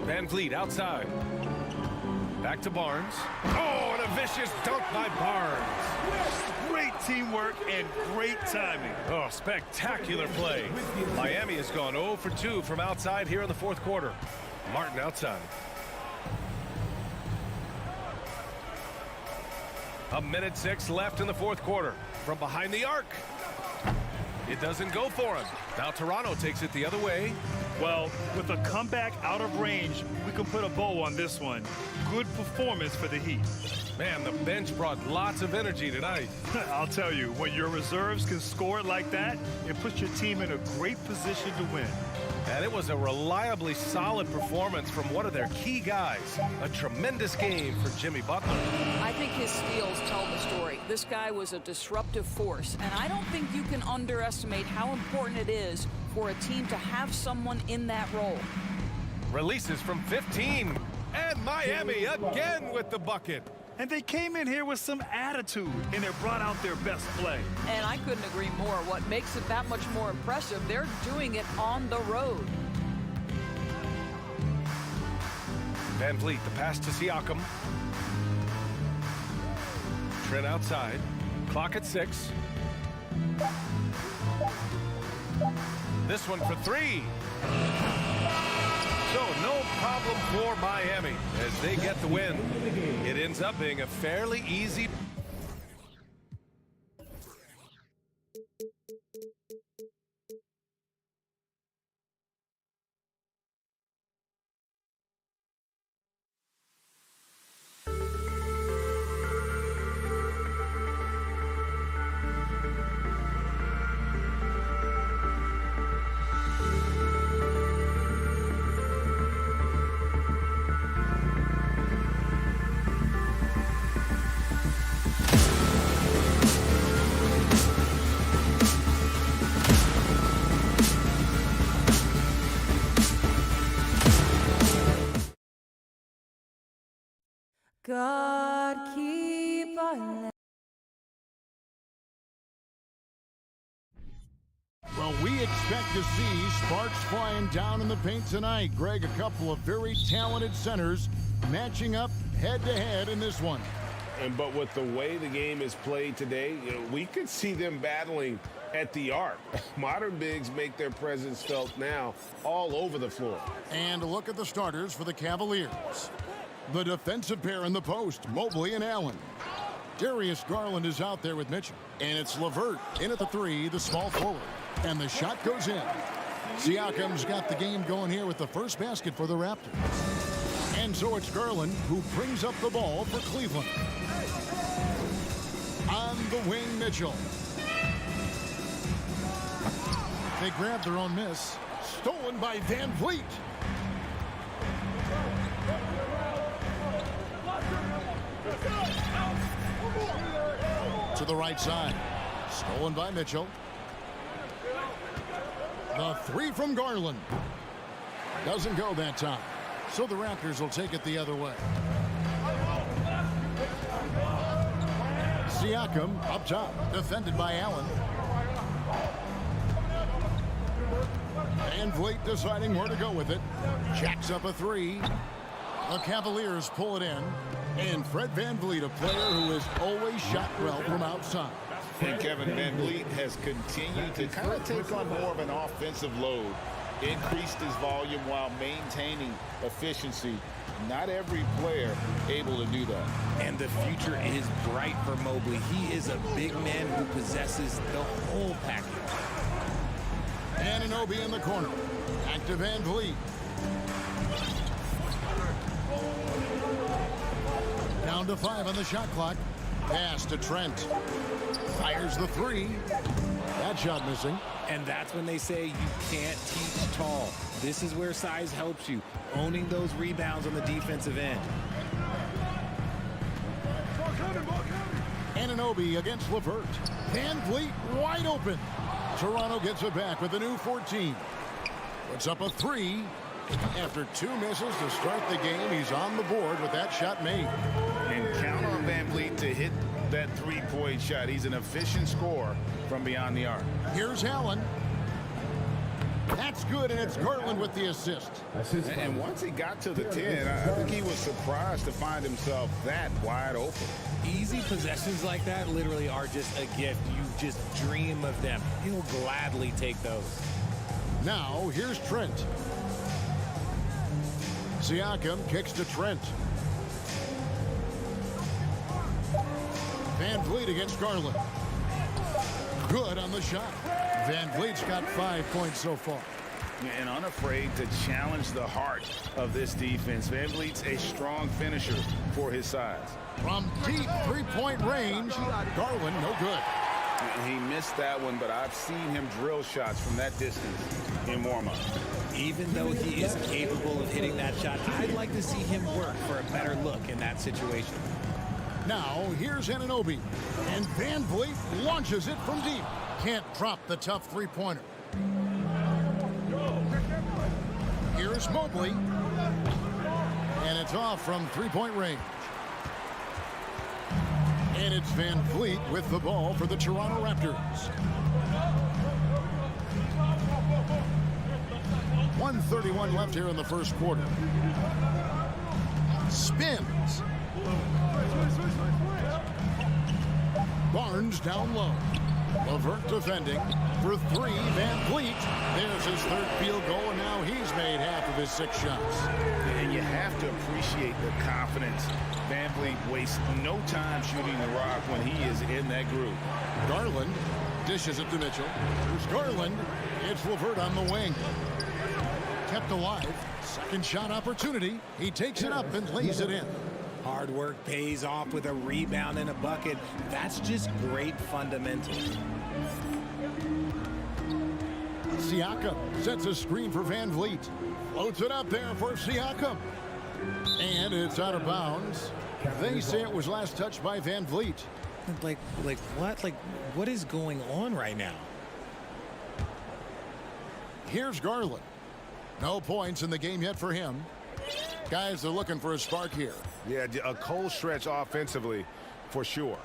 Van Vliet outside. Back to Barnes. Oh, and a vicious dunk by Barnes. Great teamwork and great timing. Oh, spectacular play. Miami has gone 0 for 2 from outside here in the 4th quarter. Martin outside. A minute 6 left in the 4th quarter. From behind the arc. It doesn't go for him. Now Toronto takes it the other way. Well, with a comeback out of range, we can put a bow on this one. Good performance for the Heat. Man, the bench brought lots of energy tonight. I'll tell you, when your reserves can score like that, it puts your team in a great position to win. And it was a reliably solid performance from one of their key guys. A tremendous game for Jimmy Butler. I think his steals tell the story. This guy was a disruptive force, and I don't think you can underestimate how important it is for a team to have someone in that role. Releases from 15, and Miami again with the bucket. And they came in here with some attitude, and it brought out their best play. And I couldn't agree more. What makes it that much more impressive, they're doing it on the road. Van Vliet, the pass to Siakam. Trent outside. Clock at 6. This one for 3. So no problem for Miami as they get the win. It ends up being a fairly easy God keep our land. Well, we expect to see sparks flying down in the paint tonight. Greg, a couple of very talented centers matching up head-to-head in this one. But with the way the game is played today, we could see them battling at the arc. Modern bigs make their presence felt now all over the floor. And a look at the starters for the Cavaliers. The defensive pair in the post, Mobley and Allen. Darius Garland is out there with Mitchell. And it's LeVert in at the three, the small forward. And the shot goes in. Siakam's got the game going here with the first basket for the Raptors. And so it's Garland who brings up the ball for Cleveland. On the wing, Mitchell. They grab their own miss. Stolen by Van Vliet. To the right side. Stolen by Mitchell. The three from Garland. Doesn't go that time. So the Raptors will take it the other way. Siakam up top. Defended by Allen. Van Vliet deciding where to go with it. Jacks up a three. The Cavaliers pull it in. And Fred Van Vliet, a player who has always shot well from outside. And Kevin Van Vliet has continued to kind of take on more of an offensive load. Increased his volume while maintaining efficiency. Not every player able to do that. And the future is bright for Mobley. He is a big man who possesses the whole package. Anunoby in the corner. Back to Van Vliet. Down to 5 on the shot clock. Pass to Trent. Fires the three. That shot missing. And that's when they say you can't teach tall. This is where size helps you. Owning those rebounds on the defensive end. Anunoby against LeVert. Van Vliet wide open. Toronto gets it back with a new 14. Puts up a three. After 2 misses to start the game, he's on the board with that shot made. And count on Van Vliet to hit that three-point shot. He's an efficient scorer from beyond the arc. Here's Allen. That's good, and it's Garland with the assist. And once he got to the 10, I think he was surprised to find himself that wide open. Easy possessions like that literally are just a gift. You just dream of them. He'll gladly take those. Now, here's Trent. Siakam kicks to Trent. Van Vliet against Garland. Good on the shot. Van Vliet's got 5 points so far. And unafraid to challenge the heart of this defense. Van Vliet's a strong finisher for his size. From deep three-point range, Garland no good. He missed that one, but I've seen him drill shots from that distance in warm-up. Even though he is capable of hitting that shot, I'd like to see him work for a better look in that situation. Now, here's Anunoby. And Van Vliet launches it from deep. Can't drop the tough three-pointer. Here's Mobley. And it's off from three-point range. And it's Van Vliet with the ball for the Toronto Raptors. 1:31 left here in the first quarter. Spins. Barnes down low. LeVert defending for three. Van Vliet. There's his third field goal, and now he's made half of his 6 shots. And you have to appreciate the confidence. Van Vliet wastes no time shooting the rock when he is in that groove. Garland dishes it to Mitchell. There's Garland. It's LeVert on the wing. Kept alive. Second shot opportunity. He takes it up and lays it in. Hard work pays off with a rebound and a bucket. That's just great fundamentals. Siakam sets a screen for Van Vliet. Floats it up there for Siakam. And it's out of bounds. They say it was last touched by Van Vliet. Like what? Like, what is going on right now? Here's Garland. No points in the game yet for him. Guys are looking for a spark here. Yeah, a cold stretch offensively for sure.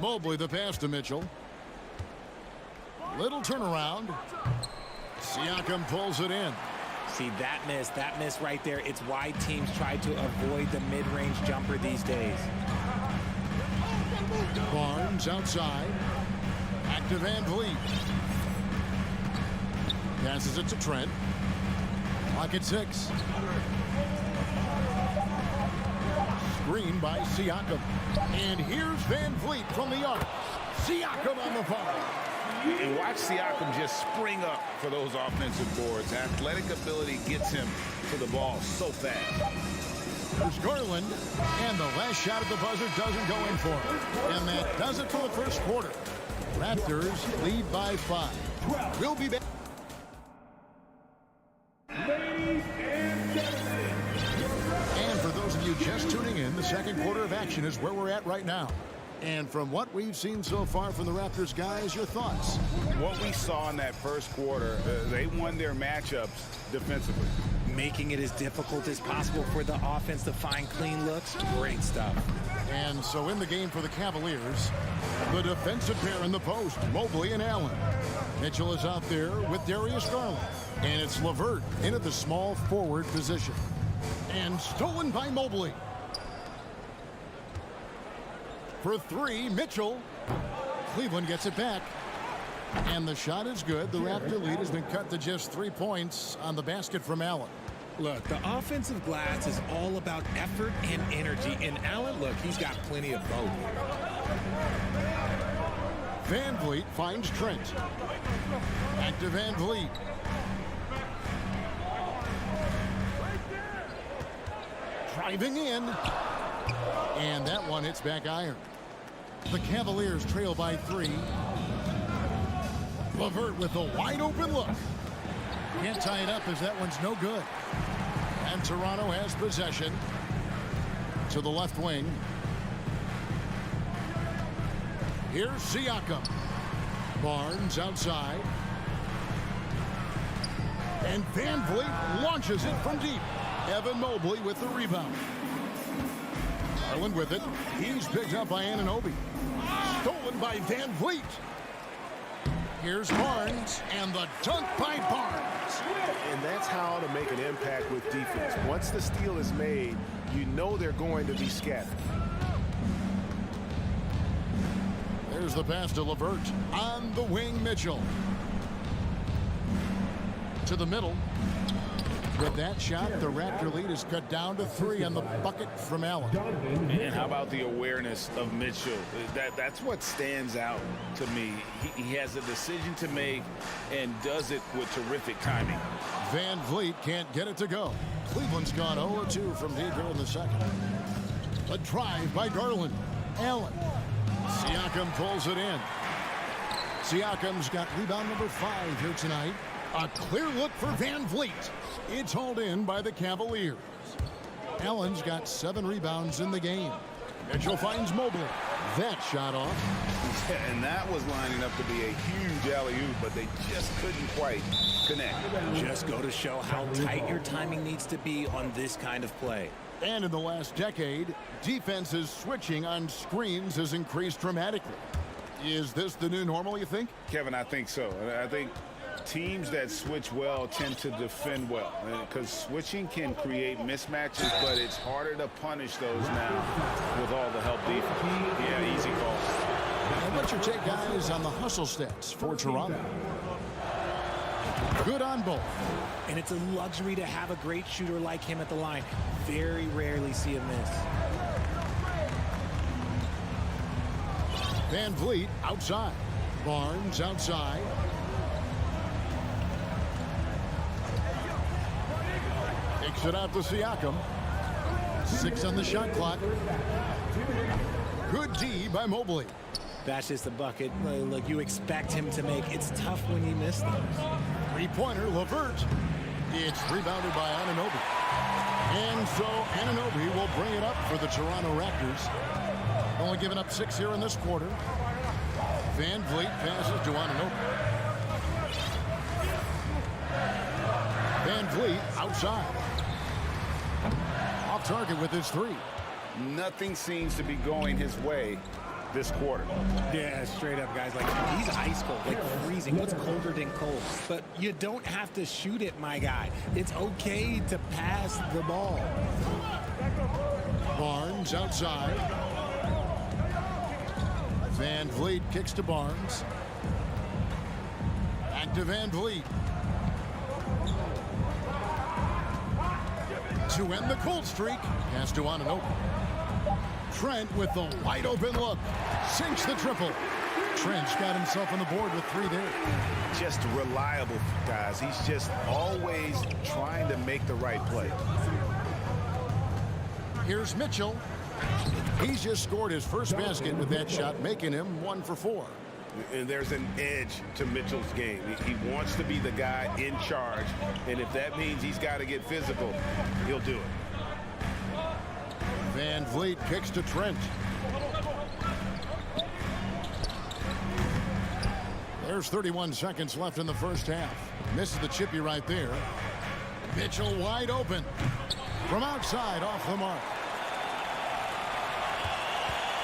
Mobley the pass to Mitchell. Little turnaround. Siakam pulls it in. See, that miss right there, it's why teams try to avoid the mid-range jumper these days. Barnes outside. Back to Van Vliet. Passes it to Trent. Clock at 6. Screen by Siakam. And here's Van Vliet from the arc. Siakam on the foul. And watch Siakam just spring up for those offensive boards. Athletic ability gets him to the ball so fast. There's Garland, and the last shot at the buzzer doesn't go in for him. And that does it for the first quarter. Raptors lead by 5. We'll be back. And for those of you just tuning in, the second quarter of action is where we're at right now. And from what we've seen so far from the Raptors guys, your thoughts? What we saw in that first quarter, they won their matchups defensively. Making it as difficult as possible for the offense to find clean looks. Great stuff. And so in the game for the Cavaliers, the defensive pair in the post, Mobley and Allen. Mitchell is out there with Darius Garland. And it's LeVert in at the small forward position. And stolen by Mobley. For 3, Mitchell. Cleveland gets it back. And the shot is good. The Raptor lead has been cut to just 3 points on the basket from Allen. Look, the offensive glass is all about effort and energy. And Allen, look, he's got plenty of both. Van Vliet finds Trent. Back to Van Vliet. Driving in. And that one hits back iron. The Cavaliers trail by 3. LeVert with a wide open look. Can't tie it up as that one's no good. And Toronto has possession to the left wing. Here's Siakam. Barnes outside. And Van Vliet launches it from deep. Evan Mobley with the rebound. Garland with it. He's picked up by Anunoby. Stolen by Van Vliet. Here's Barnes, and the dunk by Barnes. And that's how to make an impact with defense. Once the steal is made, you know they're going to be scattered. There's the pass to LeVert. On the wing, Mitchell. To the middle. With that shot, the Raptor lead is cut down to 3 on the bucket from Allen. And how about the awareness of Mitchell? That's what stands out to me. He has a decision to make and does it with terrific timing. Van Vliet can't get it to go. Cleveland's gone 0-2 from deep here in the second. A drive by Garland. Allen. Siakam pulls it in. Siakam's got rebound number 5 here tonight. A clear look for Van Vliet. It's hauled in by the Cavaliers. Allen's got 7 rebounds in the game. Mitchell finds Mobley. That shot off. Yeah, and that was lining up to be a huge alley-oop, but they just couldn't quite connect. Just go to show how tight your timing needs to be on this kind of play. And in the last decade, defenses switching on screens has increased dramatically. Is this the new normal, you think? Kevin, I think so. I think teams that switch well tend to defend well, because switching can create mismatches, but it's harder to punish those now with all the help defense. Yeah, easy call. And what's your take, guys, on the hustle stats for Toronto? Good on both. And it's a luxury to have a great shooter like him at the line. Very rarely see a miss. Van Vliet outside. Barnes outside. Takes it out to Siakam. 6 on the shot clock. Good D by Mobley. That's just a bucket. Look, you expect him to make. It's tough when you miss those. 3-pointer, LeVert. It's rebounded by Anunoby. And so Anunoby will bring it up for the Toronto Raptors. Only giving up 6 here in this quarter. Van Vliet passes to Anunoby. Van Vliet outside. Off target with his 3. Nothing seems to be going his way this quarter. Yeah, straight up, guys. Like, he's ice cold, like freezing. What's colder than cold? But you don't have to shoot it, my guy. It's okay to pass the ball. Barnes outside. Van Vliet kicks to Barnes. Back to Van Vliet. To end the cold streak. Pass to Anunoby. Trent with the wide open look. Sinks the triple. Trent's got himself on the board with 3 there. Just reliable, guys. He's just always trying to make the right play. Here's Mitchell. He's just scored his first basket with that shot, making him 1 for 4. And there's an edge to Mitchell's game. He wants to be the guy in charge, and if that means he's got to get physical, he'll do it. Van Vliet kicks to Trent. There's 31 seconds left in the first half. Misses the chippy right there. Mitchell wide open. From outside, off the mark.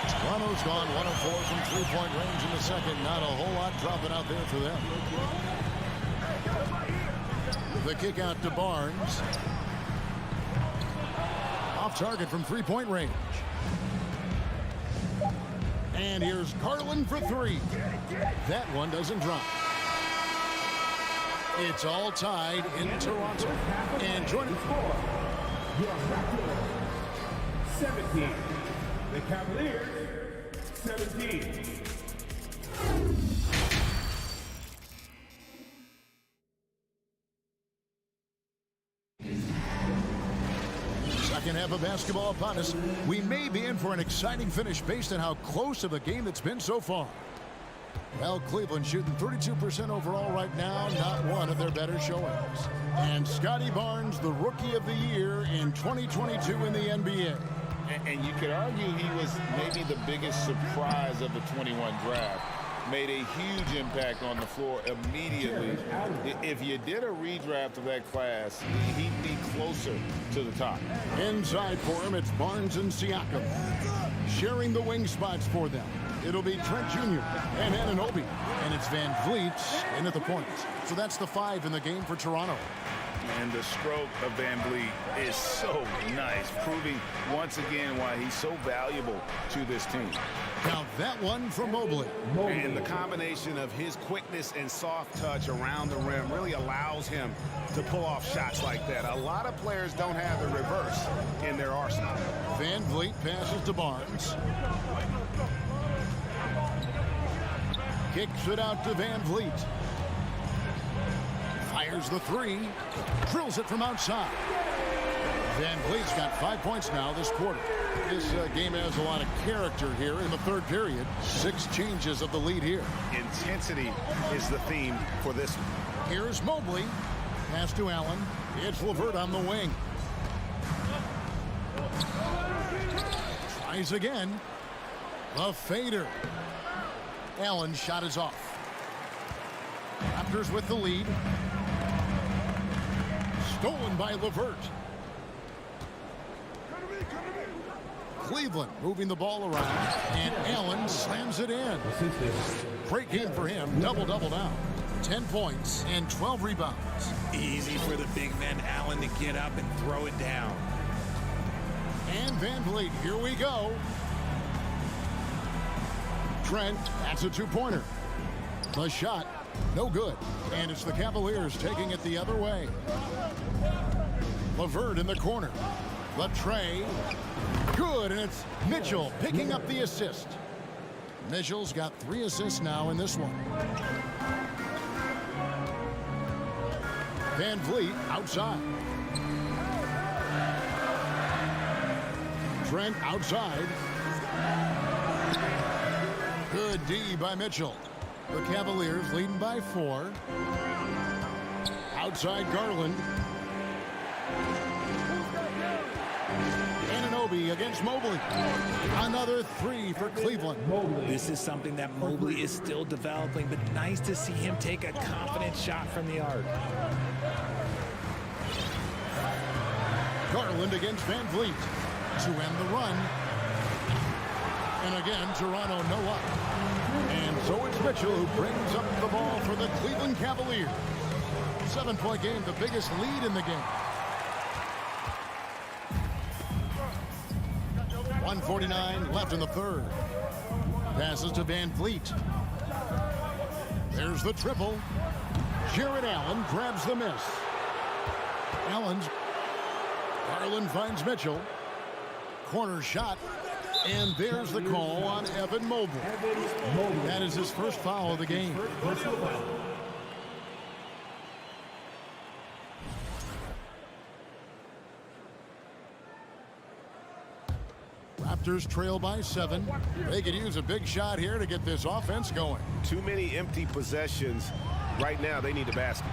Toronto's gone 1 of 4 from three-point range in the second. Not a whole lot dropping out there for them. The kick out to Barnes. Off target from three-point range. And here's Garland for 3. That one doesn't drop. It's all tied in Toronto. And joining Your Raptors 17. The Cavaliers 17. Second half of basketball upon us. We may be in for an exciting finish based on how close of a game it's been so far. Well, Cleveland shooting 32% overall right now, not one of their better showings. And Scotty Barnes, the Rookie of the Year in 2022 in the NBA. And you could argue he was maybe the biggest surprise of the 21 draft. Made a huge impact on the floor immediately. If you did a redraft of that class, he'd be closer to the top. Inside for him, it's Barnes and Siakam. Sharing the wing spots for them. It'll be Trent Jr. and Anunoby. And it's Van Vliet in at the point. So that's the 5 in the game for Toronto. And the stroke of Van Vliet is so nice, proving once again why he's so valuable to this team. Now that one from Mobley. And the combination of his quickness and soft touch around the rim really allows him to pull off shots like that. A lot of players don't have the reverse in their arsenal. Van Vliet passes to Barnes. Kicks it out to Van Vliet. Fires the 3. Drills it from outside. Van Vliet's got 5 points now this quarter. This game has a lot of character here in the third period. 6 changes of the lead here. Intensity is the theme for this one. Here's Mobley. Pass to Allen. It's LeVert on the wing. Tries again. The fader. Allen's shot is off. Raptors with the lead. Stolen by LeVert. Cleveland moving the ball around, and Allen slams it in. Great game for him. Double-double now. 10 points and 12 rebounds. Easy for the big man Allen to get up and throw it down. And Van Vliet, here we go. Trent, that's a 2-pointer. The shot, no good. And it's the Cavaliers taking it the other way. LeVert in the corner. The tray. Good, and it's Mitchell picking up the assist. Mitchell's got 3 assists now in this one. Van Vliet outside. Trent outside. Good D by Mitchell. The Cavaliers leading by 4. Outside Garland. Anunoby against Mobley. Another 3 for Cleveland. This is something that Mobley is still developing, but nice to see him take a confident shot from the arc. Garland against Van Vliet. to end the run. And again, Toronto no up. And so it's Mitchell who brings up the ball for the Cleveland Cavaliers. 7-point game, the biggest lead in the game. 1:49 left in the third. Passes to Van Vliet. There's the triple. Jared Allen grabs the miss. Garland finds Mitchell. Corner shot. And there's the call on Evan Mobley. That is his first foul of the game. Raptors trail by 7. They could use a big shot here to get this offense going. Too many empty possessions. Right now, they need a basket.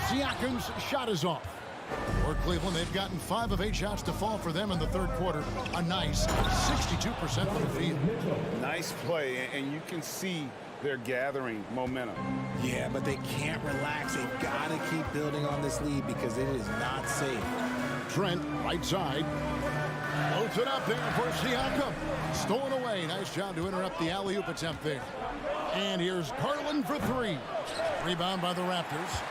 Siakam's shot is off. For Cleveland, they've gotten 5 of 8 shots to fall for them in the third quarter. A nice 62% from the field. Nice play, and you can see they're gathering momentum. Yeah, but they can't relax. They've got to keep building on this lead because it is not safe. Trent, right side. Loads it up there for Siakam. Stolen away. Nice job to interrupt the alley-oop attempt there. And here's Garland for 3. Rebound by the Raptors.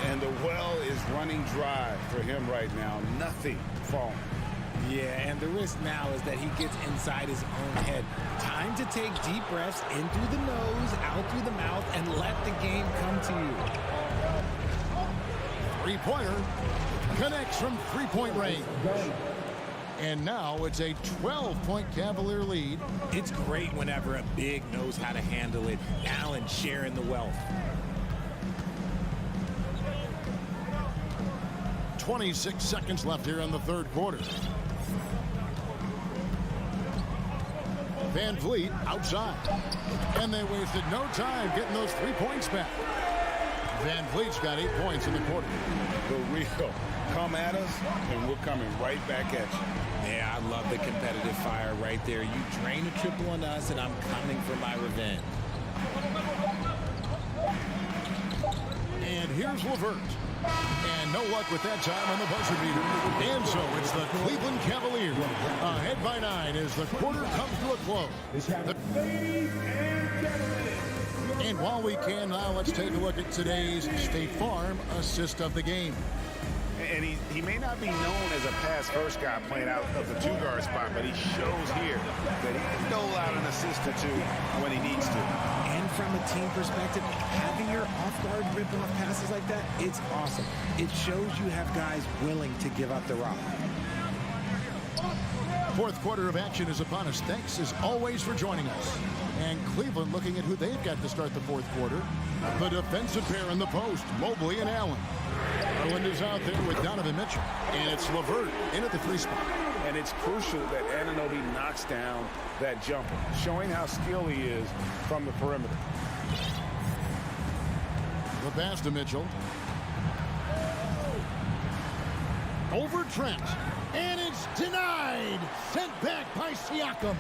And the well is running dry for him right now. Nothing falling. Yeah, and the risk now is that he gets inside his own head. Time to take deep breaths in through the nose, out through the mouth, and let the game come to you. Three-pointer connects from three-point range. And now it's a 12-point Cavalier lead. It's great whenever a big knows how to handle it. Allen sharing the wealth. 26 seconds left here in the third quarter. Van Vliet outside. And they wasted no time getting those 3 points back. Van Vliet's got 8 points in the quarter. The real come at us, and we're coming right back at you. Yeah, I love the competitive fire right there. You drain a triple on us, and I'm coming for my revenge. And here's LeVert. And no luck with that time on the buzzer beater. And so it's the Cleveland Cavaliers ahead by 9 as the quarter comes to a close. And while we can now, let's take a look at today's State Farm assist of the game. And he may not be known as a pass-first guy playing out of the 2-guard spot, but he shows here that he can dole out an assist or 2 when he needs to. And from a team perspective, having your off-guard rip off passes like that, it's awesome. It shows you have guys willing to give up the rock. Fourth quarter of action is upon us. Thanks as always for joining us. And Cleveland looking at who they've got to start the fourth quarter. The defensive pair in the post, Mobley and Allen. Garland is out there with Donovan Mitchell. And it's LeVert in at the 3 spot. And it's crucial that Anunoby knocks down that jumper, showing how skilled he is from the perimeter. The pass to Mitchell. Over Trent. And it's denied. Sent back by Siakam.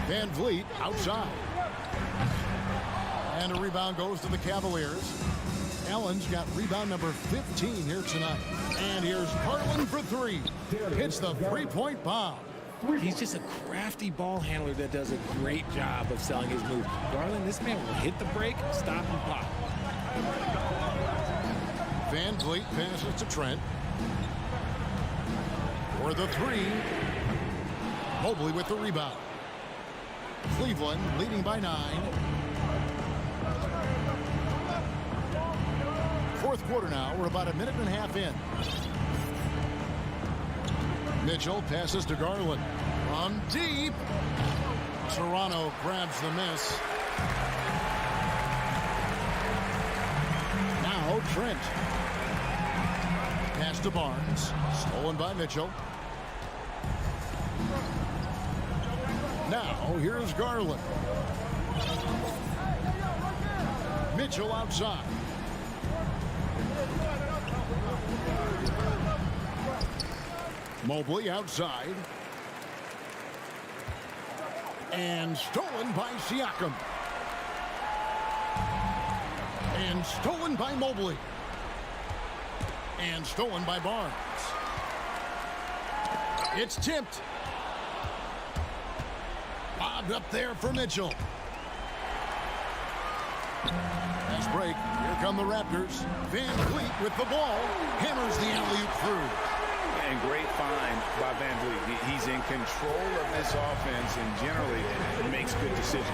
Van Vliet outside. And a rebound goes to the Cavaliers. Allen's got rebound number 15 here tonight. And here's Garland for 3. Hits the 3-point bomb. He's just a crafty ball handler that does a great job of selling his move. Garland, this man will hit the break, stop, and pop. Van Vliet passes to Trent. For the 3. Mobley with the rebound. Cleveland leading by 9. Fourth quarter now. We're about a minute and a half in. Mitchell passes to Garland. From deep. Toronto grabs the miss. Now Trent. Pass to Barnes. Stolen by Mitchell. Now here's Garland. Mitchell outside. Mobley outside. And stolen by Siakam. And stolen by Mobley. And stolen by Barnes. It's tipped. Bobbed up there for Mitchell. Nice break. Here come the Raptors. Van Vliet with the ball. Hammers the alley-oop through. And great find by Van Vliet. He's in control of this offense and generally makes good decisions.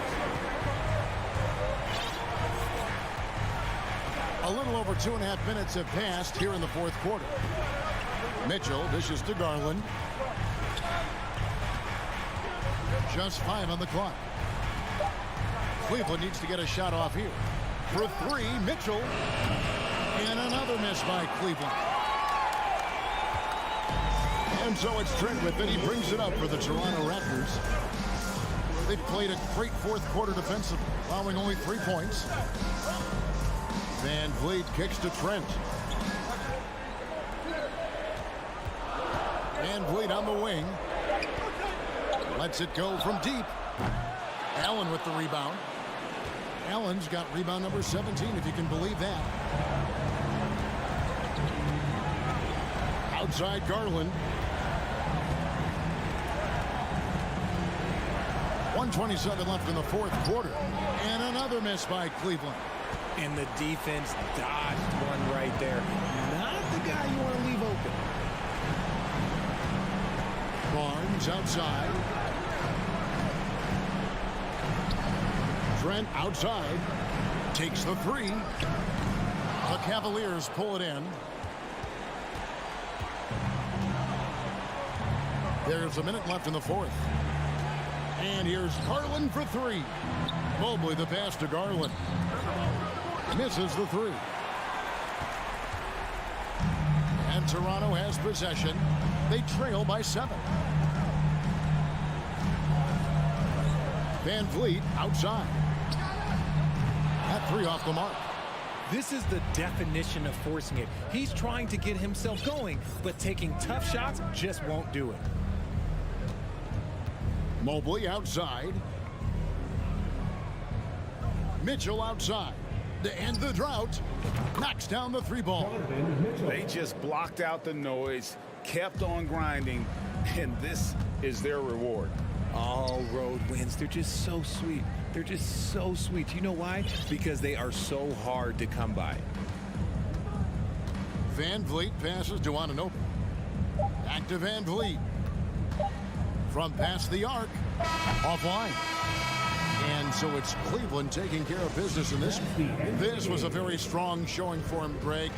A little over 2.5 minutes have passed here in the fourth quarter. Mitchell dishes to Garland. Just 5 on the clock. Cleveland needs to get a shot off here. For 3, Mitchell. And another miss by Cleveland. And so it's Trent with it. He brings it up for the Toronto Raptors. They've played a great fourth quarter defensively, allowing only 3 points. Van Vliet kicks to Trent. Van Vliet on the wing. Lets it go from deep. Allen with the rebound. Allen's got rebound number 17, if you can believe that. Outside Garland. 1:27 left in the fourth quarter. And another miss by Cleveland. And the defense dodged one right there. Not the guy you want to leave open. Barnes outside. Trent outside. Takes the 3. The Cavaliers pull it in. There's a minute left in the fourth. And here's Garland for 3. Mobley the pass to Garland. Misses the 3. And Toronto has possession. They trail by 7. Van Vliet outside. That 3 off the mark. This is the definition of forcing it. He's trying to get himself going, but taking tough shots just won't do it. Mobley outside. Mitchell outside. To end the drought, knocks down the 3 ball. They just blocked out the noise, kept on grinding, and this is their reward. All road wins. They're just so sweet. They're just so sweet. You know why? Because they are so hard to come by. Van Vliet passes to Anunoby. Back to Van Vliet. From past the arc, offline. And so it's Cleveland taking care of business in this. This was a very strong showing for him, Greg.